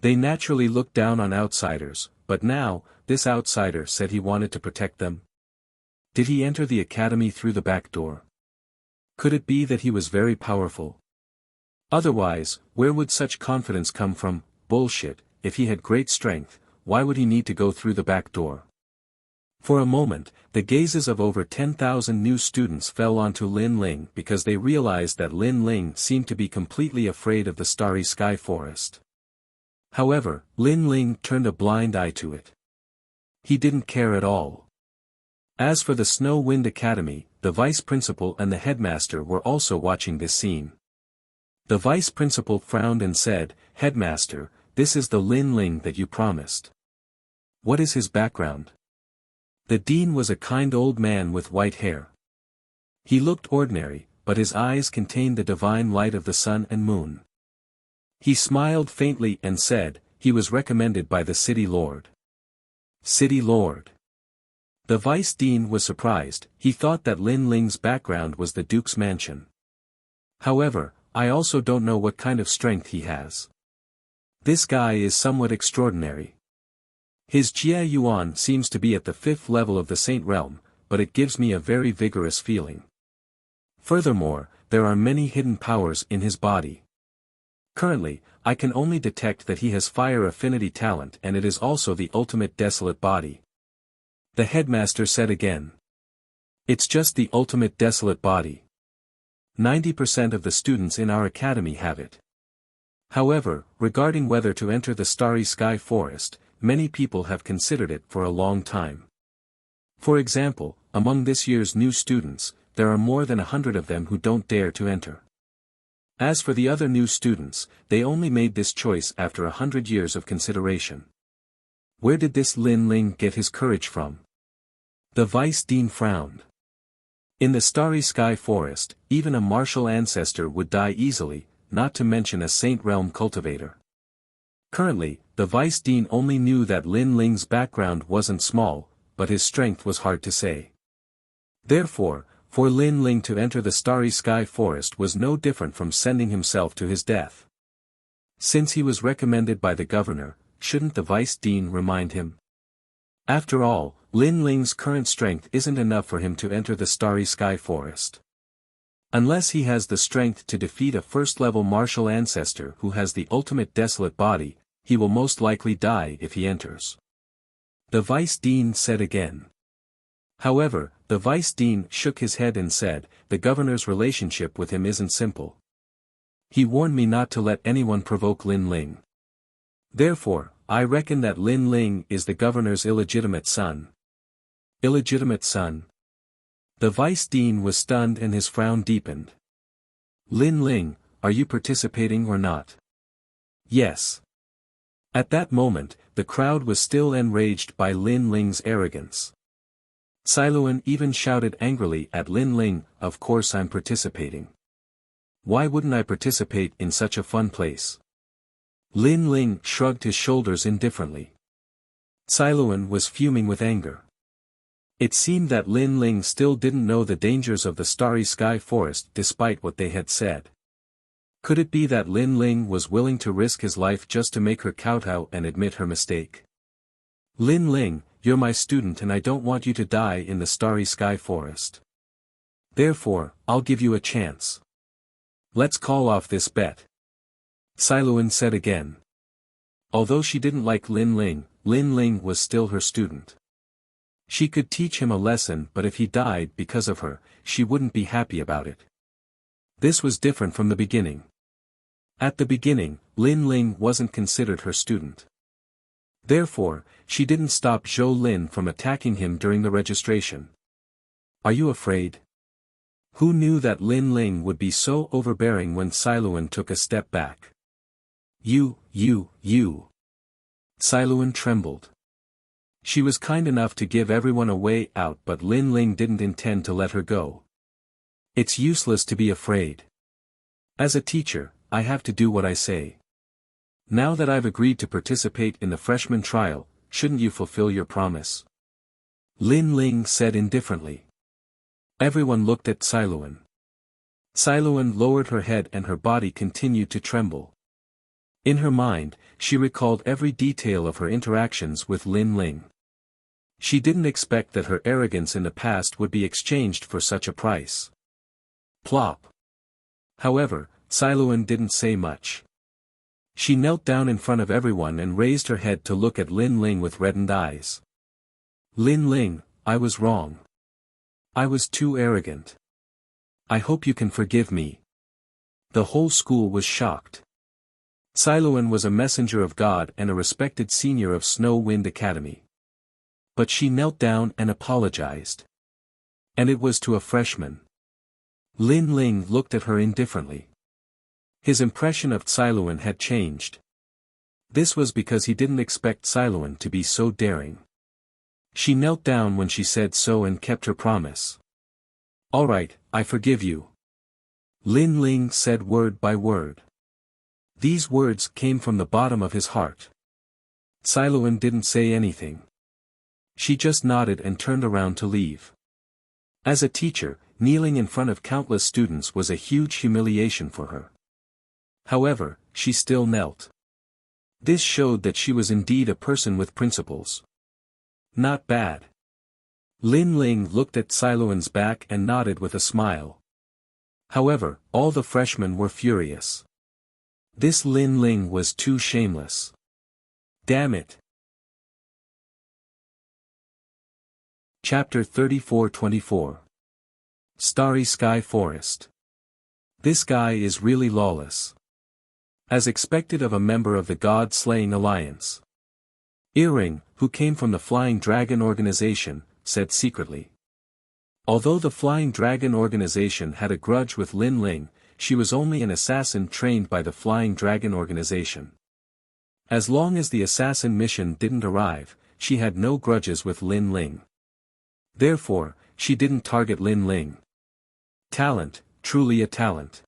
[SPEAKER 1] They naturally looked down on outsiders, but now, this outsider said he wanted to protect them. Did he enter the academy through the back door? Could it be that he was very powerful? Otherwise, where would such confidence come from? Bullshit. If he had great strength, why would he need to go through the back door? For a moment, the gazes of over 10,000 new students fell onto Lin Ling because they realized that Lin Ling seemed to be completely afraid of the Starry Sky Forest. However, Lin Ling turned a blind eye to it. He didn't care at all. As for the Snow Wind Academy, the vice principal and the headmaster were also watching this scene. The vice principal frowned and said, "Headmaster, this is the Lin Ling that you promised. What is his background?" The dean was a kind old man with white hair. He looked ordinary, but his eyes contained the divine light of the sun and moon. He smiled faintly and said, "He was recommended by the city lord." City lord. The vice dean was surprised. He thought that Lin Ling's background was the duke's mansion. However, I also don't know what kind of strength he has. This guy is somewhat extraordinary. His Jia Yuan seems to be at the 5th level of the Saint Realm, but it gives me a very vigorous feeling. Furthermore, there are many hidden powers in his body. Currently, I can only detect that he has fire affinity talent and it is also the ultimate desolate body. The headmaster said again. It's just the ultimate desolate body. 90% of the students in our academy have it. However, regarding whether to enter the Starry Sky Forest, many people have considered it for a long time. For example, among this year's new students, there are more than 100 of them who don't dare to enter. As for the other new students, they only made this choice after 100 years of consideration. Where did this Lin Ling get his courage from? The vice dean frowned. In the Starry Sky Forest, even a martial ancestor would die easily, not to mention a Saint Realm cultivator. Currently, the vice dean only knew that Lin Ling's background wasn't small, but his strength was hard to say. Therefore, for Lin Ling to enter the Starry Sky Forest was no different from sending himself to his death. Since he was recommended by the governor, shouldn't the vice dean remind him? After all, Lin Ling's current strength isn't enough for him to enter the Starry Sky Forest. Unless he has the strength to defeat a first-level martial ancestor who has the ultimate desolate body, he will most likely die if he enters. The vice dean said again. However, the vice dean shook his head and said, the governor's relationship with him isn't simple. He warned me not to let anyone provoke Lin Ling. Therefore, I reckon that Lin Ling is the governor's illegitimate son. Illegitimate son? The vice dean was stunned and his frown deepened. Lin Ling, are you participating or not? Yes. At that moment, the crowd was still enraged by Lin Ling's arrogance. Siluan even shouted angrily at Lin Ling, of course I'm participating. Why wouldn't I participate in such a fun place? Lin Ling shrugged his shoulders indifferently. Siluan was fuming with anger. It seemed that Lin Ling still didn't know the dangers of the Starry Sky Forest despite what they had said. Could it be that Lin Ling was willing to risk his life just to make her kowtow and admit her mistake? Lin Ling, you're my student and I don't want you to die in the starry sky forest. Therefore, I'll give you a chance. Let's call off this bet. Siluan said again. Although she didn't like Lin Ling was still her student. She could teach him a lesson, but if he died because of her, she wouldn't be happy about it. This was different from the beginning. At the beginning, Lin Ling wasn't considered her student. Therefore, she didn't stop Zhou Lin from attacking him during the registration. Are you afraid? Who knew that Lin Ling would be so overbearing when Siluan took a step back? You. Siluan trembled. She was kind enough to give everyone a way out, but Lin Ling didn't intend to let her go. It's useless to be afraid. As a teacher, I have to do what I say. Now that I've agreed to participate in the freshman trial, shouldn't you fulfill your promise? Lin Ling said indifferently. Everyone looked at Siluan. Siluan lowered her head and her body continued to tremble. In her mind, she recalled every detail of her interactions with Lin Ling. She didn't expect that her arrogance in the past would be exchanged for such a price. Plop. However, Siluan didn't say much. She knelt down in front of everyone and raised her head to look at Lin Ling with reddened eyes. Lin Ling, I was wrong. I was too arrogant. I hope you can forgive me. The whole school was shocked. Siluan was a messenger of God and a respected senior of Snow Wind Academy. But she knelt down and apologized. And it was to a freshman. Lin Ling looked at her indifferently. His impression of Siluan had changed. This was because he didn't expect Siluan to be so daring. She knelt down when she said so and kept her promise. All right, I forgive you. Lin Ling said word by word. These words came from the bottom of his heart. Siluan didn't say anything. She just nodded and turned around to leave. As a teacher, kneeling in front of countless students was a huge humiliation for her. However, she still knelt. This showed that she was indeed a person with principles. Not bad. Lin Ling looked at Siluan's back and nodded with a smile. However, all the freshmen were furious. This Lin Ling was too shameless. Damn it. Chapter 34-24. Starry Sky Forest. This guy is really lawless. As expected of a member of the God-slaying alliance. Earring, who came from the Flying Dragon organization, said secretly. Although the Flying Dragon organization had a grudge with Lin Ling, she was only an assassin trained by the Flying Dragon organization. As long as the assassin mission didn't arrive, she had no grudges with Lin Ling. Therefore, she didn't target Lin Ling. Talent, truly a talent.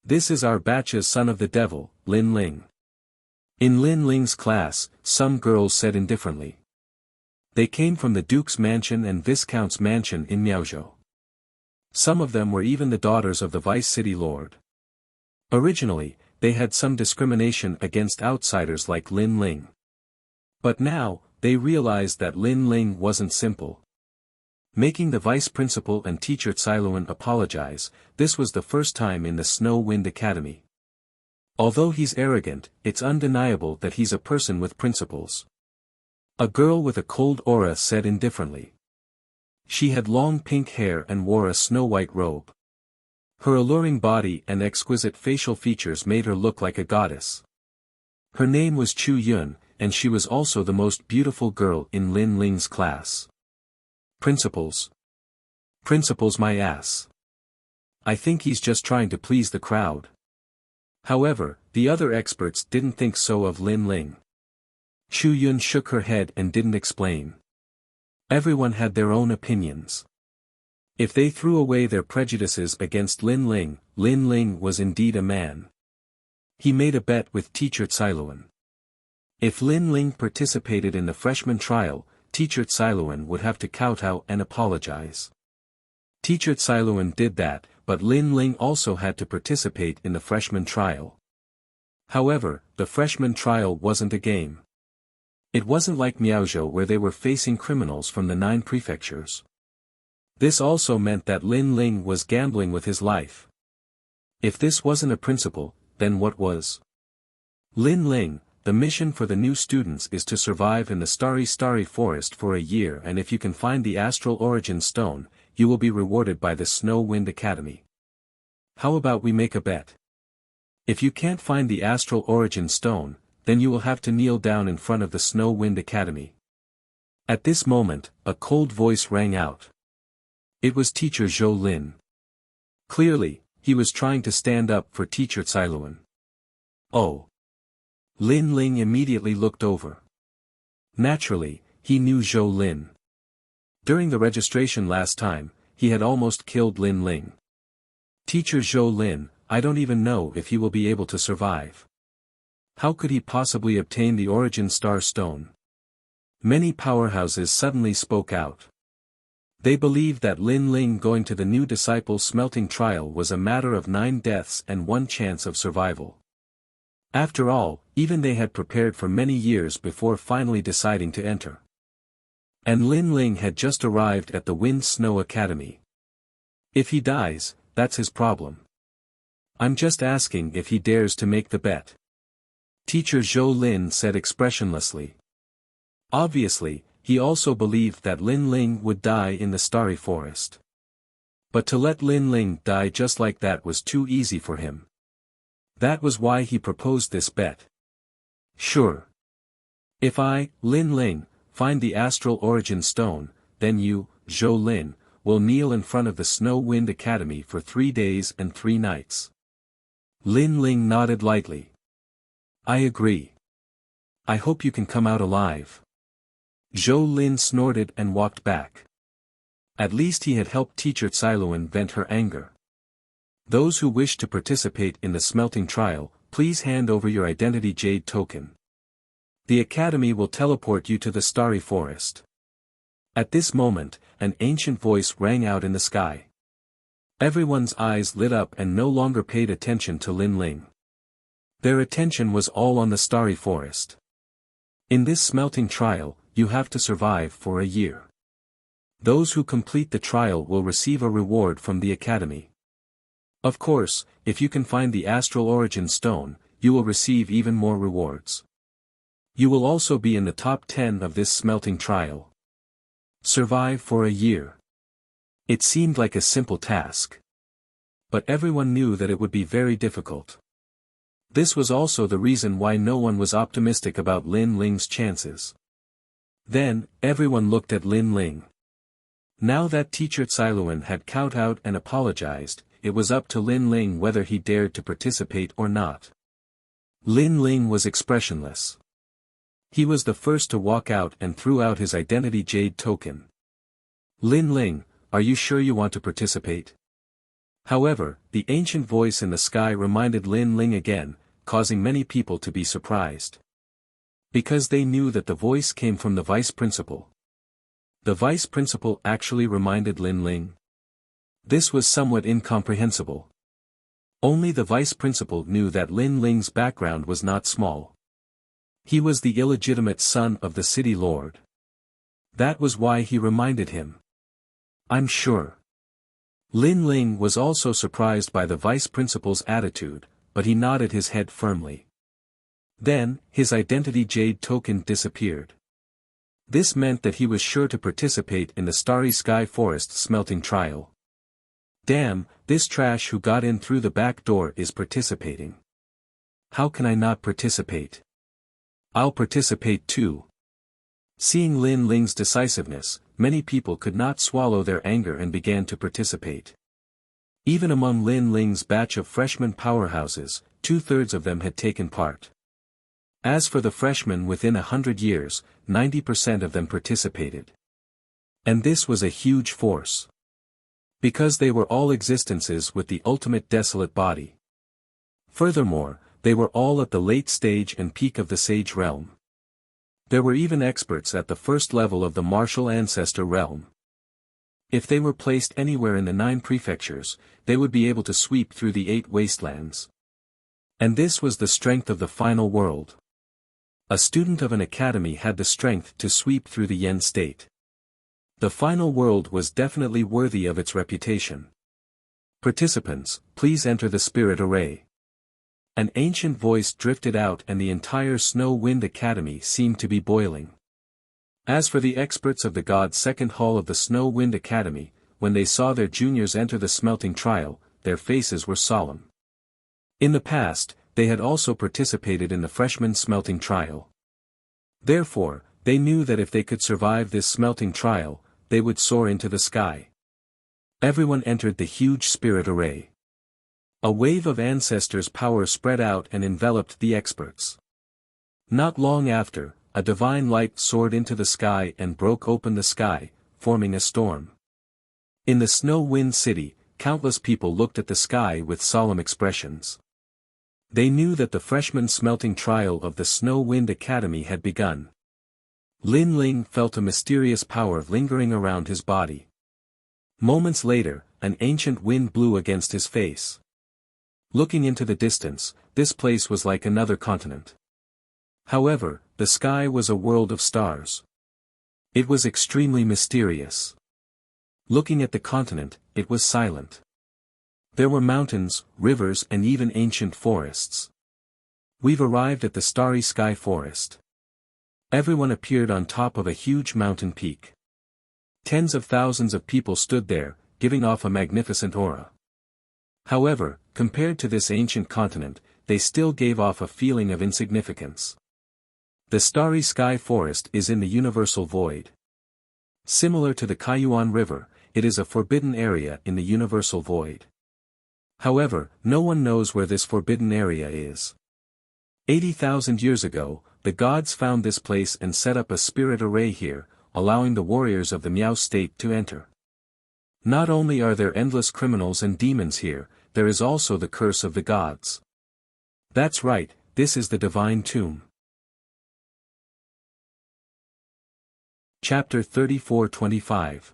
[SPEAKER 1] This is our batch's son of the devil, Lin Ling. In Lin Ling's class, some girls said indifferently. They came from the Duke's mansion and Viscount's mansion in Miaozhou. Some of them were even the daughters of the Vice City Lord. Originally, they had some discrimination against outsiders like Lin Ling. But now, they realized that Lin Ling wasn't simple. Making the vice principal and teacher Siluan apologize, this was the first time in the Snow Wind Academy. Although he's arrogant, it's undeniable that he's a person with principles. A girl with a cold aura said indifferently. She had long pink hair and wore a snow-white robe. Her alluring body and exquisite facial features made her look like a goddess. Her name was Chu Yun, and she was also the most beautiful girl in Lin Ling's class. Principles. Principles my ass. I think he's just trying to please the crowd. However, the other experts didn't think so of Lin Ling. Chu Yun shook her head and didn't explain. Everyone had their own opinions. If they threw away their prejudices against Lin Ling was indeed a man. He made a bet with teacher Siluan. If Lin Ling participated in the freshman trial, teacher Siluan would have to kowtow and apologize. Teacher Siluan did that, but Lin Ling also had to participate in the freshman trial. However, the freshman trial wasn't a game. It wasn't like Miaozhou where they were facing criminals from the 9 prefectures. This also meant that Lin Ling was gambling with his life. If this wasn't a principle, then what was? Lin Ling, the mission for the new students is to survive in the starry forest for a year, and if you can find the astral origin stone, you will be rewarded by the Snow Wind Academy. How about we make a bet? If you can't find the astral origin stone, then you will have to kneel down in front of the Snow Wind Academy. At this moment, a cold voice rang out. It was Teacher Zhou Lin. Clearly, he was trying to stand up for Teacher Cailuan. Oh. Lin Ling immediately looked over. Naturally, he knew Zhou Lin. During the registration last time, he had almost killed Lin Ling. Teacher Zhou Lin, I don't even know if he will be able to survive. How could he possibly obtain the Origin Star Stone? Many powerhouses suddenly spoke out. They believed that Lin Ling going to the new disciples' smelting trial was a matter of 9 deaths and 1 chance of survival. After all, even they had prepared for many years before finally deciding to enter. And Lin Ling had just arrived at the Wind Snow Academy. If he dies, that's his problem. I'm just asking if he dares to make the bet. Teacher Zhou Lin said expressionlessly. Obviously, he also believed that Lin Ling would die in the starry forest. But to let Lin Ling die just like that was too easy for him. That was why he proposed this bet. Sure. If I, Lin Ling, find the astral origin stone, then you, Zhou Lin, will kneel in front of the Snow Wind Academy for 3 days and 3 nights. Lin Ling nodded lightly. I agree. I hope you can come out alive. Zhou Lin snorted and walked back. At least he had helped Teacher Cailuan vent her anger. Those who wish to participate in the smelting trial, please hand over your identity jade token. The academy will teleport you to the starry forest. At this moment, an ancient voice rang out in the sky. Everyone's eyes lit up and no longer paid attention to Lin Ling. Their attention was all on the starry forest. In this smelting trial, you have to survive for a year. Those who complete the trial will receive a reward from the academy. Of course, if you can find the astral origin stone, you will receive even more rewards. You will also be in the top 10 of this smelting trial. Survive for a year. It seemed like a simple task. But everyone knew that it would be very difficult. This was also the reason why no one was optimistic about Lin Ling's chances. Then, everyone looked at Lin Ling. Now that Teacher Cailuan had kowtowed and apologized, it was up to Lin Ling whether he dared to participate or not. Lin Ling was expressionless. He was the first to walk out and threw out his identity jade token. Lin Ling, are you sure you want to participate? However, the ancient voice in the sky reminded Lin Ling again, causing many people to be surprised. Because they knew that the voice came from the vice principal. The vice principal actually reminded Lin Ling. This was somewhat incomprehensible. Only the vice principal knew that Lin Ling's background was not small. He was the illegitimate son of the city lord. That was why he reminded him. I'm sure. Lin Ling was also surprised by the vice principal's attitude, but he nodded his head firmly. Then, his identity jade token disappeared. This meant that he was sure to participate in the Starry Sky Forest smelting trial. Damn, this trash who got in through the back door is participating. How can I not participate? I'll participate too. Seeing Lin Ling's decisiveness, many people could not swallow their anger and began to participate. Even among Lin Ling's batch of freshman powerhouses, 2/3 of them had taken part. As for the freshmen within 100 years, 90% of them participated. And this was a huge force. Because they were all existences with the ultimate desolate body. Furthermore, they were all at the late stage and peak of the sage realm. There were even experts at the first level of the martial ancestor realm. If they were placed anywhere in the 9 prefectures, they would be able to sweep through the 8 wastelands. And this was the strength of the final world. A student of an academy had the strength to sweep through the Yen state. The final world was definitely worthy of its reputation. Participants, please enter the spirit array. An ancient voice drifted out and the entire Snow Wind Academy seemed to be boiling. As for the experts of the God's second hall of the Snow Wind Academy, when they saw their juniors enter the smelting trial, their faces were solemn. In the past, they had also participated in the freshman smelting trial. Therefore, they knew that if they could survive this smelting trial, they would soar into the sky. Everyone entered the huge spirit array. A wave of ancestors' power spread out and enveloped the experts. Not long after, a divine light soared into the sky and broke open the sky, forming a storm. In the Snow Wind City, countless people looked at the sky with solemn expressions. They knew that the freshman smelting trial of the Snow Wind Academy had begun. Lin Ling felt a mysterious power lingering around his body. Moments later, an ancient wind blew against his face. Looking into the distance, this place was like another continent. However, the sky was a world of stars. It was extremely mysterious. Looking at the continent, it was silent. There were mountains, rivers and even ancient forests. We've arrived at the Starry Sky Forest. Everyone appeared on top of a huge mountain peak. Tens of thousands of people stood there, giving off a magnificent aura. However, compared to this ancient continent, they still gave off a feeling of insignificance. The Starry Sky Forest is in the universal void. Similar to the Kaiyuan River, it is a forbidden area in the universal void. However, no one knows where this forbidden area is. 80,000 years ago, the gods found this place and set up a spirit array here, allowing the warriors of the Miao state to enter. Not only are there endless criminals and demons here, there is also the curse of the gods. That's right, this is the divine tomb. Chapter 34-25.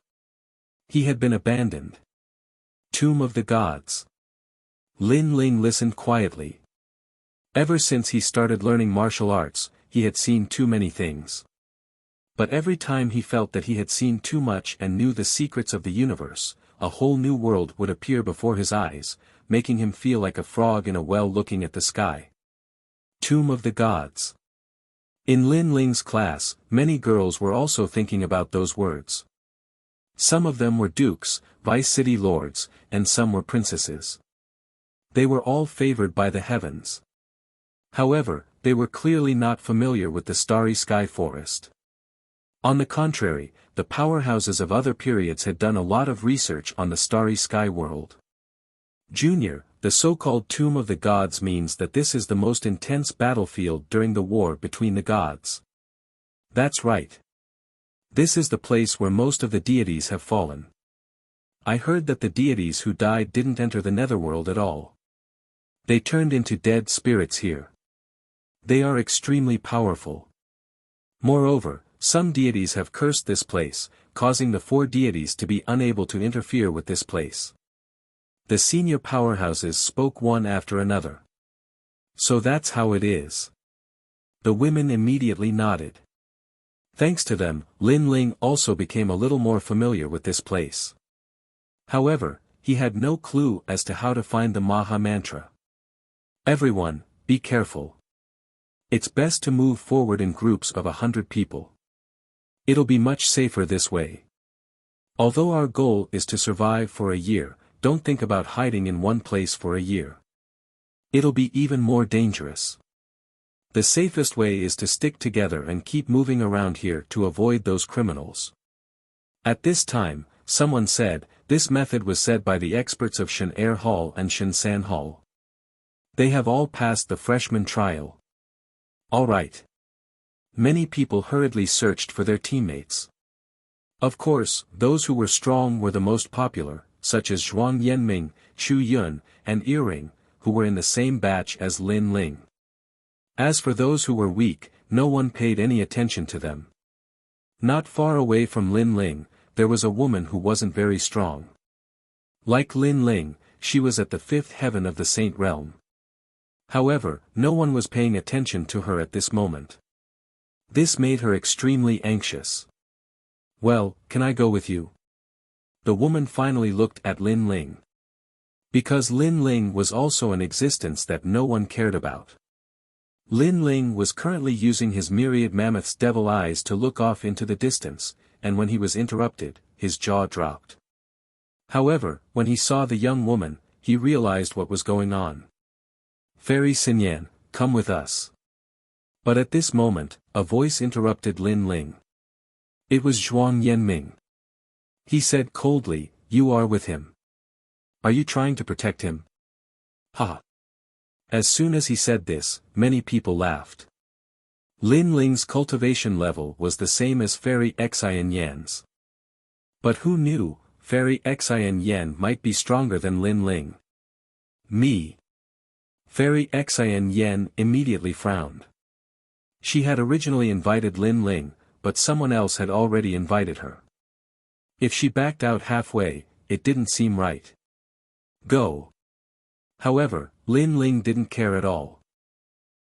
[SPEAKER 1] He had been abandoned. Tomb of the Gods. Lin Ling listened quietly. Ever since he started learning martial arts, he had seen too many things. But every time he felt that he had seen too much and knew the secrets of the universe, a whole new world would appear before his eyes, making him feel like a frog in a well looking at the sky. Tomb of the Gods. In Lin Ling's class, many girls were also thinking about those words. Some of them were dukes, vice city lords, and some were princesses. They were all favored by the heavens. However, they were clearly not familiar with the Starry Sky Forest. On the contrary, the powerhouses of other periods had done a lot of research on the Starry Sky world. Junior, the so-called Tomb of the Gods means that this is the most intense battlefield during the war between the gods. That's right. This is the place where most of the deities have fallen. I heard that the deities who died didn't enter the netherworld at all. They turned into dead spirits here. They are extremely powerful. Moreover, some deities have cursed this place, causing the 4 deities to be unable to interfere with this place. The senior powerhouses spoke one after another. So that's how it is. The women immediately nodded. Thanks to them, Lin Ling also became a little more familiar with this place. However, he had no clue as to how to find the Maha Mantra. Everyone, be careful. It's best to move forward in groups of 100 people. It'll be much safer this way. Although our goal is to survive for a year, don't think about hiding in one place for a year. It'll be even more dangerous. The safest way is to stick together and keep moving around here to avoid those criminals. At this time, someone said, this method was said by the experts of Shen Air Hall and Shen San Hall. They have all passed the freshman trial. All right. Many people hurriedly searched for their teammates. Of course, those who were strong were the most popular, such as Zhuang Yanming, Chu Yun, and Earring, who were in the same batch as Lin Ling. As for those who were weak, no one paid any attention to them. Not far away from Lin Ling, there was a woman who wasn't very strong. Like Lin Ling, she was at the 5th heaven of the Saint Realm. However, no one was paying attention to her at this moment. This made her extremely anxious. Well, can I go with you? The woman finally looked at Lin Ling. Because Lin Ling was also an existence that no one cared about. Lin Ling was currently using his myriad mammoth's devil eyes to look off into the distance, and when he was interrupted, his jaw dropped. However, when he saw the young woman, he realized what was going on. Fairy Xinyan, come with us. But at this moment, a voice interrupted Lin Ling. It was Zhuang Yanming. He said coldly, you are with him. Are you trying to protect him? Ha! As soon as he said this, many people laughed. Lin Ling's cultivation level was the same as Fairy Xian Yan's. But who knew, Fairy Xian Yan might be stronger than Lin Ling. Me. Fairy Xian Yan immediately frowned. She had originally invited Lin Ling, but someone else had already invited her. If she backed out halfway, it didn't seem right. Go. However, Lin Ling didn't care at all.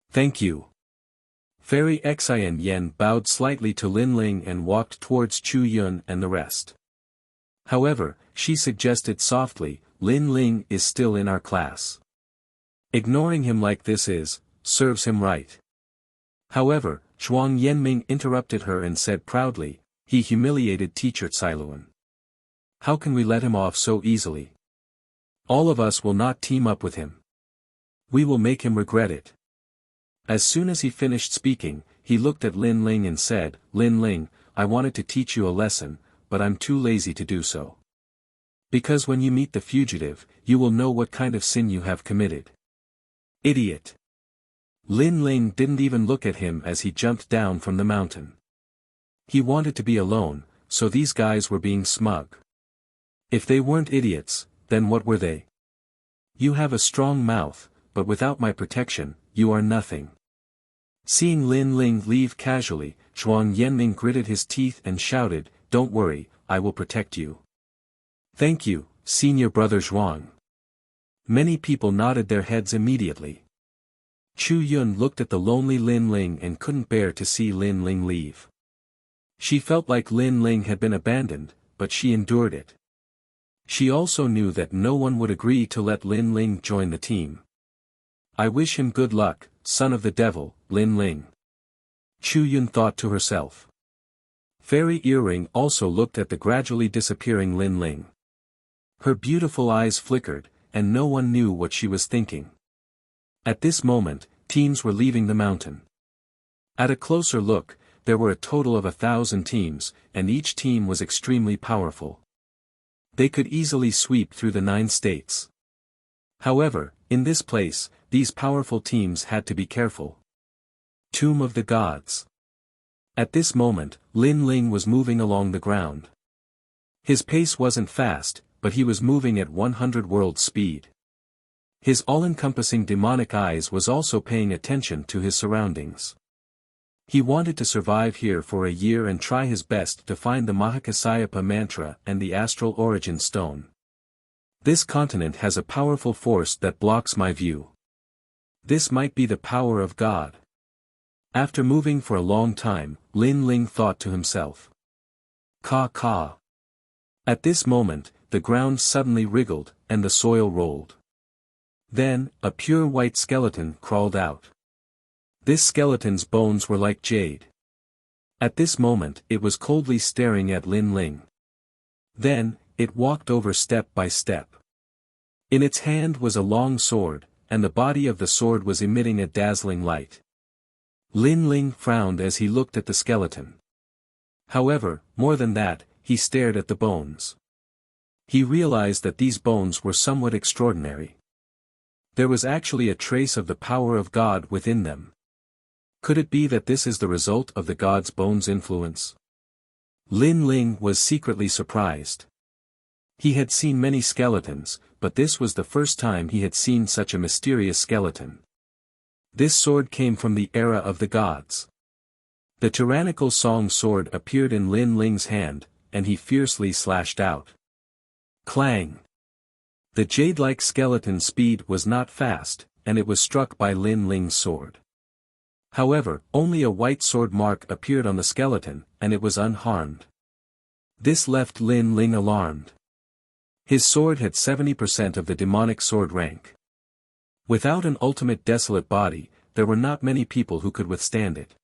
[SPEAKER 1] Thank you. Fairy Xian Yan bowed slightly to Lin Ling and walked towards Chu Yun and the rest. However, she suggested softly, Lin Ling is still in our class. Ignoring him like this serves him right. However, Zhuang Yanming interrupted her and said proudly, he humiliated teacher Cailuan. How can we let him off so easily? All of us will not team up with him. We will make him regret it. As soon as he finished speaking, he looked at Lin Ling and said, Lin Ling, I wanted to teach you a lesson, but I'm too lazy to do so. Because when you meet the fugitive, you will know what kind of sin you have committed. Idiot. Lin Ling didn't even look at him as he jumped down from the mountain. He wanted to be alone, so these guys were being smug. If they weren't idiots, then what were they? You have a strong mouth, but without my protection, you are nothing. Seeing Lin Ling leave casually, Zhuang Yanming gritted his teeth and shouted, don't worry, I will protect you. Thank you, senior brother Zhuang. Many people nodded their heads immediately. Chu Yun looked at the lonely Lin Ling and couldn't bear to see Lin Ling leave. She felt like Lin Ling had been abandoned, but she endured it. She also knew that no one would agree to let Lin Ling join the team. I wish him good luck, son of the devil, Lin Ling. Chu Yun thought to herself. Fairy Earring also looked at the gradually disappearing Lin Ling. Her beautiful eyes flickered, and no one knew what she was thinking. At this moment, teams were leaving the mountain. At a closer look, there were a total of 1,000 teams, and each team was extremely powerful. They could easily sweep through the 9 states. However, in this place, these powerful teams had to be careful. Tomb of the Gods. At this moment, Lin Ling was moving along the ground. His pace wasn't fast, but he was moving at 100 world speed. His all-encompassing demonic eyes was also paying attention to his surroundings. He wanted to survive here for a year and try his best to find the Mahakasyapa mantra and the astral origin stone. This continent has a powerful force that blocks my view. This might be the power of God. After moving for a long time, Lin Ling thought to himself. Ka. At this moment, the ground suddenly wriggled, and the soil rolled. Then, a pure white skeleton crawled out. This skeleton's bones were like jade. At this moment, it was coldly staring at Lin Ling. Then, it walked over step by step. In its hand was a long sword, and the body of the sword was emitting a dazzling light. Lin Ling frowned as he looked at the skeleton. However, more than that, he stared at the bones. He realized that these bones were somewhat extraordinary. There was actually a trace of the power of God within them. Could it be that this is the result of the God's bones' influence? Lin Ling was secretly surprised. He had seen many skeletons, but this was the first time he had seen such a mysterious skeleton. This sword came from the era of the gods. The tyrannical song sword appeared in Lin Ling's hand, and he fiercely slashed out. Clang! The jade-like skeleton's speed was not fast, and it was struck by Lin Ling's sword. However, only a white sword mark appeared on the skeleton, and it was unharmed. This left Lin Ling alarmed. His sword had 70% of the demonic sword rank. Without an ultimate desolate body, there were not many people who could withstand it.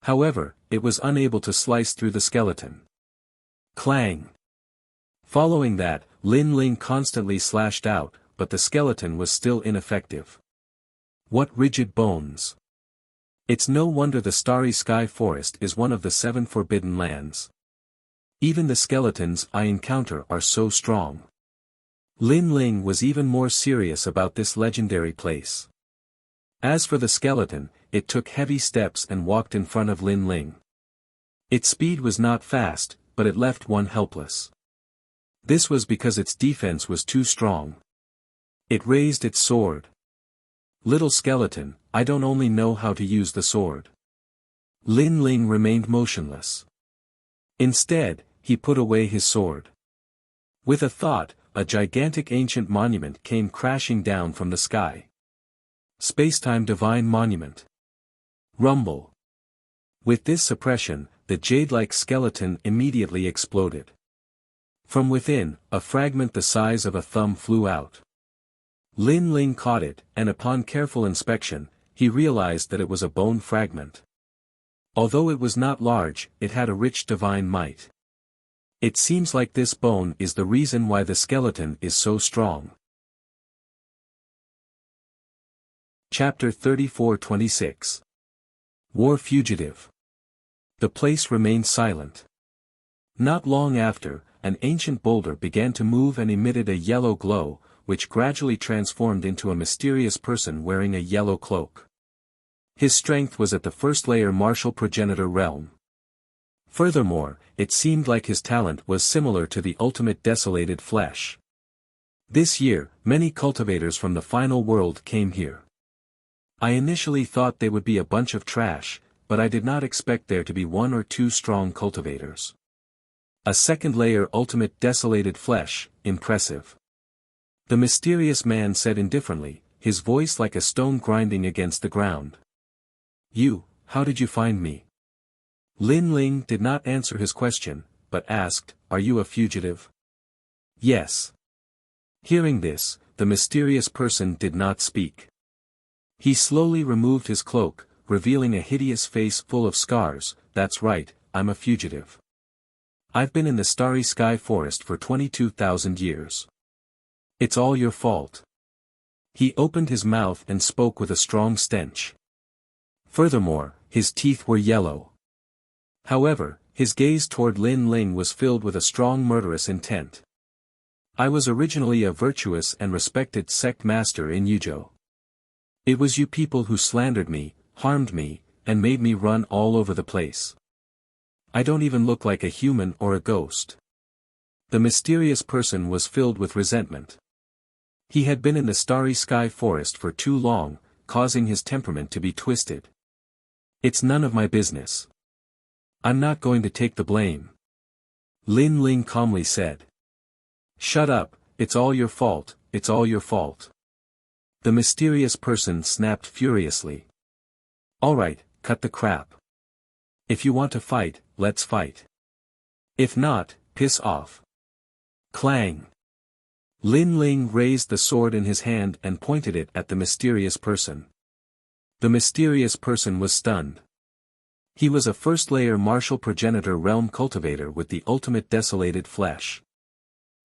[SPEAKER 1] However, it was unable to slice through the skeleton. Clang! Following that, Lin Ling constantly slashed out, but the skeleton was still ineffective. What rigid bones! It's no wonder the Starry Sky Forest is one of the 7 forbidden lands. Even the skeletons I encounter are so strong. Lin Ling was even more serious about this legendary place. As for the skeleton, it took heavy steps and walked in front of Lin Ling. Its speed was not fast, but it left one helpless. This was because its defense was too strong. It raised its sword. Little skeleton, I don't only know how to use the sword. Lin Ling remained motionless. Instead, he put away his sword. With a thought, a gigantic ancient monument came crashing down from the sky. Spacetime Divine Monument. Rumble. With this suppression, the jade-like skeleton immediately exploded. From within, a fragment the size of a thumb flew out. Lin Ling caught it, and upon careful inspection, he realized that it was a bone fragment. Although it was not large, it had a rich divine might. It seems like this bone is the reason why the skeleton is so strong. Chapter 34-26. War Fugitive. The place remained silent. Not long after, an ancient boulder began to move and emitted a yellow glow, which gradually transformed into a mysterious person wearing a yellow cloak. His strength was at the first layer martial progenitor realm. Furthermore, it seemed like his talent was similar to the ultimate desolated flesh. This year, many cultivators from the final world came here. I initially thought they would be a bunch of trash, but I did not expect there to be 1 or 2 strong cultivators. A second layer ultimate desolated flesh, impressive. The mysterious man said indifferently, his voice like a stone grinding against the ground. You, how did you find me? Lin Ling did not answer his question, but asked, are you a fugitive? Yes. Hearing this, the mysterious person did not speak. He slowly removed his cloak, revealing a hideous face full of scars. That's right, I'm a fugitive. I've been in the Starry Sky Forest for 22,000 years. It's all your fault. He opened his mouth and spoke with a strong stench. Furthermore, his teeth were yellow. However, his gaze toward Lin Ling was filled with a strong murderous intent. I was originally a virtuous and respected sect master in Yuzhou. It was you people who slandered me, harmed me, and made me run all over the place. I don't even look like a human or a ghost. The mysterious person was filled with resentment. He had been in the Starry Sky Forest for too long, causing his temperament to be twisted. It's none of my business. I'm not going to take the blame. Lin Ling calmly said. Shut up, it's all your fault, it's all your fault. The mysterious person snapped furiously. Alright, cut the crap. If you want to fight, let's fight. If not, piss off. Clang. Lin Ling raised the sword in his hand and pointed it at the mysterious person. The mysterious person was stunned. He was a first-layer martial progenitor realm cultivator with the ultimate desolated flesh.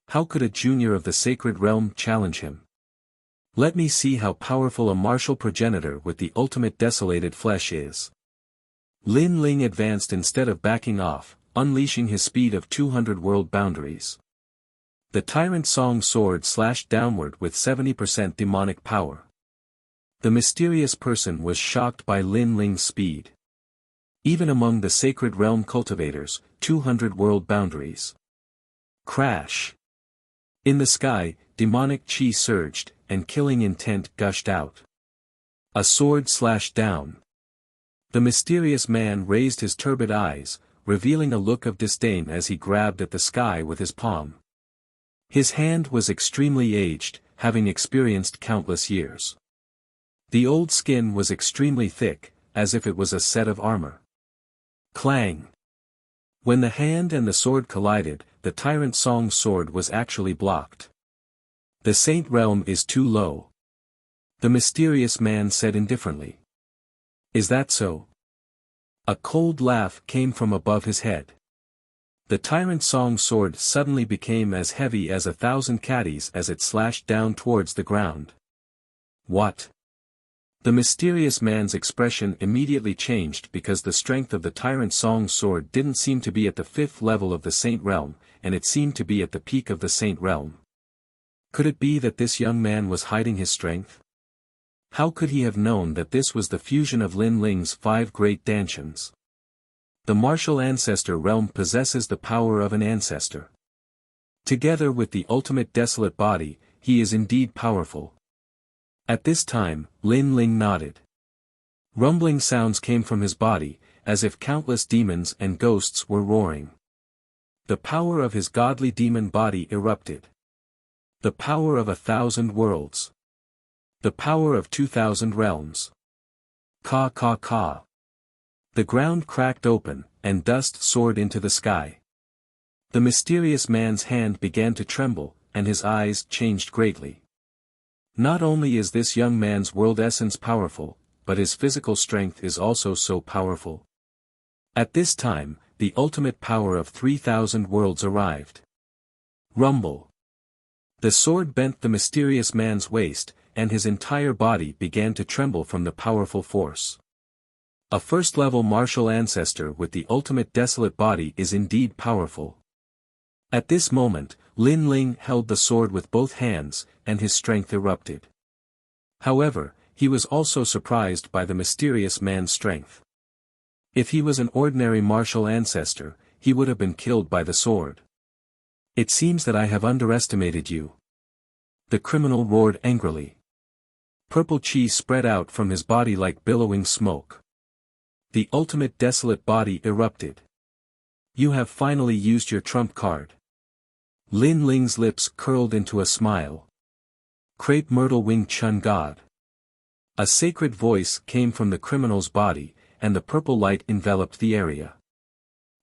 [SPEAKER 1] How could a junior of the sacred realm challenge him? Let me see how powerful a martial progenitor with the ultimate desolated flesh is. Lin Ling advanced instead of backing off, unleashing his speed of 200 world boundaries. The Tyrant Song sword slashed downward with 70% demonic power. The mysterious person was shocked by Lin Ling's speed. Even among the sacred realm cultivators, 200 world boundaries. Crash. In the sky, demonic chi surged, and killing intent gushed out. A sword slashed down. The mysterious man raised his turbid eyes, revealing a look of disdain as he grabbed at the sky with his palm. His hand was extremely aged, having experienced countless years. The old skin was extremely thick, as if it was a set of armor. Clang! When the hand and the sword collided, the Tyrant Song's sword was actually blocked. The Saint Realm is too low. The mysterious man said indifferently. Is that so? A cold laugh came from above his head. The Tyrant Song's sword suddenly became as heavy as 1,000 caddies as it slashed down towards the ground. What? The mysterious man's expression immediately changed because the strength of the Tyrant Song's sword didn't seem to be at the 5th level of the Saint Realm, and it seemed to be at the peak of the Saint Realm. Could it be that this young man was hiding his strength? How could he have known that this was the fusion of Lin Ling's 5 great dantians? The martial ancestor realm possesses the power of an ancestor. Together with the ultimate desolate body, he is indeed powerful. At this time, Lin Ling nodded. Rumbling sounds came from his body, as if countless demons and ghosts were roaring. The power of his godly demon body erupted. The power of 1,000 worlds. The power of 2,000 realms. Ka ka ka. The ground cracked open, and dust soared into the sky. The mysterious man's hand began to tremble, and his eyes changed greatly. Not only is this young man's world essence powerful, but his physical strength is also so powerful. At this time, the ultimate power of 3,000 worlds arrived. Rumble. The sword bent the mysterious man's waist, and his entire body began to tremble from the powerful force. A first-level martial ancestor with the ultimate desolate body is indeed powerful. At this moment, Lin Ling held the sword with both hands, and his strength erupted. However, he was also surprised by the mysterious man's strength. If he was an ordinary martial ancestor, he would have been killed by the sword. It seems that I have underestimated you. The criminal roared angrily. Purple chi spread out from his body like billowing smoke. The ultimate desolate body erupted. You have finally used your trump card. Lin Ling's lips curled into a smile. Crepe Myrtle Wing Chun God. A sacred voice came from the criminal's body, and the purple light enveloped the area.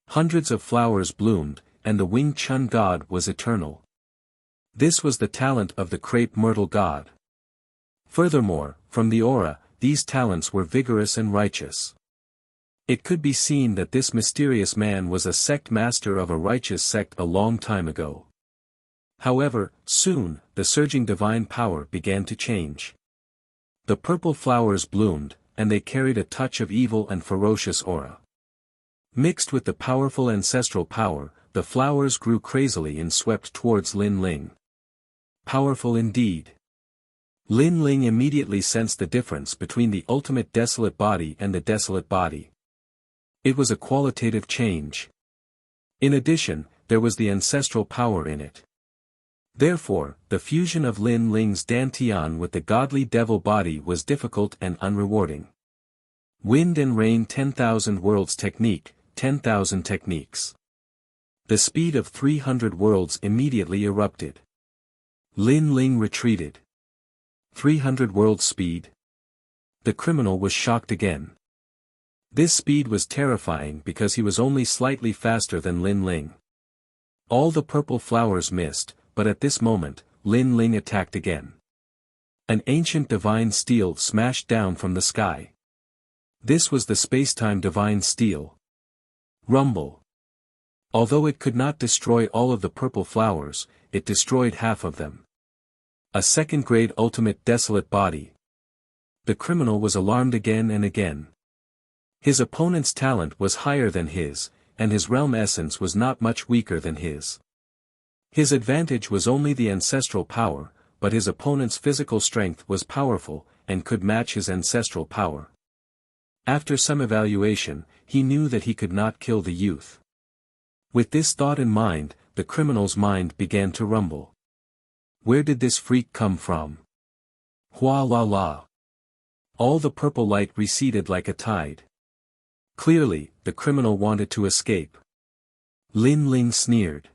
[SPEAKER 1] Hundreds of flowers bloomed, and the Wing Chun God was eternal. This was the talent of the Crepe Myrtle God. Furthermore, from the aura, these talents were vigorous and righteous. It could be seen that this mysterious man was a sect master of a righteous sect a long time ago. However, soon, the surging divine power began to change. The purple flowers bloomed, and they carried a touch of evil and ferocious aura. Mixed with the powerful ancestral power, the flowers grew crazily and swept towards Lin Ling. Powerful indeed. Lin Ling immediately sensed the difference between the ultimate desolate body and the desolate body. It was a qualitative change. In addition, there was the ancestral power in it. Therefore, the fusion of Lin Ling's dantian with the godly devil body was difficult and unrewarding. Wind and Rain 10,000 Worlds Technique, 10,000 Techniques. The speed of 300 worlds immediately erupted. Lin Ling retreated. 300 worlds speed? The criminal was shocked again. This speed was terrifying because he was only slightly faster than Lin Ling. All the purple flowers missed, but at this moment, Lin Ling attacked again. An ancient divine steel smashed down from the sky. This was the spacetime divine steel. Rumble. Although it could not destroy all of the purple flowers, it destroyed half of them. A second-grade ultimate desolate body. The criminal was alarmed again and again. His opponent's talent was higher than his, and his realm essence was not much weaker than his. His advantage was only the ancestral power, but his opponent's physical strength was powerful, and could match his ancestral power. After some evaluation, he knew that he could not kill the youth. With this thought in mind, the criminal's mind began to rumble. Where did this freak come from? Hua la la. All the purple light receded like a tide. Clearly, the criminal wanted to escape. Lin Ling sneered.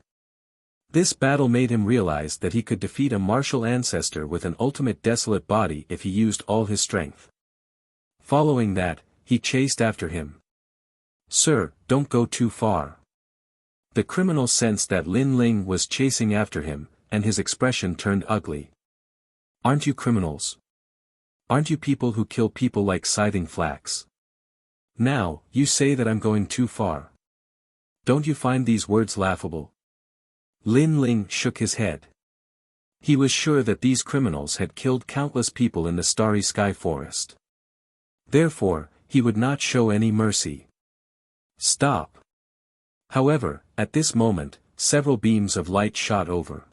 [SPEAKER 1] This battle made him realize that he could defeat a martial ancestor with an ultimate desolate body if he used all his strength. Following that, he chased after him. "Sir, don't go too far." The criminal sensed that Lin Ling was chasing after him, and his expression turned ugly. "Aren't you criminals? Aren't you people who kill people like scything flax? Now, you say that I'm going too far. Don't you find these words laughable?" Lin Ling shook his head. He was sure that these criminals had killed countless people in the Starry Sky Forest. Therefore, he would not show any mercy. "Stop." However, at this moment, several beams of light shot over.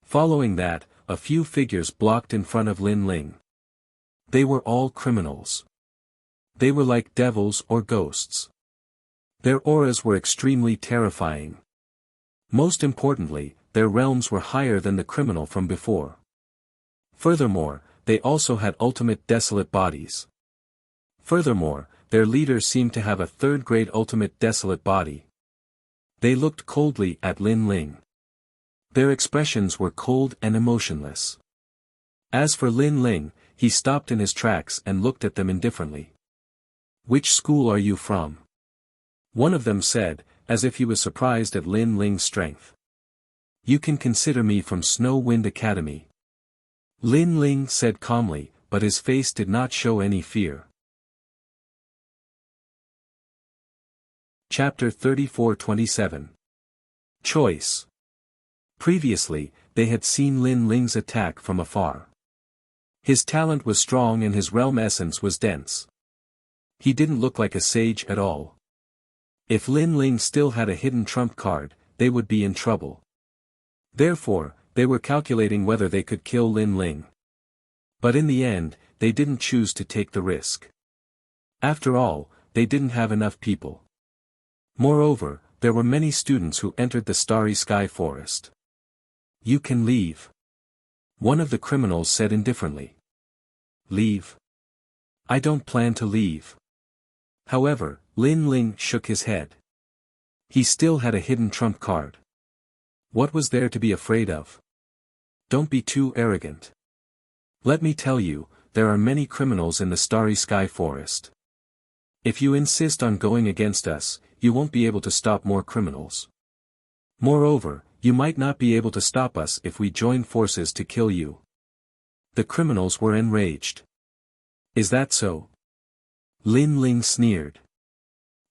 [SPEAKER 1] Following that, a few figures blocked in front of Lin Ling. They were all criminals. They were like devils or ghosts. Their auras were extremely terrifying. Most importantly, their realms were higher than the criminal from before. Furthermore, they also had ultimate desolate bodies. Furthermore, their leader seemed to have a third-grade ultimate desolate body. They looked coldly at Lin Ling. Their expressions were cold and emotionless. As for Lin Ling, he stopped in his tracks and looked at them indifferently. "Which school are you from?" one of them said, as if he was surprised at Lin Ling's strength. "You can consider me from Snow Wind Academy." Lin Ling said calmly, but his face did not show any fear. Chapter 34-27. Choice. Previously, they had seen Lin Ling's attack from afar. His talent was strong and his realm essence was dense. He didn't look like a sage at all. If Lin Ling still had a hidden trump card, they would be in trouble. Therefore, they were calculating whether they could kill Lin Ling. But in the end, they didn't choose to take the risk. After all, they didn't have enough people. Moreover, there were many students who entered the Starry Sky Forest. "You can leave," one of the criminals said indifferently. "Leave? I don't plan to leave." However, Lin Ling shook his head. He still had a hidden trump card. What was there to be afraid of? "Don't be too arrogant. Let me tell you, there are many criminals in the Starry Sky Forest. If you insist on going against us, you won't be able to stop more criminals. Moreover, you might not be able to stop us if we join forces to kill you." The criminals were enraged. "Is that so?" Lin Ling sneered.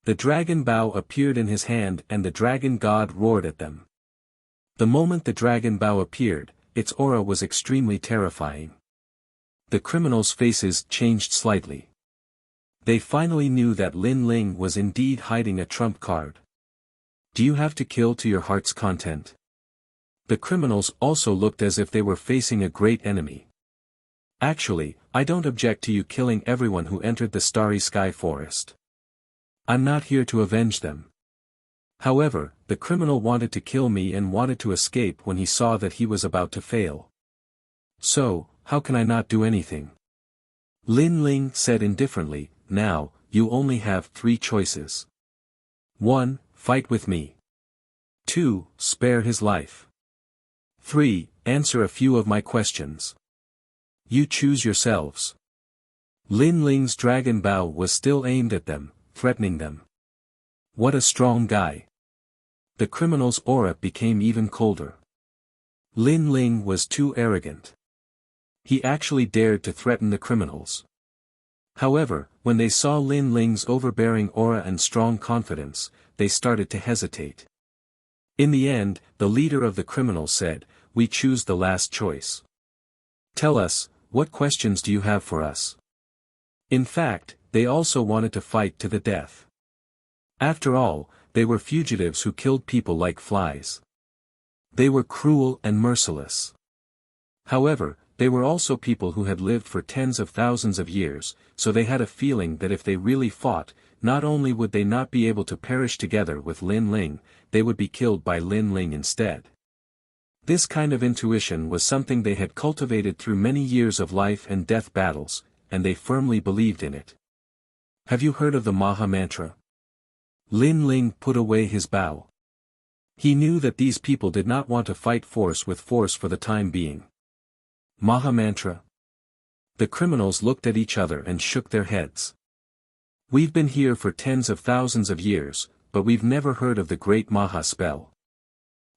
[SPEAKER 1] The dragon bow appeared in his hand and the dragon god roared at them. The moment the dragon bow appeared, its aura was extremely terrifying. The criminals' faces changed slightly. They finally knew that Lin Ling was indeed hiding a trump card. "Do you have to kill to your heart's content?" The criminals also looked as if they were facing a great enemy. "Actually, I don't object to you killing everyone who entered the Starry Sky Forest. I'm not here to avenge them. However, the criminal wanted to kill me and wanted to escape when he saw that he was about to fail. So, how can I not do anything?" Lin Ling said indifferently, "Now, you only have 3 choices. 1. Fight with me. 2. Spare his life. 3. Answer a few of my questions. You choose yourselves." Lin Ling's dragon bow was still aimed at them, threatening them. What a strong guy. The criminal's aura became even colder. Lin Ling was too arrogant. He actually dared to threaten the criminals. However, when they saw Lin Ling's overbearing aura and strong confidence, they started to hesitate. In the end, the leader of the criminals said, "We choose the last choice. Tell us, what questions do you have for us?" In fact, they also wanted to fight to the death. After all, they were fugitives who killed people like flies. They were cruel and merciless. However, they were also people who had lived for tens of thousands of years, so they had a feeling that if they really fought, not only would they not be able to perish together with Lin Ling, they would be killed by Lin Ling instead. This kind of intuition was something they had cultivated through many years of life and death battles, and they firmly believed in it. "Have you heard of the Maha Mantra?" Lin Ling put away his bow. He knew that these people did not want to fight force with force for the time being. Maha Mantra? The criminals looked at each other and shook their heads. We've been here for tens of thousands of years, but we've never heard of the great Maha spell.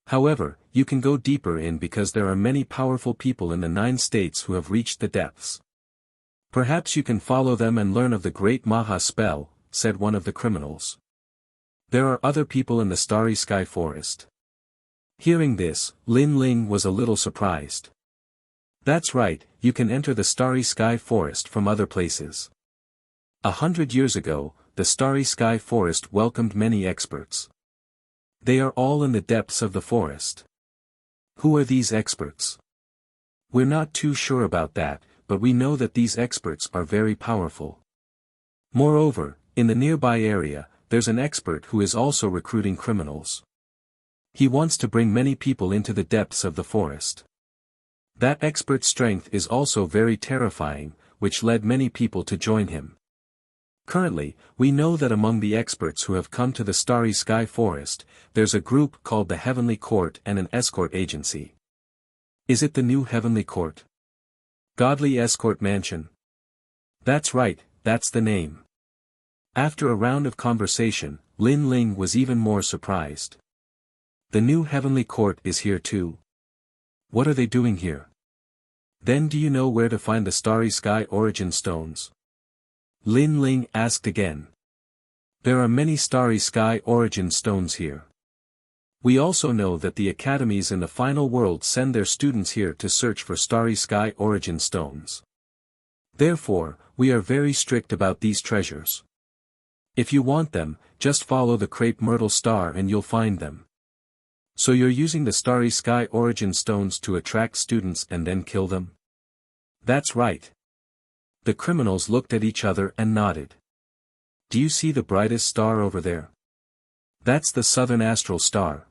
[SPEAKER 1] However, you can go deeper in because there are many powerful people in the 9 states who have reached the depths. Perhaps you can follow them and learn of the great Maha spell, said one of the criminals. There are other people in the Starry Sky Forest. Hearing this, Lin Ling was a little surprised. That's right, you can enter the Starry Sky Forest from other places. 100 years ago, the Starry Sky Forest welcomed many experts. They are all in the depths of the forest. Who are these experts? We're not too sure about that, but we know that these experts are very powerful. Moreover, in the nearby area, there's an expert who is also recruiting criminals. He wants to bring many people into the depths of the forest. That expert's strength is also very terrifying, which led many people to join him. Currently, we know that among the experts who have come to the Starry Sky Forest, there's a group called the Heavenly Court and an escort agency. Is it the new Heavenly Court? Godly Escort Mansion? That's right, that's the name. After a round of conversation, Lin Ling was even more surprised. The new Heavenly Court is here too. What are they doing here? Then do you know where to find the Starry Sky Origin Stones? Lin Ling asked again. There are many Starry Sky Origin Stones here. We also know that the academies in the final world send their students here to search for Starry Sky Origin Stones. Therefore, we are very strict about these treasures. If you want them, just follow the crepe myrtle star and you'll find them. So you're using the Starry Sky Origin Stones to attract students and then kill them? That's right. The criminals looked at each other and nodded. Do you see the brightest star over there? That's the Southern Astral Star.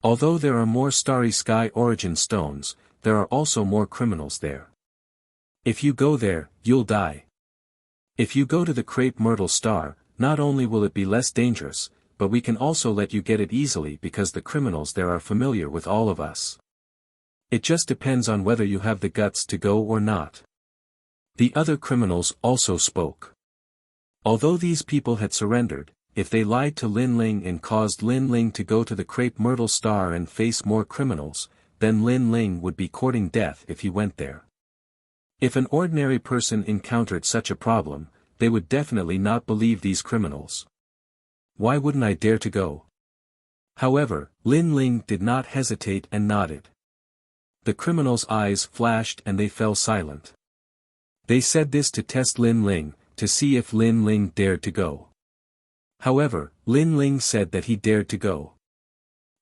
[SPEAKER 1] Although there are more Starry Sky Origin Stones, there are also more criminals there. If you go there, you'll die. If you go to the Crepe Myrtle Star, not only will it be less dangerous, but we can also let you get it easily because the criminals there are familiar with all of us. It just depends on whether you have the guts to go or not. The other criminals also spoke. Although these people had surrendered, if they lied to Lin Ling and caused Lin Ling to go to the Crepe Myrtle Star and face more criminals, then Lin Ling would be courting death if he went there. If an ordinary person encountered such a problem, they would definitely not believe these criminals. Why wouldn't I dare to go? However, Lin Ling did not hesitate and nodded. The criminals' eyes flashed and they fell silent. They said this to test Lin Ling, to see if Lin Ling dared to go. However, Lin Ling said that he dared to go.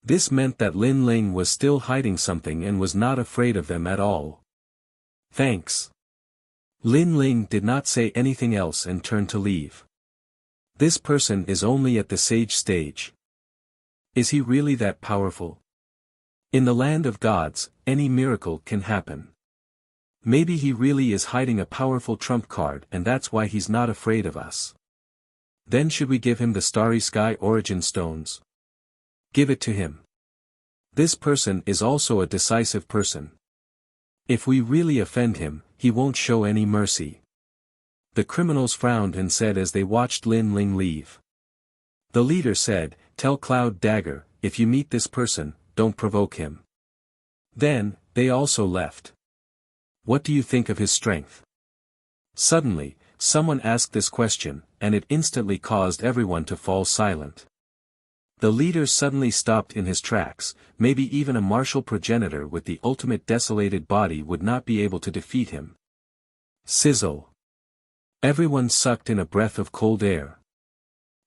[SPEAKER 1] This meant that Lin Ling was still hiding something and was not afraid of them at all. Thanks. Lin Ling did not say anything else and turned to leave. This person is only at the sage stage. Is he really that powerful? In the land of gods, any miracle can happen. Maybe he really is hiding a powerful trump card and that's why he's not afraid of us. Then should we give him the Starry Sky Origin Stones? Give it to him. This person is also a decisive person. If we really offend him, he won't show any mercy. The criminals frowned and said as they watched Lin Ling leave. The leader said, "Tell Cloud Dagger, if you meet this person, don't provoke him." Then, they also left. What do you think of his strength? Suddenly, someone asked this question, and it instantly caused everyone to fall silent. The leader suddenly stopped in his tracks. Maybe even a martial progenitor with the ultimate desolated body would not be able to defeat him. Sizzle. Everyone sucked in a breath of cold air.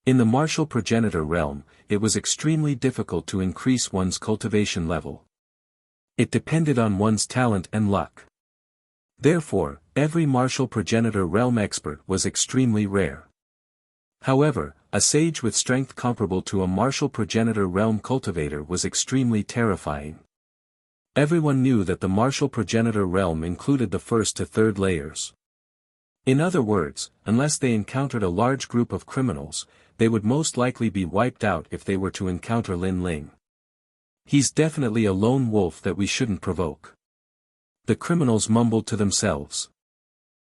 [SPEAKER 1] In the martial progenitor realm, it was extremely difficult to increase one's cultivation level. It depended on one's talent and luck. Therefore, every martial progenitor realm expert was extremely rare. However, a sage with strength comparable to a martial progenitor realm cultivator was extremely terrifying. Everyone knew that the martial progenitor realm included the first to third layers. In other words, unless they encountered a large group of criminals, they would most likely be wiped out if they were to encounter Lin Ling. He's definitely a lone wolf that we shouldn't provoke. The criminals mumbled to themselves.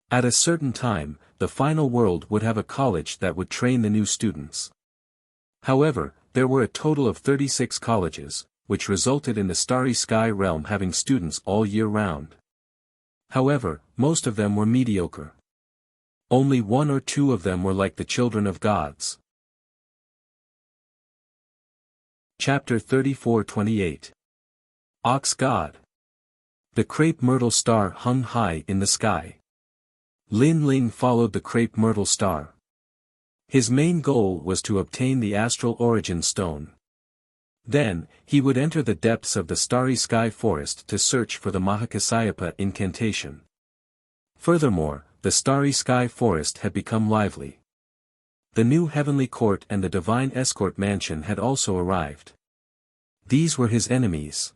[SPEAKER 1] At a certain time, the final world would have a college that would train the new students. However, there were a total of 36 colleges, which resulted in the Starry Sky realm having students all year round. However, most of them were mediocre. Only one or two of them were like the children of gods. Chapter 34-28. Ox God. The crepe myrtle star hung high in the sky. Lin Ling followed the crepe myrtle star. His main goal was to obtain the astral origin stone. Then, he would enter the depths of the starry sky forest to search for the Mahakasyapa incantation. Furthermore, the starry sky forest had become lively. The new heavenly court and the divine escort mansion had also arrived. These were his enemies.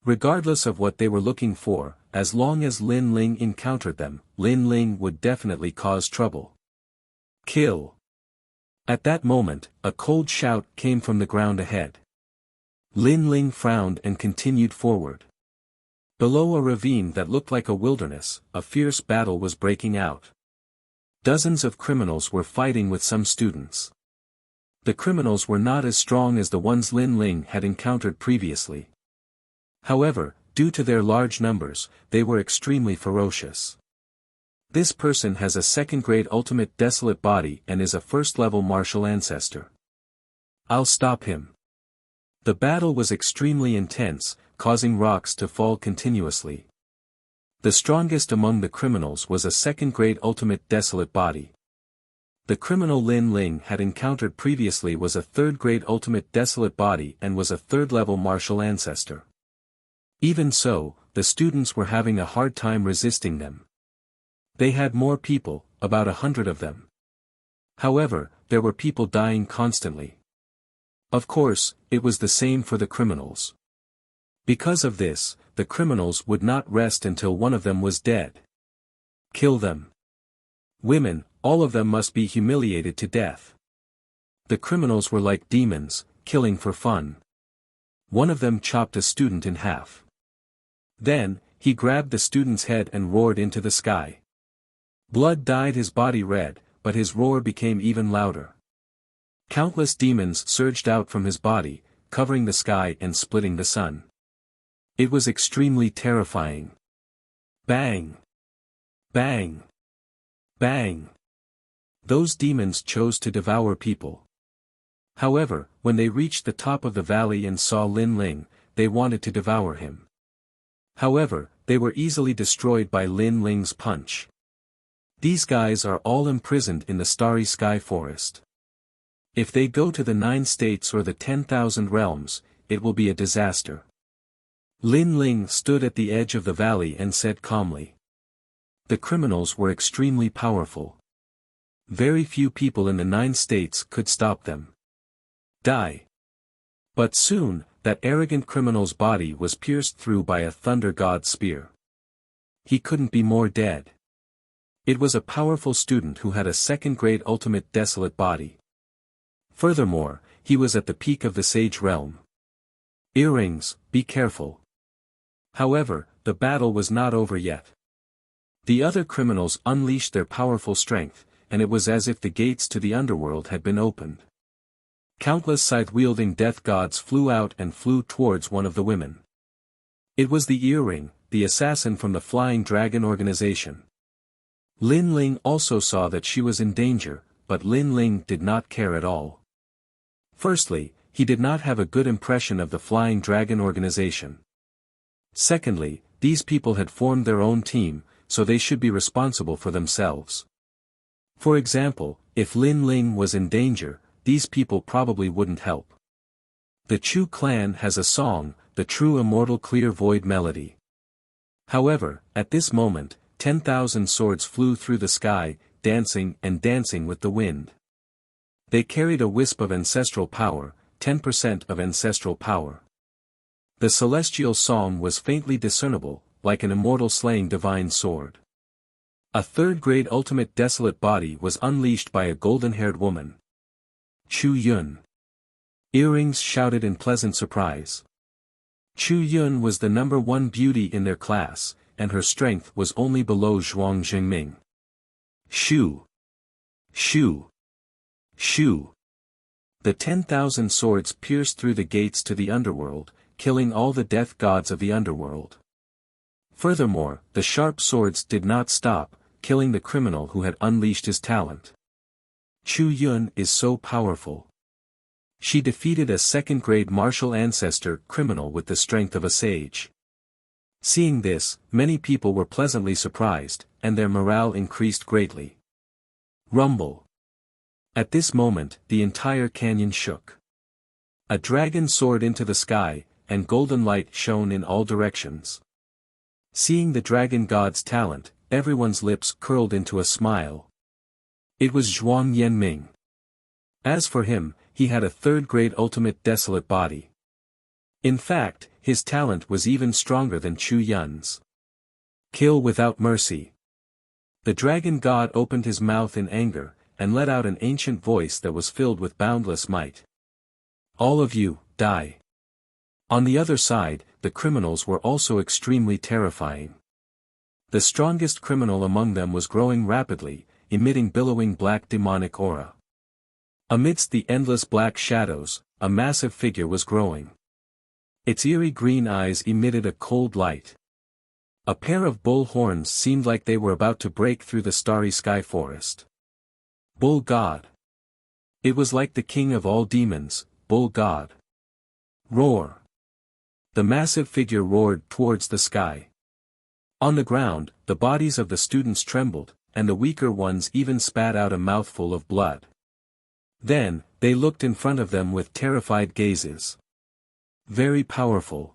[SPEAKER 1] Regardless of what they were looking for, as long as Lin Ling encountered them, Lin Ling would definitely cause trouble. Kill. At that moment, a cold shout came from the ground ahead. Lin Ling frowned and continued forward. Below a ravine that looked like a wilderness, a fierce battle was breaking out. Dozens of criminals were fighting with some students. The criminals were not as strong as the ones Lin Ling had encountered previously. However, due to their large numbers, they were extremely ferocious. This person has a second-grade ultimate desolate body and is a first-level martial ancestor. I'll stop him. The battle was extremely intense, causing rocks to fall continuously. The strongest among the criminals was a second-grade ultimate desolate body. The criminal Lin Ling had encountered previously was a third-grade ultimate desolate body and was a third-level martial ancestor. Even so, the students were having a hard time resisting them. They had more people, about 100 of them. However, there were people dying constantly. Of course, it was the same for the criminals. Because of this, the criminals would not rest until one of them was dead. Kill them. Women, all of them must be humiliated to death. The criminals were like demons, killing for fun. One of them chopped a student in half. Then, he grabbed the student's head and roared into the sky. Blood dyed his body red, but his roar became even louder. Countless demons surged out from his body, covering the sky and splitting the sun. It was extremely terrifying. Bang! Bang! Bang! Those demons chose to devour people. However, when they reached the top of the valley and saw Lin Ling, they wanted to devour him. However, they were easily destroyed by Lin Ling's punch. These guys are all imprisoned in the starry sky forest. If they go to the 9 states or the 10,000 realms, it will be a disaster. Lin Ling stood at the edge of the valley and said calmly. The criminals were extremely powerful. Very few people in the 9 states could stop them. Die. But soon, that arrogant criminal's body was pierced through by a thunder god spear. He couldn't be more dead. It was a powerful student who had a second-grade ultimate desolate body. Furthermore, he was at the peak of the sage realm. Earrings, be careful. However, the battle was not over yet. The other criminals unleashed their powerful strength, and it was as if the gates to the underworld had been opened. Countless scythe-wielding death gods flew out and flew towards one of the women. It was the Earring, the assassin from the Flying Dragon organization. Lin Ling also saw that she was in danger, but Lin Ling did not care at all. Firstly, he did not have a good impression of the Flying Dragon organization. Secondly, these people had formed their own team, so they should be responsible for themselves. For example, if Lin Ling was in danger, these people probably wouldn't help. The Chu clan has a song, the True Immortal Clear Void Melody. However, at this moment, 10,000 swords flew through the sky, dancing and dancing with the wind. They carried a wisp of ancestral power, 10% of ancestral power. The celestial song was faintly discernible, like an immortal slaying divine sword. A third-grade ultimate desolate body was unleashed by a golden-haired woman. Chu Yun. Earrings shouted in pleasant surprise. Chu Yun was the #1 beauty in their class, and her strength was only below Zhuang Jingming. Shoo! Shoo! Shoo! The 10,000 swords pierced through the gates to the underworld, killing all the death gods of the underworld. Furthermore, the sharp swords did not stop, killing the criminal who had unleashed his talent. Chu Yun is so powerful. She defeated a second-grade martial ancestor criminal with the strength of a sage. Seeing this, many people were pleasantly surprised, and their morale increased greatly. Rumble. At this moment, the entire canyon shook. A dragon soared into the sky, and golden light shone in all directions. Seeing the dragon god's talent, everyone's lips curled into a smile. It was Zhuang Yanming. As for him, he had a third-grade ultimate desolate body. In fact, his talent was even stronger than Chu Yun's. Kill without mercy. The dragon god opened his mouth in anger, and let out an ancient voice that was filled with boundless might. All of you, die. On the other side, the criminals were also extremely terrifying. The strongest criminal among them was growing rapidly, emitting billowing black demonic aura. Amidst the endless black shadows, a massive figure was growing. Its eerie green eyes emitted a cold light. A pair of bull horns seemed like they were about to break through the starry sky forest. Bull God. It was like the king of all demons, Bull God. Roar. The massive figure roared towards the sky. On the ground, the bodies of the students trembled, and the weaker ones even spat out a mouthful of blood. Then, they looked in front of them with terrified gazes. Very powerful.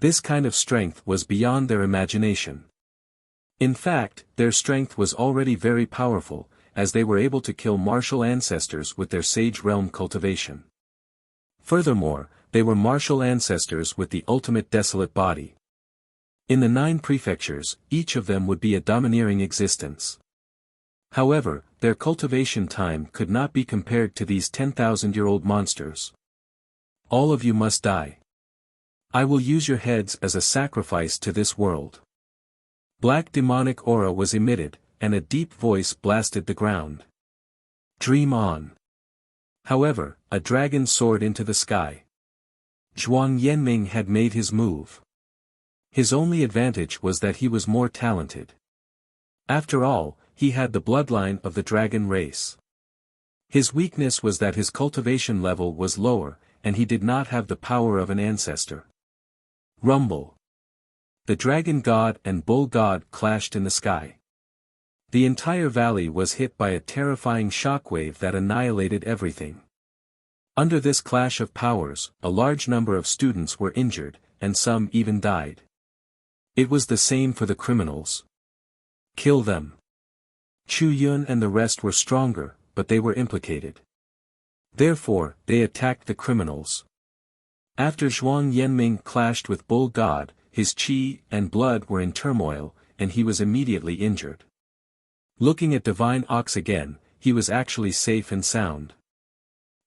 [SPEAKER 1] This kind of strength was beyond their imagination. In fact, their strength was already very powerful, as they were able to kill martial ancestors with their sage realm cultivation. Furthermore, they were martial ancestors with the ultimate desolate body. In the 9 prefectures, each of them would be a domineering existence. However, their cultivation time could not be compared to these 10,000-year-old monsters. All of you must die. I will use your heads as a sacrifice to this world. Black demonic aura was emitted, and a deep voice blasted the ground. Dream on. However, a dragon soared into the sky. Zhuang Yanming had made his move. His only advantage was that he was more talented. After all, he had the bloodline of the dragon race. His weakness was that his cultivation level was lower, and he did not have the power of an ancestor. Rumble. The dragon god and bull god clashed in the sky. The entire valley was hit by a terrifying shockwave that annihilated everything. Under this clash of powers, a large number of students were injured, and some even died. It was the same for the criminals. Kill them. Chu Yun and the rest were stronger, but they were implicated. Therefore, they attacked the criminals. After Zhuang Yanming clashed with Bull God, his qi and blood were in turmoil, and he was immediately injured. Looking at Divine Ox again, he was actually safe and sound.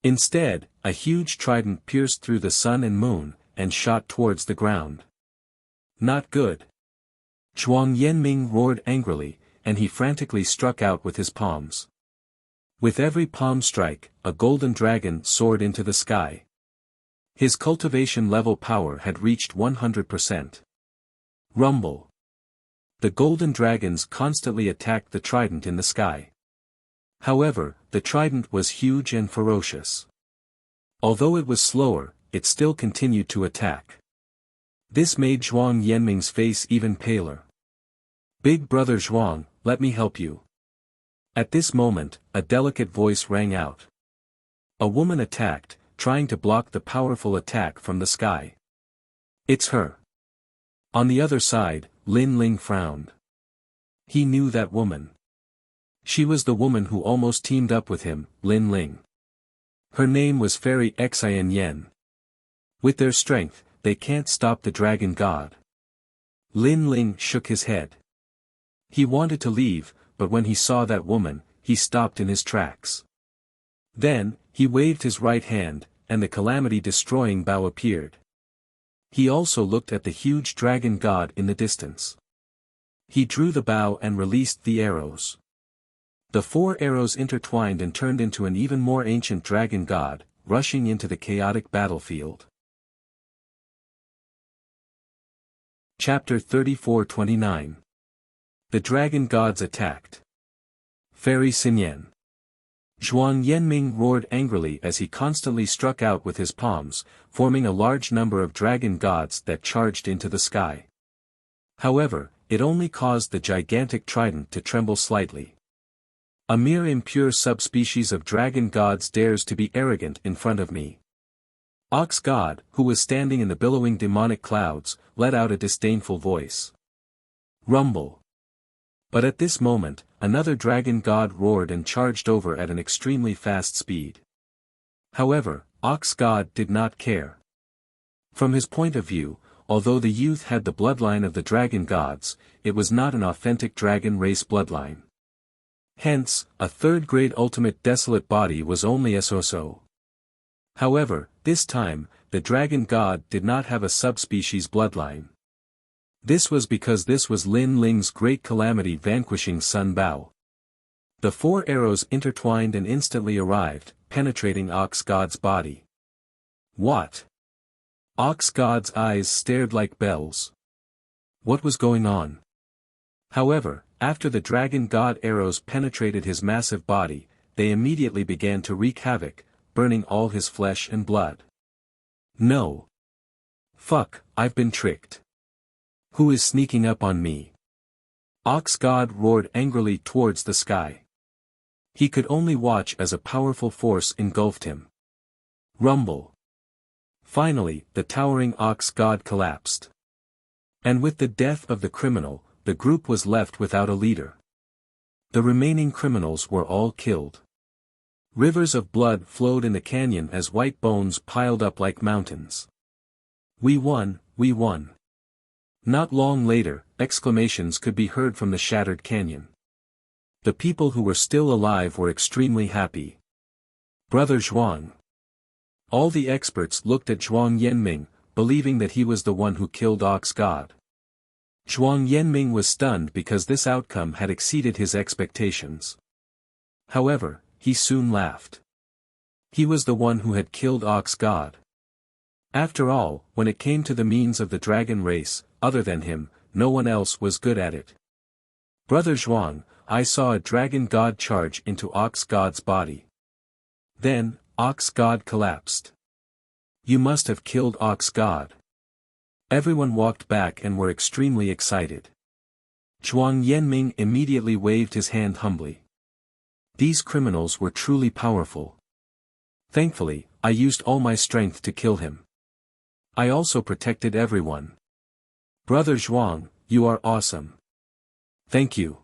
[SPEAKER 1] Instead, a huge trident pierced through the sun and moon, and shot towards the ground. Not good. Zhuang Yanming roared angrily, and he frantically struck out with his palms. With every palm strike, a golden dragon soared into the sky. His cultivation level power had reached 100%. Rumble. The golden dragons constantly attacked the trident in the sky. However, the trident was huge and ferocious. Although it was slower, it still continued to attack. This made Zhuang Yanming's face even paler. Big brother Zhuang, let me help you. At this moment, a delicate voice rang out. A woman attacked, trying to block the powerful attack from the sky. It's her. On the other side, Lin Ling frowned. He knew that woman. She was the woman who almost teamed up with him, Lin Ling. Her name was Fairy Xian Yen. With their strength, they can't stop the dragon god. Lin Ling shook his head. He wanted to leave, but when he saw that woman, he stopped in his tracks. Then, he waved his right hand, and the calamity-destroying bow appeared. He also looked at the huge dragon god in the distance. He drew the bow and released the arrows. The 4 arrows intertwined and turned into an even more ancient dragon god, rushing into the chaotic battlefield. Chapter 34-29. The dragon gods attacked. Fairy Xinyan. Zhuang Yanming roared angrily as he constantly struck out with his palms, forming a large number of dragon gods that charged into the sky. However, it only caused the gigantic trident to tremble slightly. A mere impure subspecies of dragon gods dares to be arrogant in front of me. Ox God, who was standing in the billowing demonic clouds, let out a disdainful voice. Rumble. But at this moment, another dragon god roared and charged over at an extremely fast speed. However, Ox God did not care. From his point of view, although the youth had the bloodline of the dragon gods, it was not an authentic dragon race bloodline. Hence, a third-grade ultimate desolate body was only a so-so. However, this time, the dragon god did not have a subspecies bloodline. This was because this was Lin Ling's great calamity vanquishing Sun Bao. The 4 arrows intertwined and instantly arrived, penetrating Ox God's body. What? Ox God's eyes stared like bells. What was going on? However, after the dragon god arrows penetrated his massive body, they immediately began to wreak havoc, burning all his flesh and blood. No. Fuck, I've been tricked. Who is sneaking up on me? Ox God roared angrily towards the sky. He could only watch as a powerful force engulfed him. Rumble. Finally, the towering Ox God collapsed. And with the death of the criminal, the group was left without a leader. The remaining criminals were all killed. Rivers of blood flowed in the canyon as white bones piled up like mountains. We won, we won. Not long later, exclamations could be heard from the shattered canyon. The people who were still alive were extremely happy. Brother Zhuang. All the experts looked at Zhuang Yanming, believing that he was the one who killed Ox God. Zhuang Yanming was stunned because this outcome had exceeded his expectations. However, he soon laughed. He was the one who had killed Ox God. After all, when it came to the means of the dragon race, other than him, no one else was good at it. Brother Zhuang, I saw a dragon god charge into Ox God's body. Then, Ox God collapsed. You must have killed Ox God. Everyone walked back and were extremely excited. Zhuang Yanming immediately waved his hand humbly. These criminals were truly powerful. Thankfully, I used all my strength to kill him. I also protected everyone. Brother Zhuang, you are awesome. Thank you.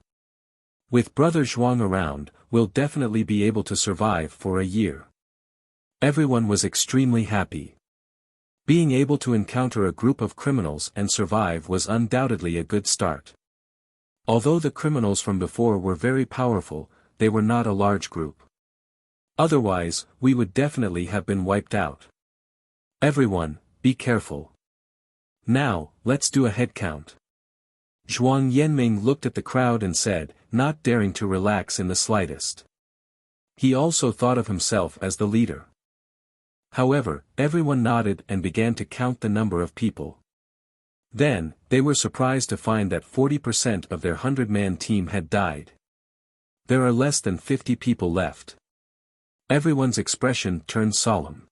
[SPEAKER 1] With Brother Zhuang around, we'll definitely be able to survive for a year. Everyone was extremely happy. Being able to encounter a group of criminals and survive was undoubtedly a good start. Although the criminals from before were very powerful, they were not a large group. Otherwise, we would definitely have been wiped out. Everyone, be careful. Now, let's do a head count. Zhuang Yanming looked at the crowd and said, not daring to relax in the slightest. He also thought of himself as the leader. However, everyone nodded and began to count the number of people. Then, they were surprised to find that 40% of their 100-man team had died. There are less than 50 people left. Everyone's expression turned solemn.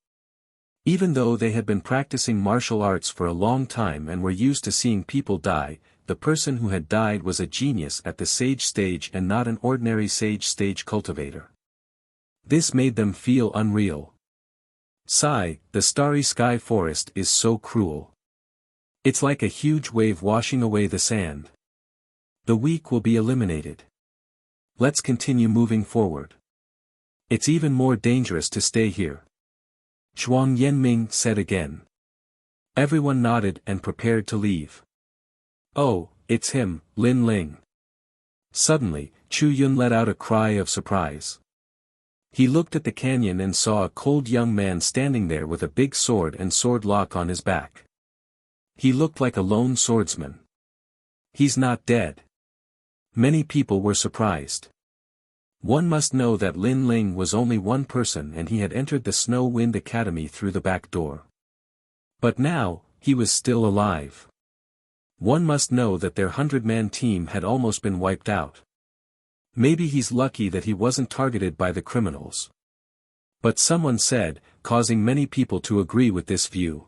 [SPEAKER 1] Even though they had been practicing martial arts for a long time and were used to seeing people die, the person who had died was a genius at the sage stage and not an ordinary sage stage cultivator. This made them feel unreal. Sigh, the starry sky forest is so cruel. It's like a huge wave washing away the sand. The weak will be eliminated. Let's continue moving forward. It's even more dangerous to stay here. Zhuang Yanming said again. Everyone nodded and prepared to leave. Oh, it's him, Lin Ling. Suddenly, Chu Yun let out a cry of surprise. He looked at the canyon and saw a cold young man standing there with a big sword and sword lock on his back. He looked like a lone swordsman. He's not dead. Many people were surprised. One must know that Lin Ling was only one person and he had entered the Snow Wind Academy through the back door. But now, he was still alive. One must know that their 100-man team had almost been wiped out. Maybe he's lucky that he wasn't targeted by the criminals. But someone said, causing many people to agree with this view.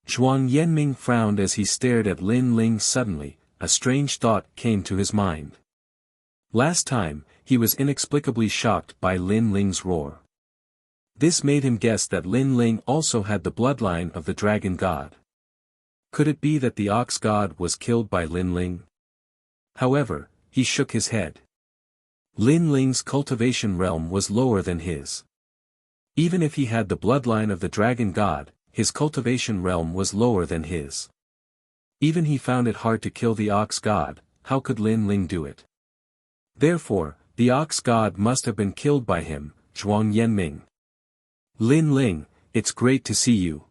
[SPEAKER 1] Zhuang Yanming frowned as he stared at Lin Ling. Suddenly, a strange thought came to his mind. Last time, he was inexplicably shocked by Lin Ling's roar. This made him guess that Lin Ling also had the bloodline of the dragon god. Could it be that the ox god was killed by Lin Ling? However, he shook his head. Lin Ling's cultivation realm was lower than his. Even if he had the bloodline of the dragon god, his cultivation realm was lower than his. Even he found it hard to kill the ox god, how could Lin Ling do it? Therefore, the ox god must have been killed by him, Zhuang Yanming. Lin Ling, it's great to see you.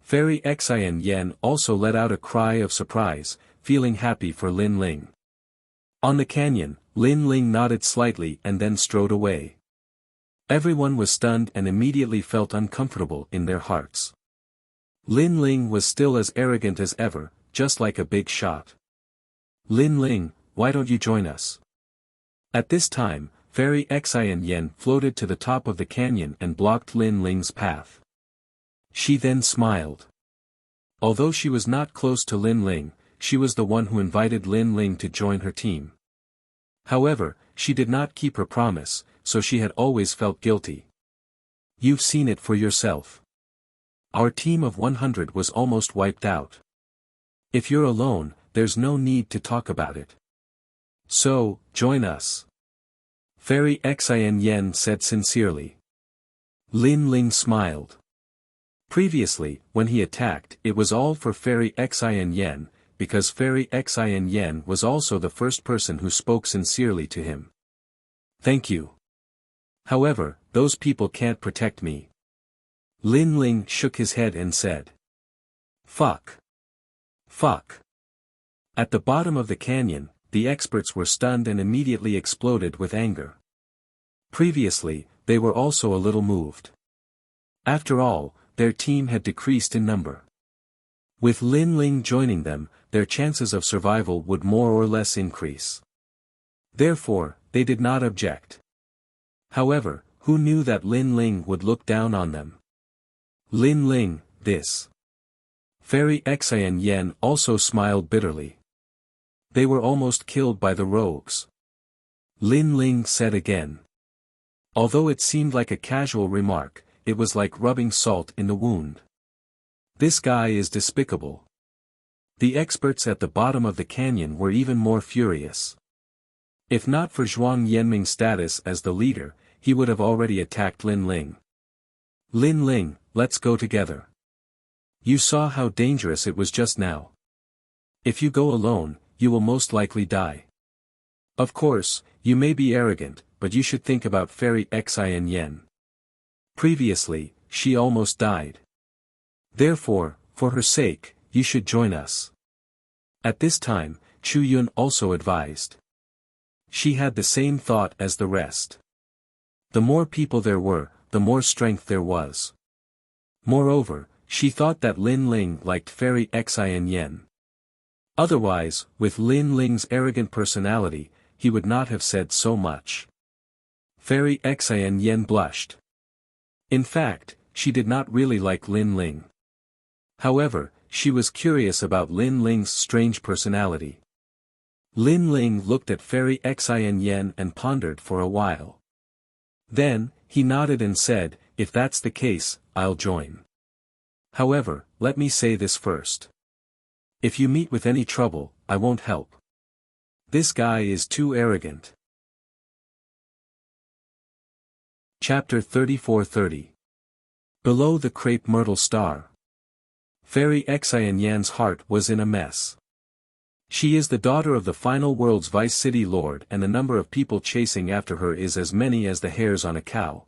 [SPEAKER 1] Fairy Xian Yan also let out a cry of surprise, feeling happy for Lin Ling. On the canyon, Lin Ling nodded slightly and then strode away. Everyone was stunned and immediately felt uncomfortable in their hearts. Lin Ling was still as arrogant as ever, just like a big shot. Lin Ling, why don't you join us? At this time, Fairy Xian Yan floated to the top of the canyon and blocked Lin Ling's path. She then smiled. Although she was not close to Lin Ling, she was the one who invited Lin Ling to join her team. However, she did not keep her promise, so she had always felt guilty. You've seen it for yourself. Our team of 100 was almost wiped out. If you're alone, there's no need to talk about it. So, join us. Fairy Xian Yan said sincerely. Lin Ling smiled. Previously, when he attacked, it was all for Fairy Xian Yan, because Fairy Xian Yan was also the first person who spoke sincerely to him. Thank you. However, those people can't protect me. Lin Ling shook his head and said. Fuck. Fuck. At the bottom of the canyon, the experts were stunned and immediately exploded with anger. Previously, they were also a little moved. After all, their team had decreased in number. With Lin Ling joining them, their chances of survival would more or less increase. Therefore, they did not object. However, who knew that Lin Ling would look down on them? Lin Ling, this. Fairy Xian Yan also smiled bitterly. They were almost killed by the rogues. Lin Ling said again. Although it seemed like a casual remark, it was like rubbing salt in the wound. This guy is despicable. The experts at the bottom of the canyon were even more furious. If not for Zhuang Yanming's status as the leader, he would have already attacked Lin Ling. Lin Ling, let's go together. You saw how dangerous it was just now. If you go alone, you will most likely die. Of course, you may be arrogant, but you should think about Fairy Xian Yan. Previously, she almost died. Therefore, for her sake, you should join us. At this time, Chu Yun also advised. She had the same thought as the rest. The more people there were, the more strength there was. Moreover, she thought that Lin Ling liked Fairy Xian Yan. Otherwise, with Lin Ling's arrogant personality, he would not have said so much. Fairy Xian Yan blushed. In fact, she did not really like Lin Ling. However, she was curious about Lin Ling's strange personality. Lin Ling looked at Fairy Xian Yan and pondered for a while. Then, he nodded and said, if that's the case, I'll join. However, let me say this first. If you meet with any trouble, I won't help. This guy is too arrogant. Chapter 34:30. Below the crepe myrtle star. Fairy Xian Yan's heart was in a mess. She is the daughter of the final world's vice city lord and the number of people chasing after her is as many as the hairs on a cow.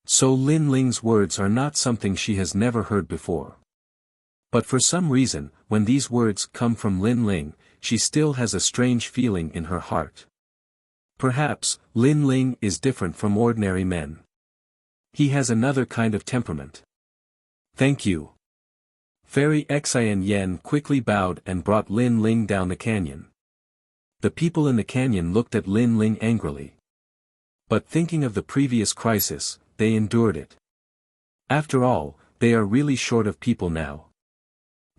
[SPEAKER 1] So Lin Ling's words are not something she has never heard before. But for some reason, when these words come from Lin Ling, she still has a strange feeling in her heart. Perhaps, Lin Ling is different from ordinary men. He has another kind of temperament. Thank you. Fairy Xian Yen quickly bowed and brought Lin Ling down the canyon. The people in the canyon looked at Lin Ling angrily. But thinking of the previous crisis, they endured it. After all, they are really short of people now.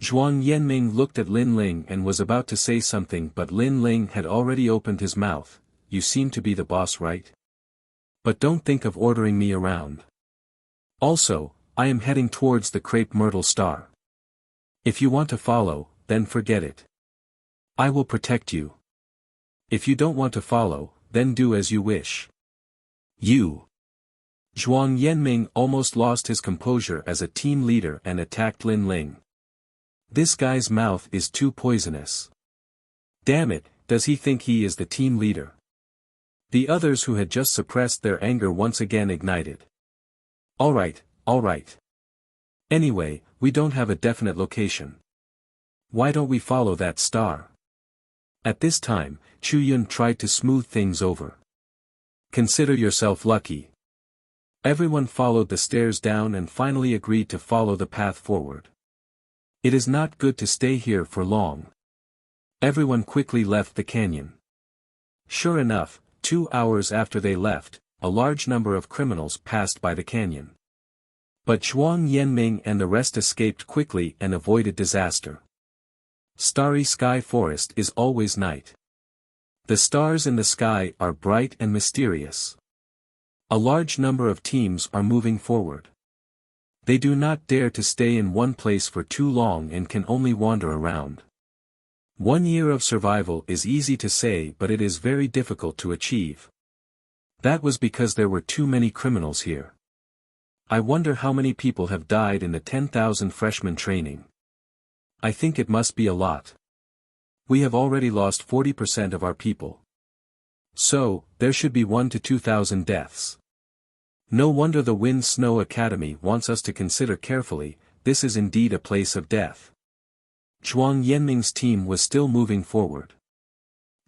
[SPEAKER 1] Zhuang Yanming looked at Lin Ling and was about to say something, but Lin Ling had already opened his mouth. You seem to be the boss, right? But don't think of ordering me around. Also, I am heading towards the crepe myrtle star. If you want to follow, then forget it. I will protect you. If you don't want to follow, then do as you wish. You. Zhuang Yanming almost lost his composure as a team leader and attacked Lin Ling. This guy's mouth is too poisonous. Damn it, does he think he is the team leader? The others who had just suppressed their anger once again ignited. Alright. Anyway, we don't have a definite location. Why don't we follow that star? At this time, Chu Yun tried to smooth things over. Consider yourself lucky. Everyone followed the stairs down and finally agreed to follow the path forward. It is not good to stay here for long. Everyone quickly left the canyon. Sure enough, 2 hours after they left, a large number of criminals passed by the canyon. But Zhuang Yanming and the rest escaped quickly and avoided disaster. Starry Sky Forest is always night. The stars in the sky are bright and mysterious. A large number of teams are moving forward. They do not dare to stay in one place for too long and can only wander around. 1 year of survival is easy to say, but it is very difficult to achieve. That was because there were too many criminals here. I wonder how many people have died in the 10,000 freshman training. I think it must be a lot. We have already lost 40% of our people. So, there should be 1 to 2,000 deaths. No wonder the Wind Snow Academy wants us to consider carefully, this is indeed a place of death. Zhuang Yanming's team was still moving forward.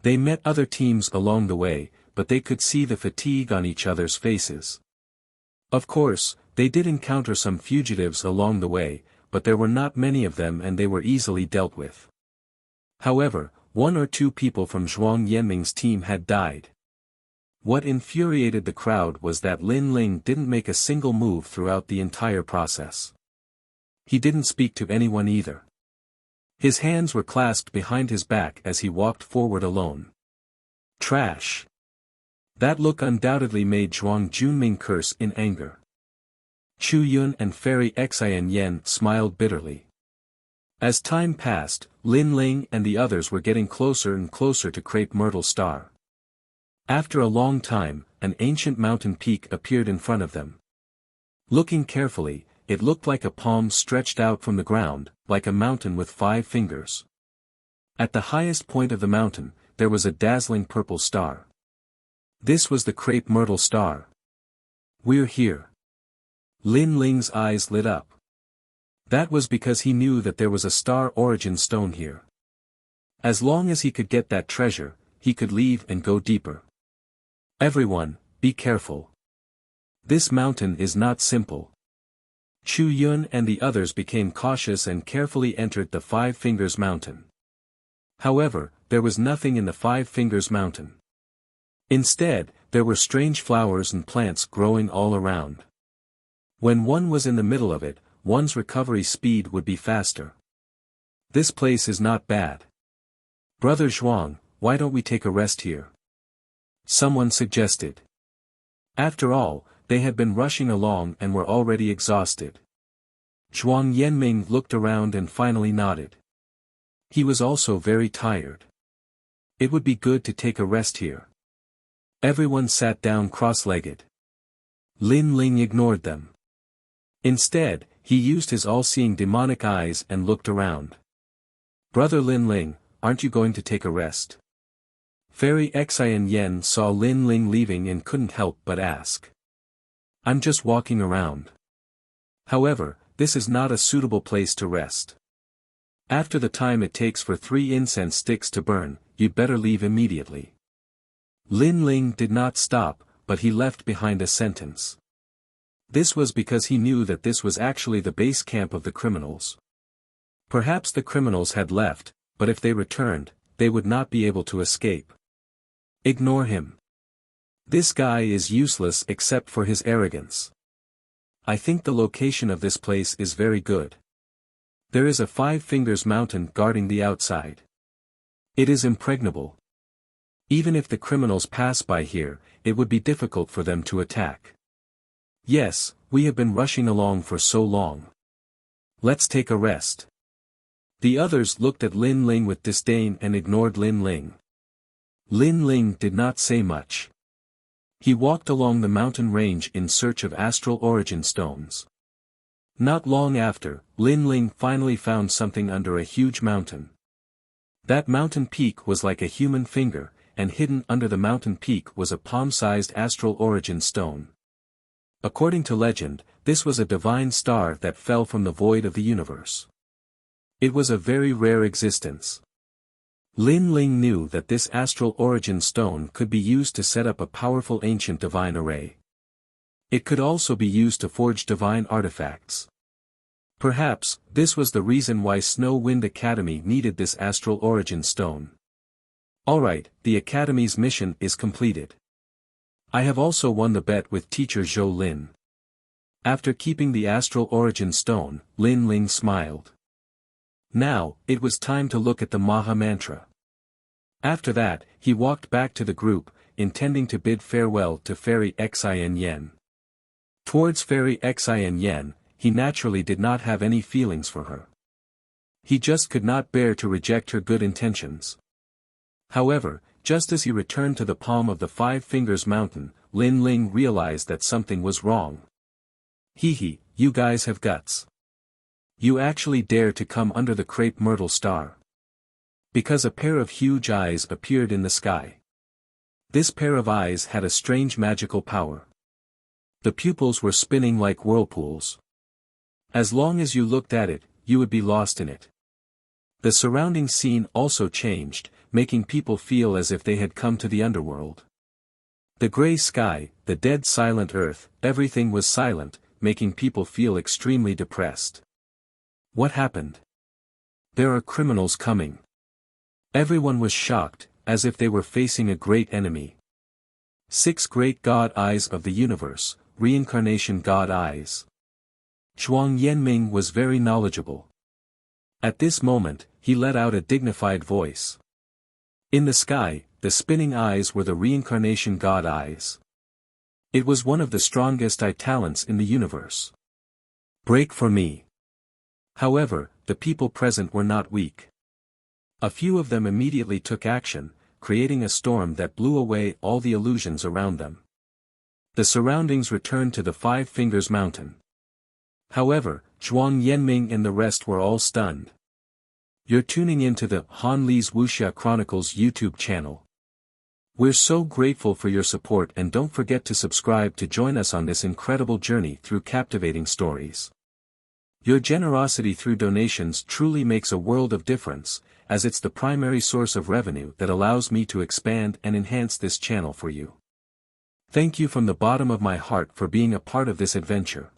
[SPEAKER 1] They met other teams along the way, but they could see the fatigue on each other's faces. Of course, they did encounter some fugitives along the way, but there were not many of them and they were easily dealt with. However, 1 or 2 people from Zhuang Yanming's team had died. What infuriated the crowd was that Lin Ling didn't make a single move throughout the entire process. He didn't speak to anyone either. His hands were clasped behind his back as he walked forward alone. Trash. That look undoubtedly made Zhuang Junming curse in anger. Chu Yun and Fairy Xian Yen smiled bitterly. As time passed, Lin Ling and the others were getting closer and closer to Crepe Myrtle Star. After a long time, an ancient mountain peak appeared in front of them. Looking carefully, it looked like a palm stretched out from the ground, like a mountain with 5 fingers. At the highest point of the mountain, there was a dazzling purple star. This was the Crepe Myrtle Star. We're here. Lin Ling's eyes lit up. That was because he knew that there was a star origin stone here. As long as he could get that treasure, he could leave and go deeper. Everyone, be careful. This mountain is not simple. Chu Yun and the others became cautious and carefully entered the 5 Fingers Mountain. However, there was nothing in the 5 Fingers Mountain. Instead, there were strange flowers and plants growing all around. When one was in the middle of it, one's recovery speed would be faster. This place is not bad. Brother Zhuang, why don't we take a rest here? Someone suggested. After all, they had been rushing along and were already exhausted. Zhuang Yanming looked around and finally nodded. He was also very tired. It would be good to take a rest here. Everyone sat down cross-legged. Lin Ling ignored them. Instead, he used his all-seeing demonic eyes and looked around. Brother Lin Ling, aren't you going to take a rest? Fairy Xian Yen saw Lin Ling leaving and couldn't help but ask. I'm just walking around. However, this is not a suitable place to rest. After the time it takes for 3 incense sticks to burn, you'd better leave immediately. Lin Ling did not stop, but he left behind a sentence. This was because he knew that this was actually the base camp of the criminals. Perhaps the criminals had left, but if they returned, they would not be able to escape. Ignore him. This guy is useless except for his arrogance. I think the location of this place is very good. There is a 5 Fingers Mountain guarding the outside. It is impregnable. Even if the criminals pass by here, it would be difficult for them to attack. Yes, we have been rushing along for so long. Let's take a rest. The others looked at Lin Ling with disdain and ignored Lin Ling. Lin Ling did not say much. He walked along the mountain range in search of astral origin stones. Not long after, Lin Ling finally found something under a huge mountain. That mountain peak was like a human finger, and hidden under the mountain peak was a palm-sized astral origin stone. According to legend, this was a divine star that fell from the void of the universe. It was a very rare existence. Lin Ling knew that this astral origin stone could be used to set up a powerful ancient divine array. It could also be used to forge divine artifacts. Perhaps, this was the reason why Snow Wind Academy needed this astral origin stone. Alright, the Academy's mission is completed. I have also won the bet with teacher Zhou Lin. After keeping the astral origin stone, Lin Ling smiled. Now, it was time to look at the Maha Mantra. After that, he walked back to the group, intending to bid farewell to Fairy Xin Yen. Towards Fairy Xin Yen, he naturally did not have any feelings for her. He just could not bear to reject her good intentions. However, just as he returned to the palm of the 5 Fingers Mountain, Lin Ling realized that something was wrong. Hee, you guys have guts. You actually dare to come under the crepe myrtle star. Because a pair of huge eyes appeared in the sky. This pair of eyes had a strange magical power. The pupils were spinning like whirlpools. As long as you looked at it, you would be lost in it. The surrounding scene also changed, making people feel as if they had come to the underworld. The gray sky, the dead silent earth, everything was silent, making people feel extremely depressed. What happened? There are criminals coming. Everyone was shocked, as if they were facing a great enemy. 6 great god eyes of the universe, reincarnation god eyes. Zhuang Yanming was very knowledgeable. At this moment, he let out a dignified voice. In the sky, the spinning eyes were the reincarnation god eyes. It was one of the strongest eye talents in the universe. Break for me. However, the people present were not weak. A few of them immediately took action, creating a storm that blew away all the illusions around them. The surroundings returned to the 5 Fingers Mountain. However, Zhuang Yanming and the rest were all stunned. You're tuning into the Han Li's Wuxia Chronicles YouTube channel. We're so grateful for your support, and don't forget to subscribe to join us on this incredible journey through captivating stories. Your generosity through donations truly makes a world of difference, as it's the primary source of revenue that allows me to expand and enhance this channel for you. Thank you from the bottom of my heart for being a part of this adventure.